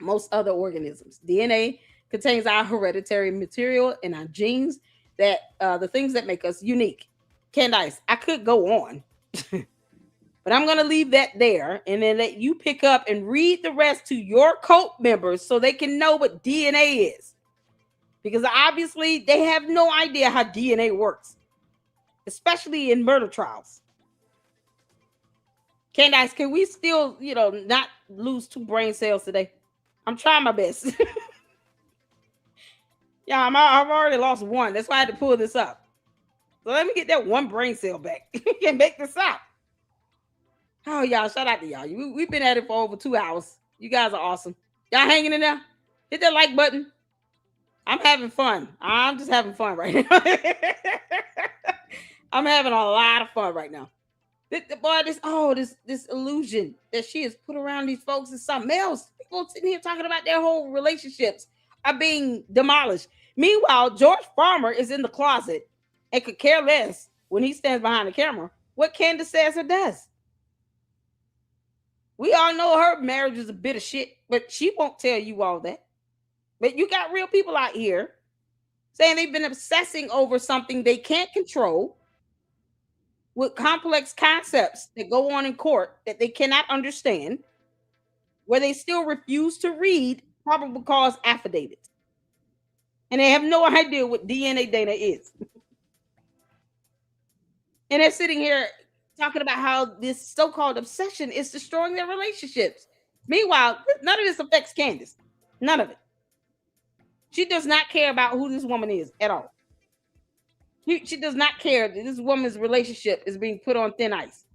most other organisms. DNA contains our hereditary material and our genes, that the things that make us unique. Candace, I could go on, but I'm going to leave that there and then let you pick up and read the rest to your cult members so they can know what DNA is. Because obviously they have no idea how DNA works, especially in murder trials. Candace, can we still, not lose 2 brain cells today? I'm trying my best. Yeah, I've already lost 1. That's why I had to pull this up. So let me get that 1 brain cell back. We can make this up. Oh, y'all, shout out to y'all. We've been at it for over 2 hours. You guys are awesome. Y'all hanging in there? Hit that like button. I'm having fun. I'm just having fun right now. I'm having a lot of fun right now. This illusion that she has put around these folks is something else. People sitting here talking about their whole relationships are being demolished. Meanwhile, George Farmer is in the closet and could care less when he stands behind the camera what Candace says or does. We all know her marriage is a bit of shit, but she won't tell you all that. But you got real people out here saying they've been obsessing over something they can't control with complex concepts that go on in court that they cannot understand, where they still refuse to read probable cause affidavits. And they have no idea what DNA data is. And they're sitting here talking about how this so-called obsession is destroying their relationships. Meanwhile, none of this affects Candace. None of it. She does not care about who this woman is at all. She does not care that this woman's relationship is being put on thin ice.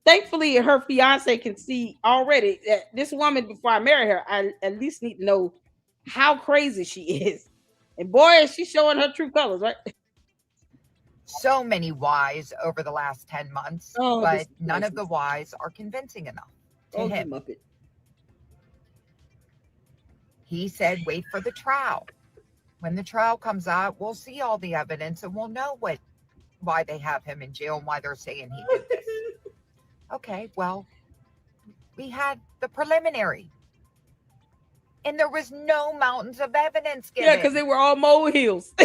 Thankfully, her fiance can see already that this woman, before I marry her, I at least need to know how crazy she is. And boy, is she showing her true colors, right? So many whys over the last 10 months, but none of the whys are convincing enough to him. Muppet. He said, wait for the trial. When the trial comes out, we'll see all the evidence and we'll know why they have him in jail and why they're saying he did this. Okay, well, we had the preliminary. And there was no mountains of evidence given. Yeah, because they were all molehills.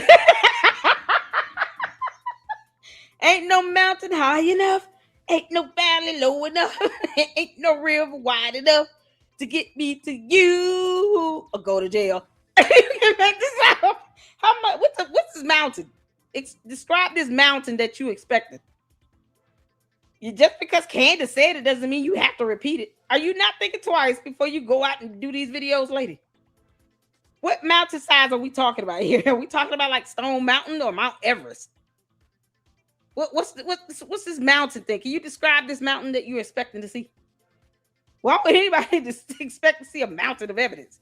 Ain't no mountain high enough. Ain't no valley low enough. Ain't no river wide enough to get me to you or go to jail. How much? What's this mountain? Describe this mountain that you expected. Just because Candace said it doesn't mean you have to repeat it. Are you not thinking twice before you go out and do these videos, lady? What mountain size are we talking about here? Are we talking about like Stone Mountain or Mount Everest? What's this mountain thing? Can you describe this mountain that you're expecting to see? Why would anybody just expect to see a mountain of evidence?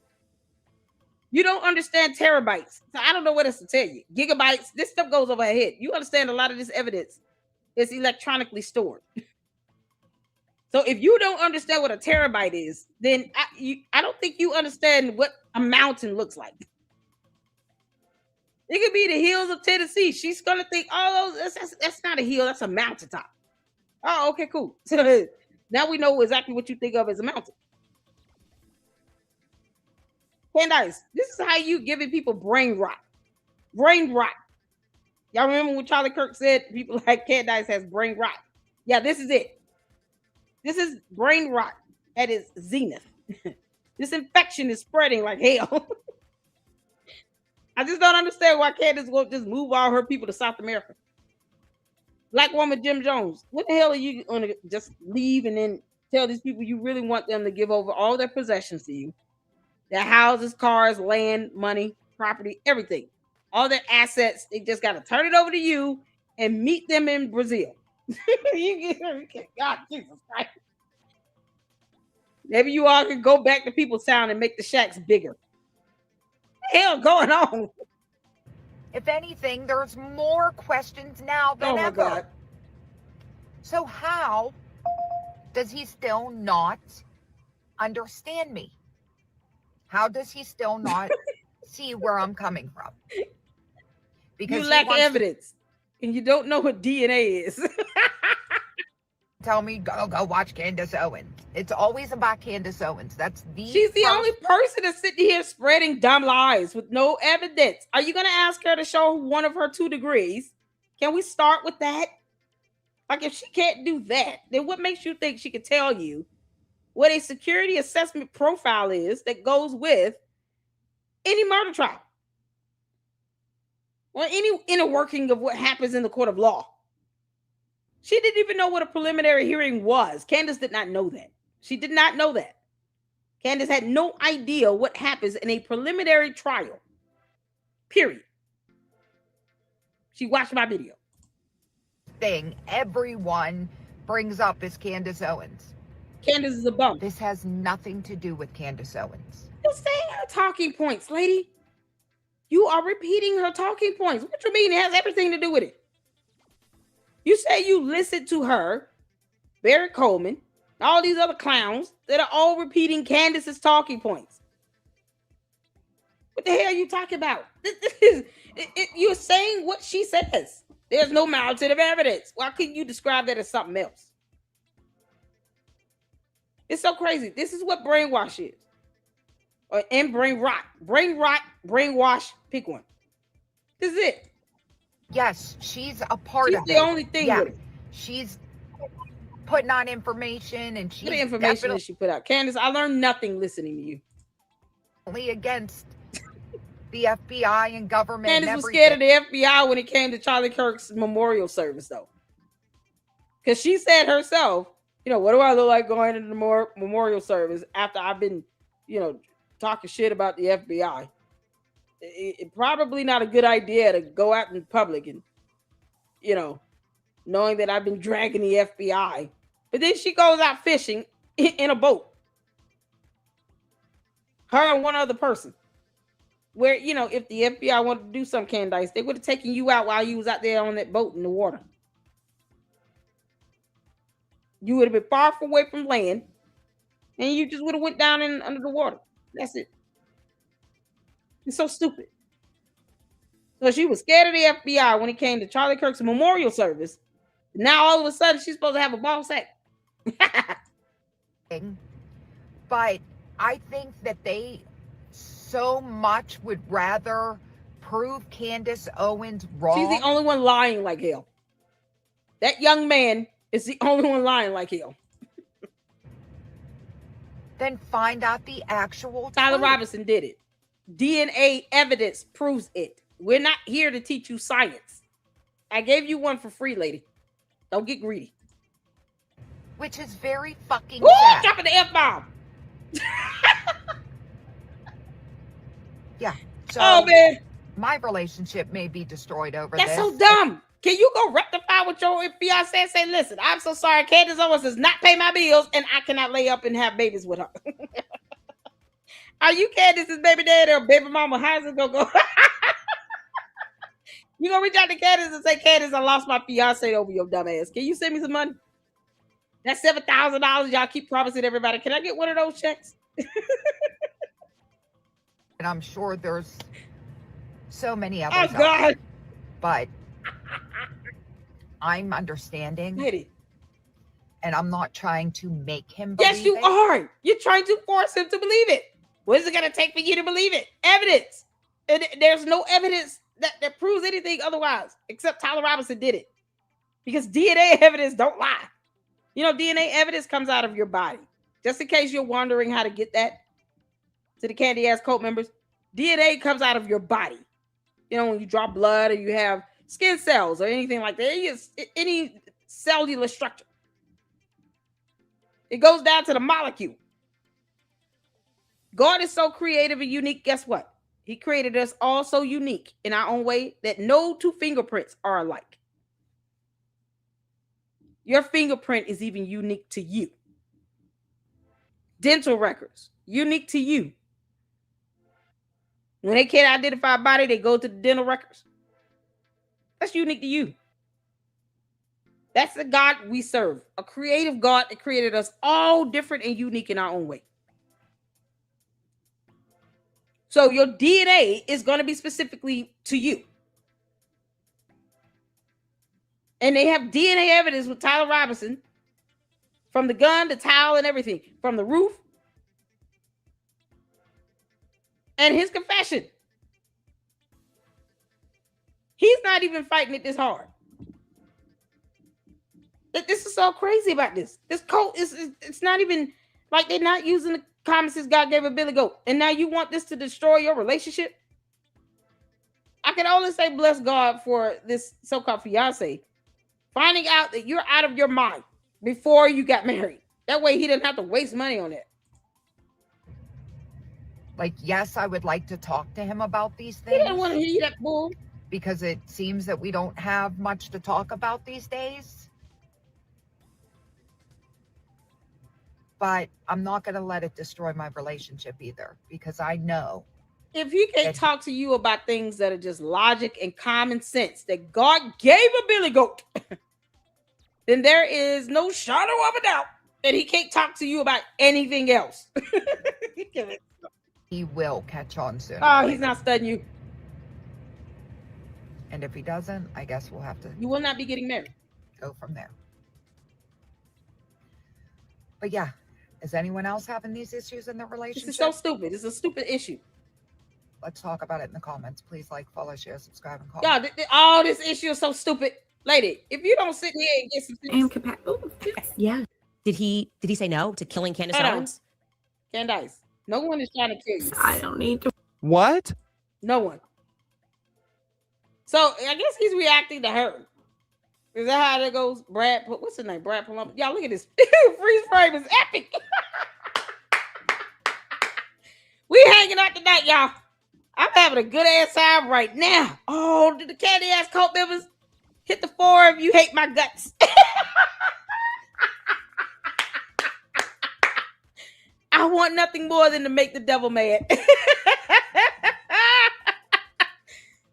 You don't understand terabytes. So I don't know what else to tell you. Gigabytes, this stuff goes over her head. You understand a lot of this evidence is electronically stored. So if you don't understand what a terabyte is, then I don't think you understand what a mountain looks like. It could be the hills of Tennessee. She's gonna think, oh, that's not a hill, that's a mountaintop. Oh, okay, cool. So now we know exactly what you think of as a mountain. Candace, this is how you giving people brain rot. Brain rot. Y'all remember when Charlie Kirk said people like Candace has brain rot? Yeah, this is it. This is brain rot at its zenith. This infection is spreading like hell. I just don't understand why Candace won't just move all her people to South America. Black woman Jim Jones, what the hell are you going to just leave and then tell these people you really want them to give over all their possessions to you? Their houses, cars, land, money, property, everything. All their assets, they just got to turn it over to you and meet them in Brazil. God, Jesus Christ. Maybe you all can go back to People's Town and make the shacks bigger. What the hell going on? If anything, there's more questions now than ever. God. So how does he still not understand me? How does he still not see where I'm coming from? Because you lack evidence and you don't know what DNA is. Tell me, go watch Candace Owens. It's always about Candace Owens. She's the only person that's sitting here spreading dumb lies with no evidence. Are you going to ask her to show one of her 2 degrees? Can we start with that? Like, if she can't do that, then what makes you think she could tell you what a security assessment profile is that goes with any murder trial or any inner working of what happens in the court of law? She didn't even know what a preliminary hearing was. Candace did not know that. She did not know that. Candace had no idea what happens in a preliminary trial. Period. She watched my video. Thing everyone brings up is Candace Owens. Candace is a bum. This has nothing to do with Candace Owens. You're saying her talking points, lady. You are repeating her talking points. What you mean it has everything to do with it? You say you listened to her, Barry Coleman, all these other clowns that are all repeating Candace's talking points. What the hell are you talking about? You're saying what she says. There's no mountain of evidence. Why couldn't you describe that as something else? It's so crazy. This is what brainwash is. And brain rot. Brain rot, brainwash, pick one. This is it. Yes, she's a part She's of the it. only thing with it. She's putting on information, and she's what information that she put out. Candace, I learned nothing listening to you. Only against the FBI and government. Candace and was scared of the FBI when it came to Charlie Kirk's memorial service, though. Because she said herself, you know, what do I look like going into the memorial service after I've been, you know, talking shit about the FBI? It probably not a good idea to go out in public and, you know, knowing that I've been dragging the FBI. But then she goes out fishing in a boat. Her and one other person. Where, you know, if the FBI wanted to do something, Candace, they would have taken you out while you was out there on that boat in the water. You would have been far away from land, and you just would have went down in under the water. That's it. It's so stupid. So she was scared of the FBI when it came to Charlie Kirk's memorial service. Now all of a sudden she's supposed to have a ball sack. But I think that they so much would rather prove Candace Owens wrong. She's the only one lying like hell. That young man is the only one lying like hell. Then find out the actual Tyler truth. Robinson did it. DNA evidence proves it. We're not here to teach you science. I gave you one for free, lady. Don't get greedy. Which is very fucking Woo! sad. Dropping the F-bomb. Yeah. So Oh, man. my relationship may be destroyed over That's this. so dumb. Can you go rectify with your fiance and say, listen, I'm so sorry. Candace Owens does not pay my bills and I cannot lay up and have babies with her. Are you Candace's baby daddy or baby mama? How's it going to go? You going to reach out to Candace and say, Candace, I lost my fiance over your dumb ass. Can you send me some money? That's $7,000 y'all keep promising everybody. Can I get one of those checks? And I'm sure there's so many others. Oh, God. But I'm understanding. Lady. And I'm not trying to make him believe Yes, you it. are. You're trying to force him to believe it. What is it going to take for you to believe it? Evidence. And there's no evidence that proves anything otherwise, except Tyler Robinson did it. Because DNA evidence don't lie. You know, DNA evidence comes out of your body. Just in case you're wondering how to get that to the Candy Ass Cult members, DNA comes out of your body. You know, when you draw blood or you have skin cells or anything like that, any cellular structure. It goes down to the molecule. God is so creative and unique. Guess what? He created us all so unique in our own way that no two fingerprints are alike. Your fingerprint is even unique to you. Dental records, unique to you. When they can't identify a body, they go to the dental records. That's unique to you. That's the God we serve, a creative God that created us all different and unique in our own way. So your DNA is going to be specifically to you. And they have DNA evidence with Tyler Robinson from the gun, the towel, and everything, from the roof, and his confession. He's not even fighting it this hard. This is so crazy about this. This cult it's not even like they're not using the common sense God gave a Billy Goat. And now you want this to destroy your relationship? I can only say bless God for this so-called fiance finding out that you're out of your mind before you got married. That way he didn't have to waste money on it. Like, yes, I would like to talk to him about these He things. didn't want to hear that bull. Because it seems that we don't have much to talk about these days. But I'm not going to let it destroy my relationship either, because I know. If he can't talk to you about things that are just logic and common sense that God gave a Billy Goat, then there is no shadow of a doubt that he can't talk to you about anything else. He will catch on soon. Oh, he's not studying you. And if he doesn't, I guess we'll have to You will not be getting married. go from there. But yeah, Is anyone else having these issues in their relationship? This is so stupid. It's a stupid issue. Let's talk about it in the comments. Please like, follow, share, subscribe, and comment. Y'all, all this issue is so stupid. Lady, if you don't sit here and get some yeah. Did he say no to killing Candace Owens? Candace, no one is trying to kill you. I don't need to. What? No one. So I guess he's reacting to her. Is that how that goes? Brad, what's his name? Brad Palumbo. Y'all look at this. Freeze frame is epic. We hanging out tonight, y'all. I'm having a good ass time right now. Oh, did the candy ass cult members hit the 4 of you hate my guts? I want nothing more than to make the devil mad.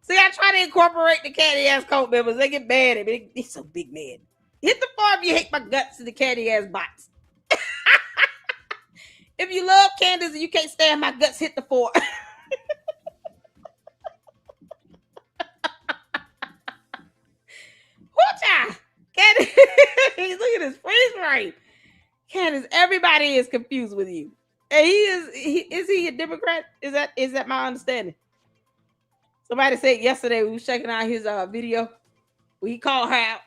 See, I try to incorporate the candy ass cult members. They get mad at me. They're so big mad. Hit the 4 of you hate my guts to the candy ass bots. If you love Candace and you can't stand my guts, hit the 4. Whoo-cha! Candace, look at this freeze frame. Candace, everybody is confused with you. And is he a Democrat? Is that my understanding? Somebody said yesterday we was checking out his video where he called her out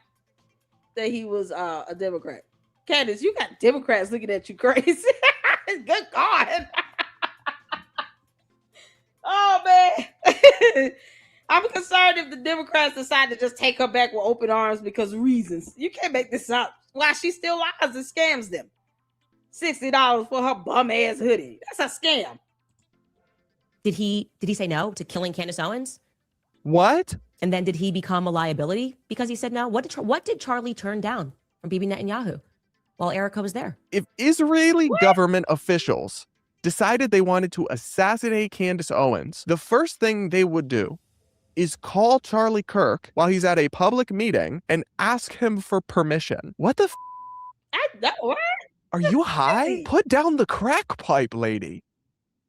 that he was a Democrat. Candace, you got Democrats looking at you crazy. Good God. Oh man. I'm concerned if the Democrats decide to just take her back with open arms because of reasons. You can't make this up. Why she still lies and scams them. $60 for her bum ass hoodie. That's a scam. Did he say no to killing Candace Owens? What? And then did he become a liability because he said no? What did Charlie turn down from Bibi Netanyahu while Erica was there? If Israeli government officials decided they wanted to assassinate Candace Owens, the first thing they would do is call Charlie Kirk while he's at a public meeting and ask him for permission. What the what? Are you high? Put down the crack pipe, lady.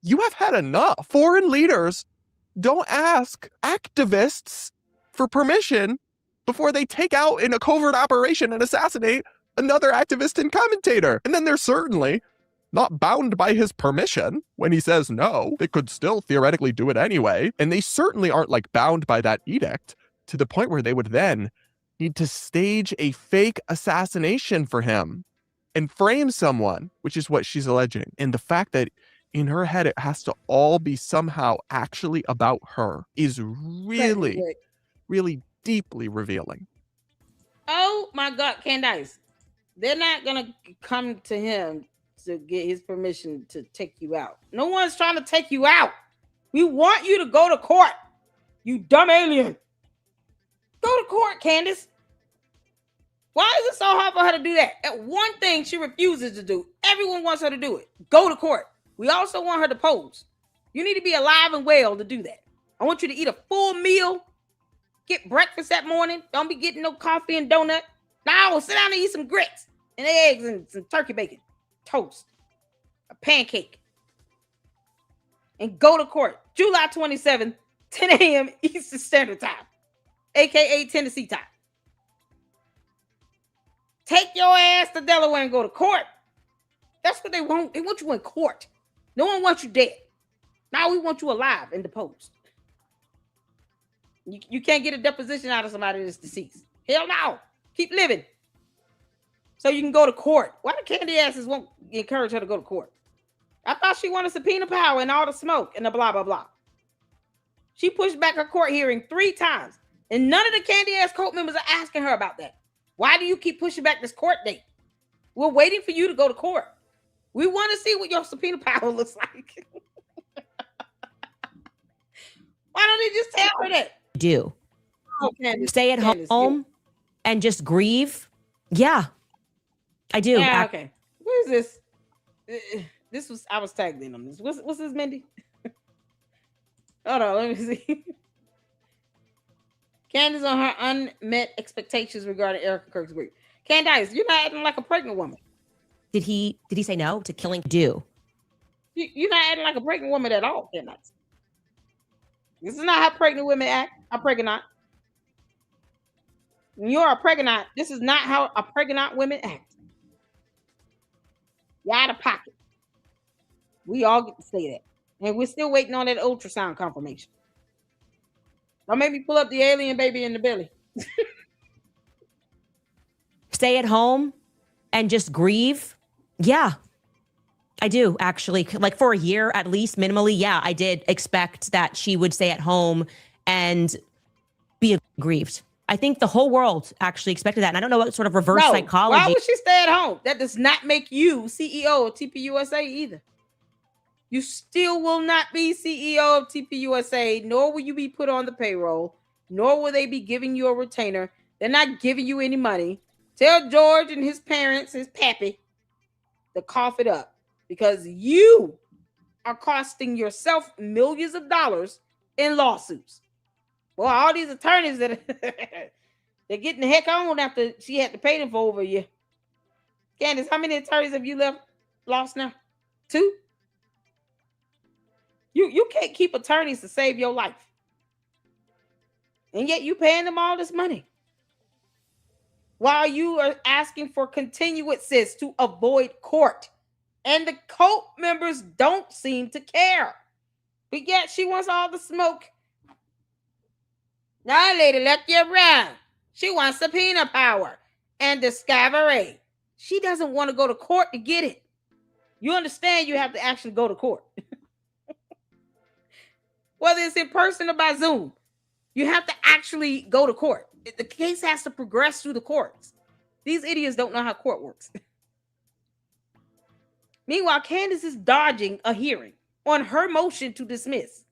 You have had enough. Foreign leaders don't ask activists for permission before they take out in a covert operation and assassinate another activist and commentator. And then they're certainly not bound by his permission when he says no. They could still theoretically do it anyway. And they certainly aren't like bound by that edict to the point where they would then need to stage a fake assassination for him and frame someone, which is what she's alleging. And the fact that in her head it has to all be somehow actually about her is really, really deeply revealing. Oh my God, Candace. They're not going to come to him to get his permission to take you out. No one's trying to take you out. We want you to go to court. You dumb alien. Go to court, Candace. Why is it so hard for her to do that? That one thing she refuses to do. Everyone wants her to do it. Go to court. We also want her to pose. You need to be alive and well to do that. I want you to eat a full meal. Get breakfast that morning. Don't be getting no coffee and donut. Now sit down and eat some grits and eggs and some turkey bacon. Toast. A pancake. And go to court. July 27th, 10 a.m. Eastern Standard Time. AKA Tennessee time. Take your ass to Delaware and go to court. That's what they want. They want you in court. No one wants you dead. Now we want you alive and deposed. You can't get a deposition out of somebody that's deceased. Hell no. Keep living. So you can go to court. Why the candy asses won't encourage her to go to court? I thought she wanted subpoena power and all the smoke and the blah, blah, blah. She pushed back her court hearing 3 times. And none of the candy ass cult members are asking her about that. Why do you keep pushing back this court date? We're waiting for you to go to court. We want to see what your subpoena power looks like. Why don't they just tell her that? Do. Oh, Candace, stay at home and just grieve. Yeah, I do. Yeah, okay. What is this? I was tagged in on this. What's this, Mindy? Hold on, let me see. Candace on her unmet expectations regarding Erica Kirk's grief. Candace, you're not acting like a pregnant woman. Did he say no to killing? Do. You're not acting like a pregnant woman at all, Candace. This is not how pregnant women act. I'm pregnant. When you're a pregnant, this is not how a pregnant women act. You're out of pocket. We all get to say that. And we're still waiting on that ultrasound confirmation. Don't make me pull up the alien baby in the belly. Stay at home and just grieve? Yeah, I do actually. Like for a year at least, minimally, yeah, I did expect that she would stay at home and be aggrieved. I think the whole world actually expected that. And I don't know what sort of reverse psychology. Why would she stay at home? That does not make you CEO of TPUSA either. You still will not be CEO of TPUSA, nor will you be put on the payroll, nor will they be giving you a retainer. They're not giving you any money. Tell George and his parents, his pappy, to cough it up because you are costing yourself millions of dollars in lawsuits. Well, all these attorneys that they're getting the heck on after she had to pay them for over a year. Candace, how many attorneys have you lost now? 2? You can't keep attorneys to save your life. And yet you paying them all this money. While you are asking for continuances to avoid court. And the cult members don't seem to care. But yet she wants all the smoke. Now, lady, let you around. She wants subpoena power and discovery. She doesn't want to go to court to get it. You understand you have to actually go to court. Whether it's in person or by Zoom, you have to actually go to court. The case has to progress through the courts. These idiots don't know how court works. Meanwhile, Candace is dodging a hearing on her motion to dismiss.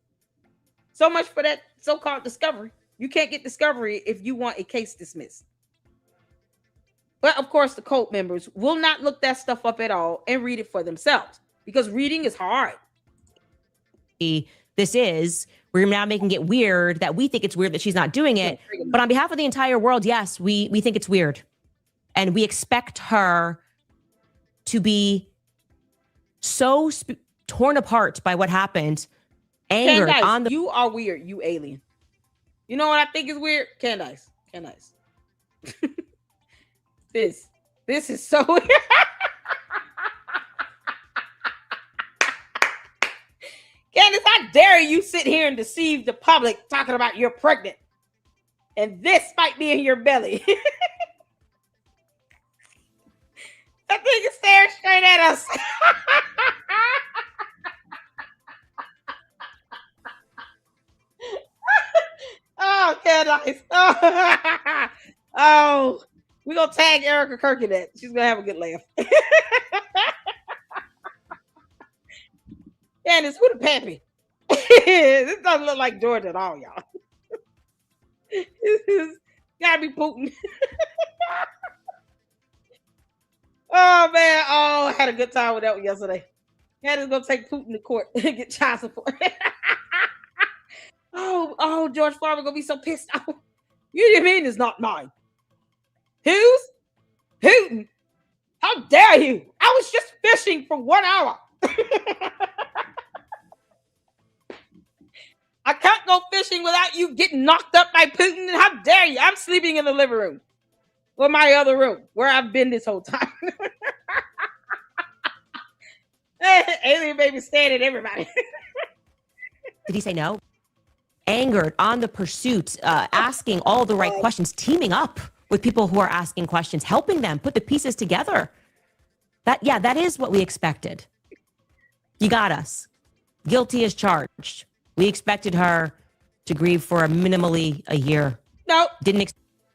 So much for that so-called discovery. You can't get discovery if you want a case dismissed. But of course, the cult members will not look that stuff up at all and read it for themselves because reading is hard. We're now making it weird that we think it's weird that she's not doing it. But on behalf of the entire world, yes, we think it's weird. And we expect her to be so torn apart by what happened. Angered Candace, on the... You are weird, you alien. You know what I think is weird? Candace. This is so weird. Candace, how dare you sit here and deceive the public talking about you're pregnant. And this might be in your belly. That thing is staring straight at us. Oh, Candace. Oh, we're going to tag Erica Kirk in that. She's going to have a good laugh. Candace, who the pappy? This doesn't look like George at all, y'all. This gotta be Putin. Oh, man. Oh, I had a good time with that one yesterday. Candace going to take Putin to court and get child support. Oh, George Farmer going to be so pissed off. You mean it's not mine? Whose? Putin. How dare you? I was just fishing for 1 hour. I can't go fishing without you getting knocked up by Putin. How dare you? I'm sleeping in the living room or my other room where I've been this whole time. Alien baby staring at everybody. Did he say no? Angered on the pursuit, asking all the right questions, teaming up with people who are asking questions, helping them put the pieces together. That is what we expected. You got us. Guilty as charged. We expected her to grieve for minimally a year. No. She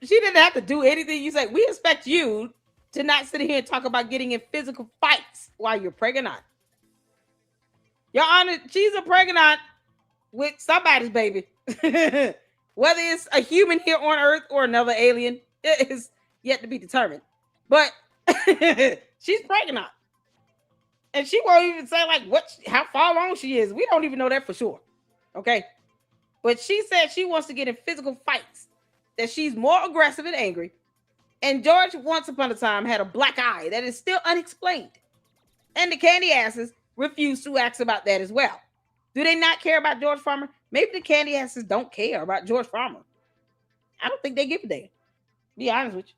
didn't have to do anything. You said, we expect you to not sit here and talk about getting in physical fights while you're pregnant. Your Honor, she's a pregnant with somebody's baby. Whether it's a human here on Earth or another alien, it is yet to be determined. But she's pregnant. And she won't even say how far along she is. We don't even know that for sure. Okay. But she said she wants to get in physical fights, that she's more aggressive and angry. And George, once upon a time, had a black eye that is still unexplained. And the candy asses refuse to ask about that as well. Do they not care about George Farmer? Maybe the candy asses don't care about George Farmer. I don't think they give a damn. Be honest with you.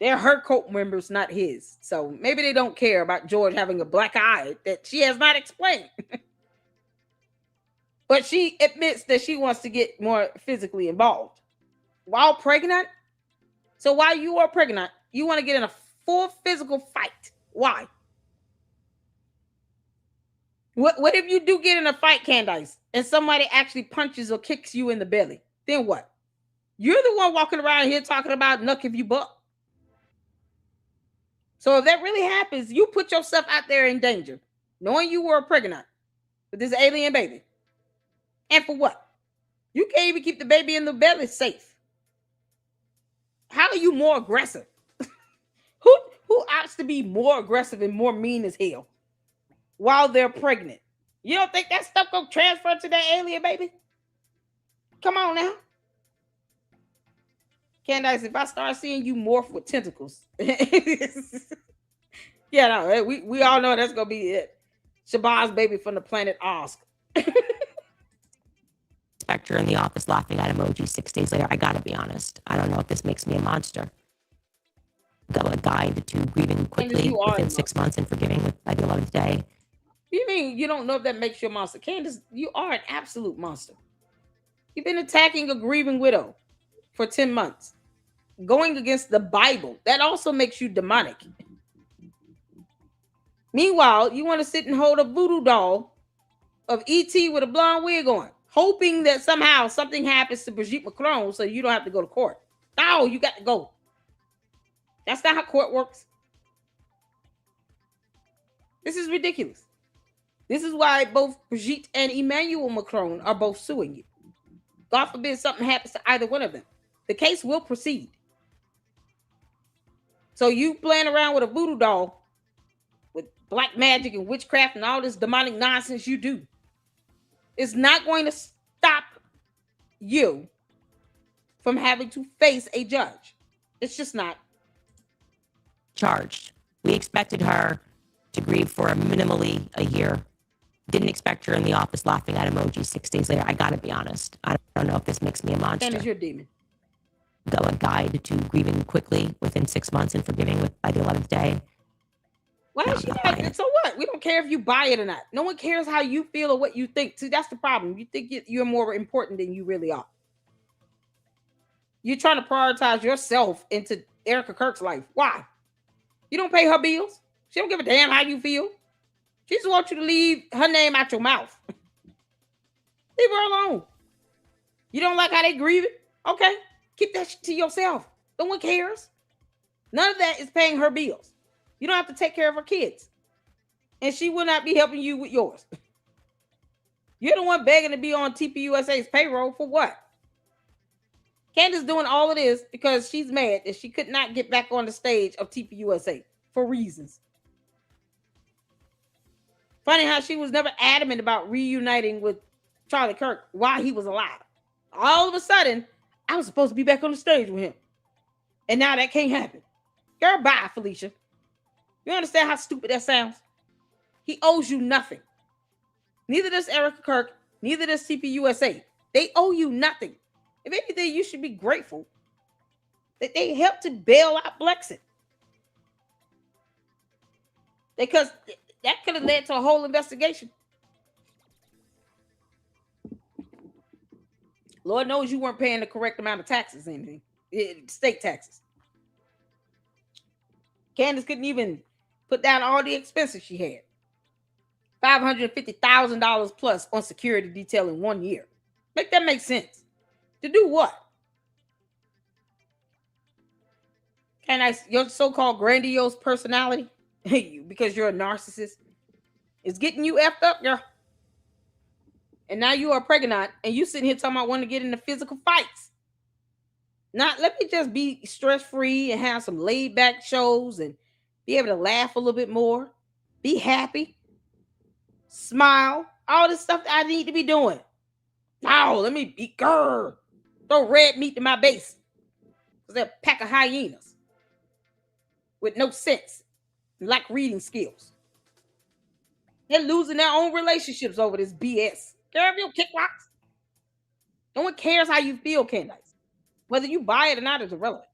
They're her cult members, not his. So maybe they don't care about George having a black eye that she has not explained. But she admits that she wants to get more physically involved while pregnant. So while you are pregnant, you want to get in a full physical fight. Why? What if you do get in a fight, Candace, and somebody actually punches or kicks you in the belly? Then what? You're the one walking around here talking about nuck if you buck. So if that really happens, you put yourself out there in danger, knowing you were pregnant with this alien baby. And for what? You can't even keep the baby in the belly safe. How are you more aggressive? Who opts to be more aggressive and more mean as hell while they're pregnant? You don't think that stuff gonna transfer to that alien baby? Come on now. Candace, if I start seeing you morph with tentacles, yeah, no, we all know that's gonna be it. Shabazz baby from the planet Osk. Spectre in the office laughing at emoji 6 days later. I gotta be honest. I don't know if this makes me a monster. Got a guide to grieving quickly within 6 months and forgiving by the 11th day. You mean you don't know if that makes you a monster? Candace, you are an absolute monster. You've been attacking a grieving widow for 10 months, going against the Bible. That also makes you demonic. Meanwhile, you want to sit and hold a voodoo doll of E.T. with a blonde wig on, hoping that somehow something happens to Brigitte Macron so you don't have to go to court. No, you got to go. That's not how court works. This is ridiculous. This is why both Brigitte and Emmanuel Macron are both suing you. God forbid something happens to either one of them. The case will proceed. So you playing around with a voodoo doll with black magic and witchcraft and all this demonic nonsense you do, it's not going to stop you from having to face a judge. It's just not. Charged. We expected her to grieve for minimally a year. Didn't expect her in the office laughing at emoji 6 days later. I gotta be honest. I don't know if this makes me a monster. Candace, you're a demon. Got a guide to grieving quickly within 6 months and forgiving by the 11th day. Why is she not? So what? We don't care if you buy it or not. No one cares how you feel or what you think. See, that's the problem. You think you're more important than you really are. You're trying to prioritize yourself into Erica Kirk's life. Why? You don't pay her bills. She don't give a damn how you feel. She just wants you to leave her name out your mouth. Leave her alone. You don't like how they grieve it? Okay. Keep that to yourself. No one cares. None of that is paying her bills. You don't have to take care of her kids. And she will not be helping you with yours. You're the one begging to be on TPUSA's payroll for what? Candace doing all of this because she's mad that she could not get back on the stage of TPUSA for reasons. Funny how she was never adamant about reuniting with Charlie Kirk while he was alive. All of a sudden, I was supposed to be back on the stage with him. And now that can't happen. Girl, bye, Felicia. You understand how stupid that sounds? He owes you nothing. Neither does Erica Kirk, neither does TPUSA. They owe you nothing. If anything, you should be grateful that they helped to bail out Blexit. Because that could have led to a whole investigation. Lord knows you weren't paying the correct amount of taxes, anything. State taxes. Candace couldn't even put down all the expenses she had. $550,000 plus on security detail in 1 year. Make that make sense. To do what? Candace, your so-called grandiose personality, because you're a narcissist, is getting you effed up, girl. And now you are pregnant and you sitting here talking about wanting to get into physical fights. Not let me just be stress-free and have some laid-back shows and be able to laugh a little bit more. Be happy. Smile. All this stuff that I need to be doing. No, let me be girl. Throw red meat to my base. Because they're a pack of hyenas. With no sense. Lack reading skills. They're losing their own relationships over this BS. Girl, you kick rocks. No one cares how you feel, Candace. Whether you buy it or not is irrelevant.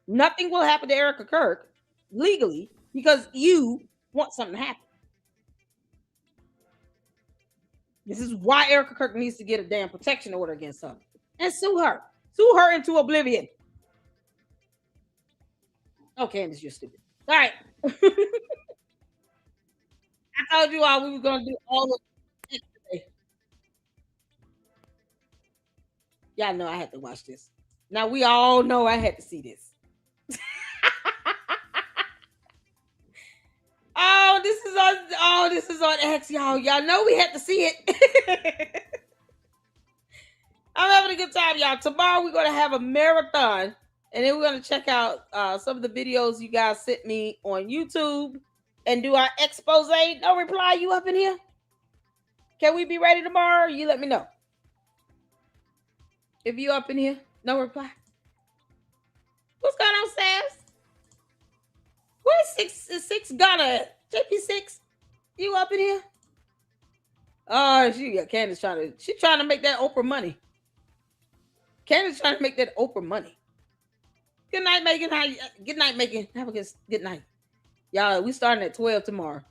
Nothing will happen to Erica Kirk legally because you want something to happen. This is why Erica Kirk needs to get a damn protection order against her and sue her. Sue her into oblivion. Oh, Candace, you're stupid. All right. I told you all we were going to do all of it today. Y'all know I had to watch this. Now, we all know I had to see this. This is on X, y'all. Y'all know we had to see it. I'm having a good time, y'all. Tomorrow we're gonna have a marathon, and then we're gonna check out some of the videos you guys sent me on YouTube and do our expose. No reply. You up in here? Can we be ready tomorrow? You let me know. If you up in here, no reply. What's going on, Sass? Where's six Ghana? JP6, you up in here? Oh, Candace she's trying to make that Oprah money. Candace trying to make that Oprah money. Good night, Megan. Good night, Megan. Have a good night. Y'all, we starting at 12 tomorrow.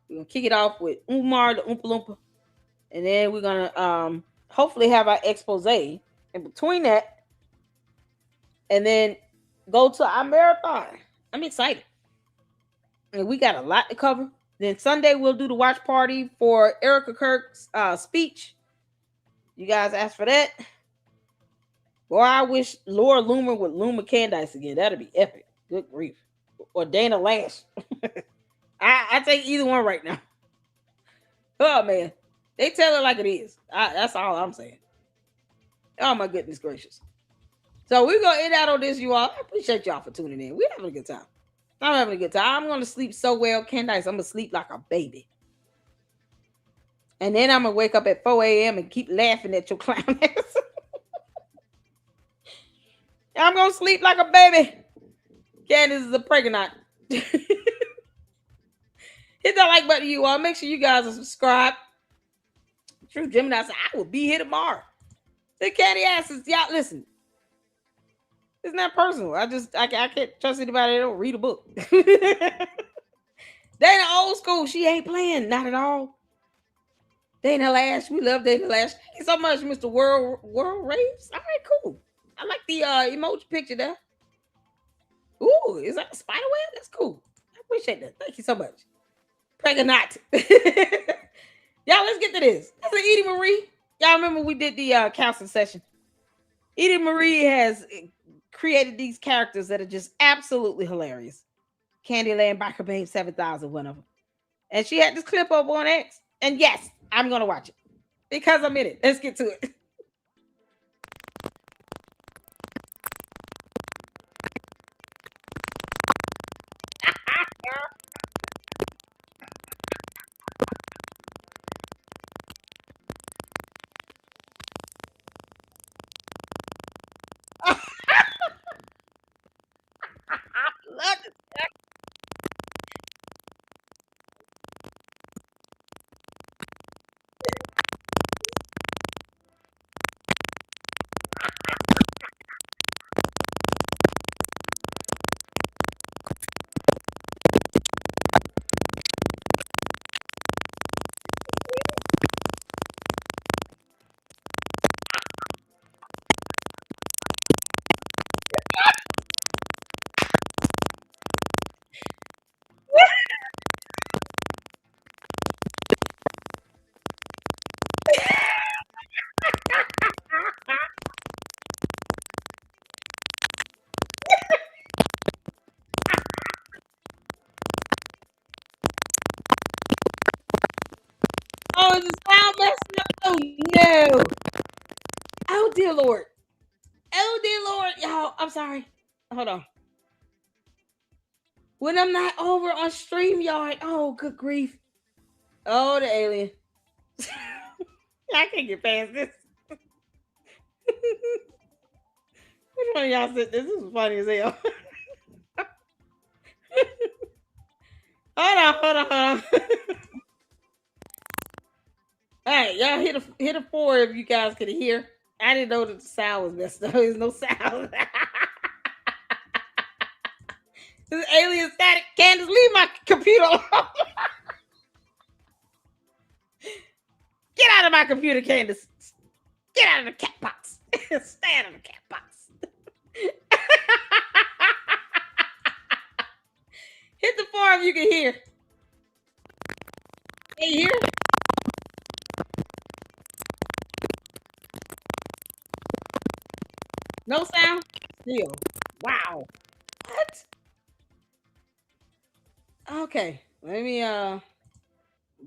We're gonna kick it off with Umar the Oompa Loompa. And then we're gonna hopefully have our expose in between that. And then go to our marathon. I'm excited. And we got a lot to cover. Then Sunday we'll do the watch party for Erica Kirk's speech. You guys asked for that. Boy, I wish Laura Loomer would Loomer Candace again. That'd be epic. Good grief. Or Dana Lash. I take either one right now. Oh man, they tell it like it is. That's all I'm saying. Oh my goodness gracious. So we're gonna end out on this, you all. I appreciate y'all for tuning in. We're having a good time. I'm having a good time. I'm gonna sleep so well, Candace. I'm gonna sleep like a baby. And then I'm gonna wake up at 4 a.m. and keep laughing at your clown ass. I'm gonna sleep like a baby. Candace is a pregnant. Hit that like button, you all. Make sure you guys are subscribed. True Gemini said, I will be here tomorrow. The Candy asses, y'all listen. It's not personal. I can't trust anybody that don't read a book. They in the old school. She ain't playing. Not at all. Dana Lash. We love Dana Lash. Thank you so much, Mr. World Raves. All right, cool. I like the emoji picture there. Ooh, is that a spider web? That's cool. I appreciate that. Thank you so much. Pregnant. Y'all, let's get to this. That's an Edie Marie. Y'all remember we did the counseling session. Edie Marie has created these characters that are just absolutely hilarious. Candyland, Biker Babe 7000, one of them. And she had this clip up on X. And yes, I'm going to watch it because I'm in it. Let's get to it. Oh, is the sound messed up? Oh, no. Oh, dear Lord. Oh, dear Lord. Y'all, I'm sorry. Hold on. When I'm not over on StreamYard. Oh, good grief. Oh, the alien. I can't get past this. Which one of y'all said this? This is funny as hell. Hold on. All right, y'all hit a 4 if you guys could hear. I didn't know that the sound was messed up. There's no sound. This alien static. Candace, leave my computer alone. Get out of my computer, Candace. Get out of the cat box. Stay out of the cat box. Hit the forum if you can hear. Can you hear? No sound? Still. Wow. What? Okay. Let me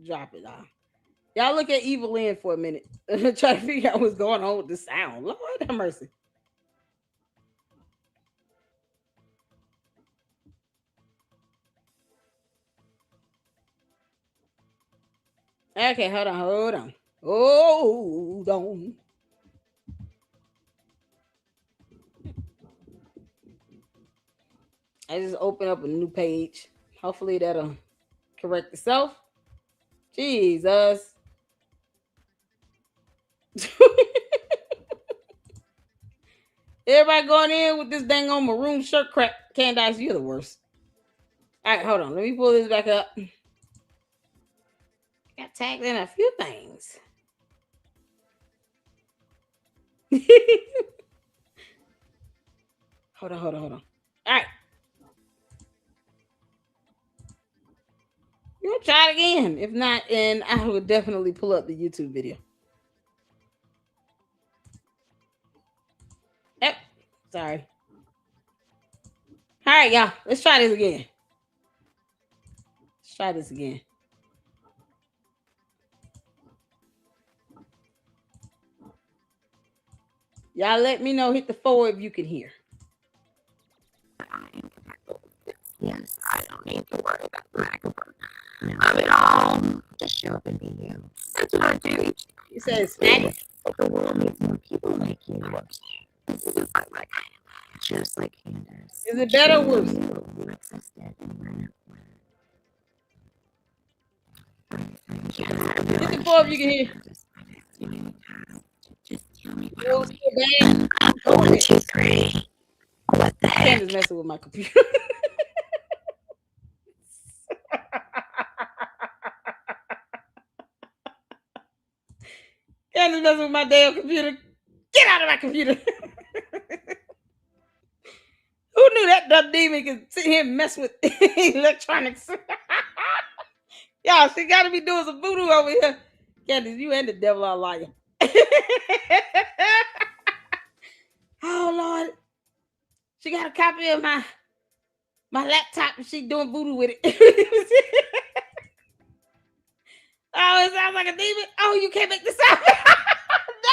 drop it off. Y'all look at Evelyn for a minute. Try to figure out what's going on with the sound. Lord have mercy. Okay, hold on. Hold on. I just open up a new page. Hopefully that'll correct itself. Jesus. Everybody going in with this dang on maroon shirt crap. Candace, you're the worst. All right, hold on. Let me pull this back up. Got tagged in a few things. Hold on. All right. We'll try it again. If not, then I will definitely pull up the YouTube video. Yep. Sorry. All right, y'all. Let's try this again. Y'all let me know. Hit the 4 if you can hear. Yes, I don't need to worry about the microphone. Of it all, just show up and be you. That's what I do. You said it's static. If the world needs more people like you, this is what like just like Candace. Is it better or worse? You existed and ran Hit the 4 if you can hear. Just tell me what was so bad. 1, 2, 3. What the heck? Candace messing with my computer. Candace messing with my damn computer. Get out of my computer. Who knew that dumb demon could sit here and mess with electronics? Y'all, she got to be doing some voodoo over here. Candace, you and the devil are lying. Oh, Lord. She got a copy of my laptop and she doing voodoo with it. Oh, it sounds like a demon. Oh, you can't make this up. No.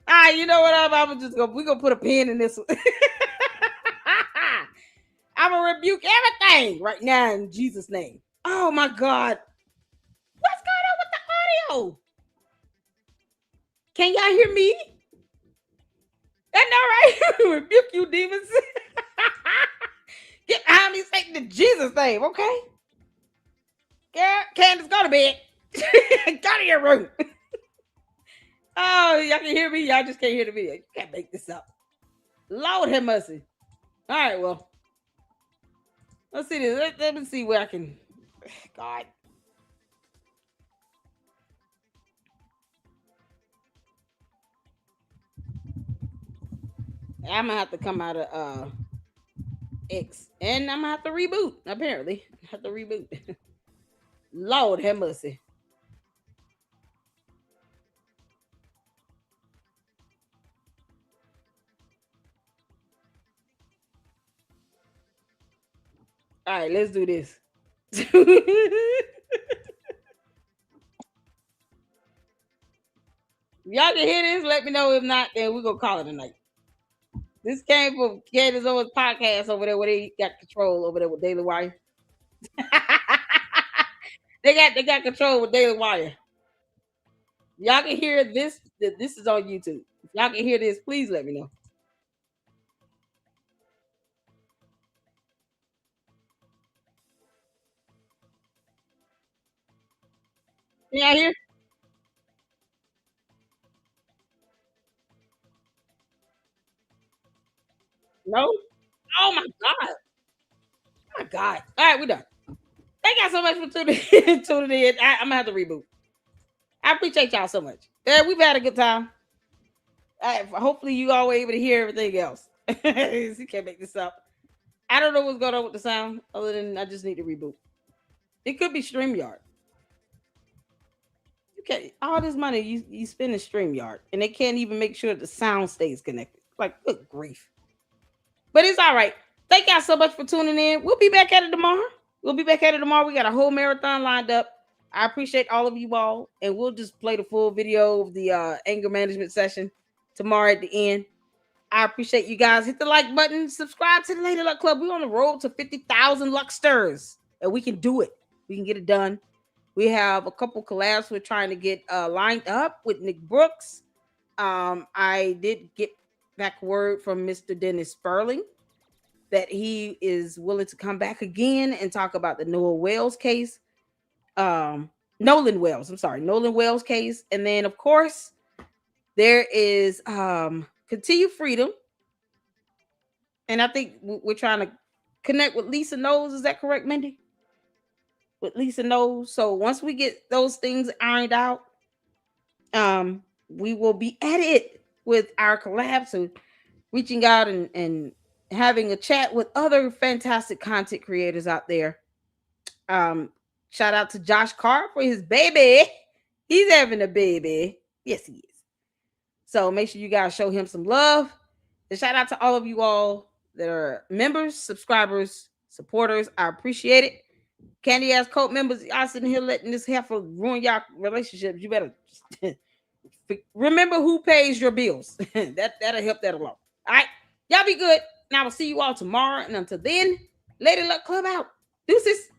All right, you know what? I'm just we're gonna put a pin in this one. I'm gonna rebuke everything right now in Jesus' name. Oh my God. What's going on with the audio? Can y'all hear me? That's all right. Rebuke you, demons. Get behind me, Satan, in Jesus' name, okay? Candace, go to bed. Go to your room. Oh, y'all can hear me. Y'all just can't hear the video. You can't make this up. Lord have mercy. All right, well. Let's see this. Let me see where I can. God. I'm gonna have to come out of X, and I'm gonna have to reboot. Apparently, I have to reboot. Lord have mercy. All right, let's do this. Y'all can hear this? Let me know. If not, then we're gonna call it a night. This came from Candace Owens podcast over there where they got control over there with Daily Wire. they got control with Daily Wire. Y'all can hear this. This is on YouTube. If y'all can hear this, please let me know. Can y'all hear? God. All right, we're done. Thank y'all so much for tuning in. I'm gonna have to reboot. I appreciate y'all so much. We've had a good time. Hopefully you all were able to hear everything else. You can't make this up. I don't know what's going on with the sound, other than I just need to reboot. It could be StreamYard. Okay, all this money you spend in StreamYard, and they can't even make sure the sound stays connected. Like, good grief. But it's all right. Thank y'all so much for tuning in. We'll be back at it tomorrow. We got a whole marathon lined up. I appreciate all of you all, and we'll just play the full video of the anger management session tomorrow at the end. I appreciate you guys. Hit the like button. Subscribe to the Lady Luck Club. We're on the road to 50,000 Lucksters, and we can do it. We can get it done. We have a couple collabs we're trying to get lined up with Nick Brooks. I did get back word from Mr. Dennis Sperling that he is willing to come back again and talk about the Nolan Wells case. Nolan Wells case. And then, of course, there is Continue Freedom. And I think we're trying to connect with Lisa Knowles. Is that correct, Mindy? With Lisa Knowles. So once we get those things ironed out, we will be at it with our collabs and reaching out and having a chat with other fantastic content creators out there. Shout out to Josh Carr for his baby. He's having a baby. Yes, he is. So make sure you guys show him some love. And shout out to all of you all that are members, subscribers, supporters. I appreciate it. Candy ass cult members, y'all sitting here letting this heifer ruin y'all relationships. You better remember who pays your bills. That'll help that along. All right. Y'all be good. And I will see you all tomorrow. And until then, Lady Luck Club out. Deuces.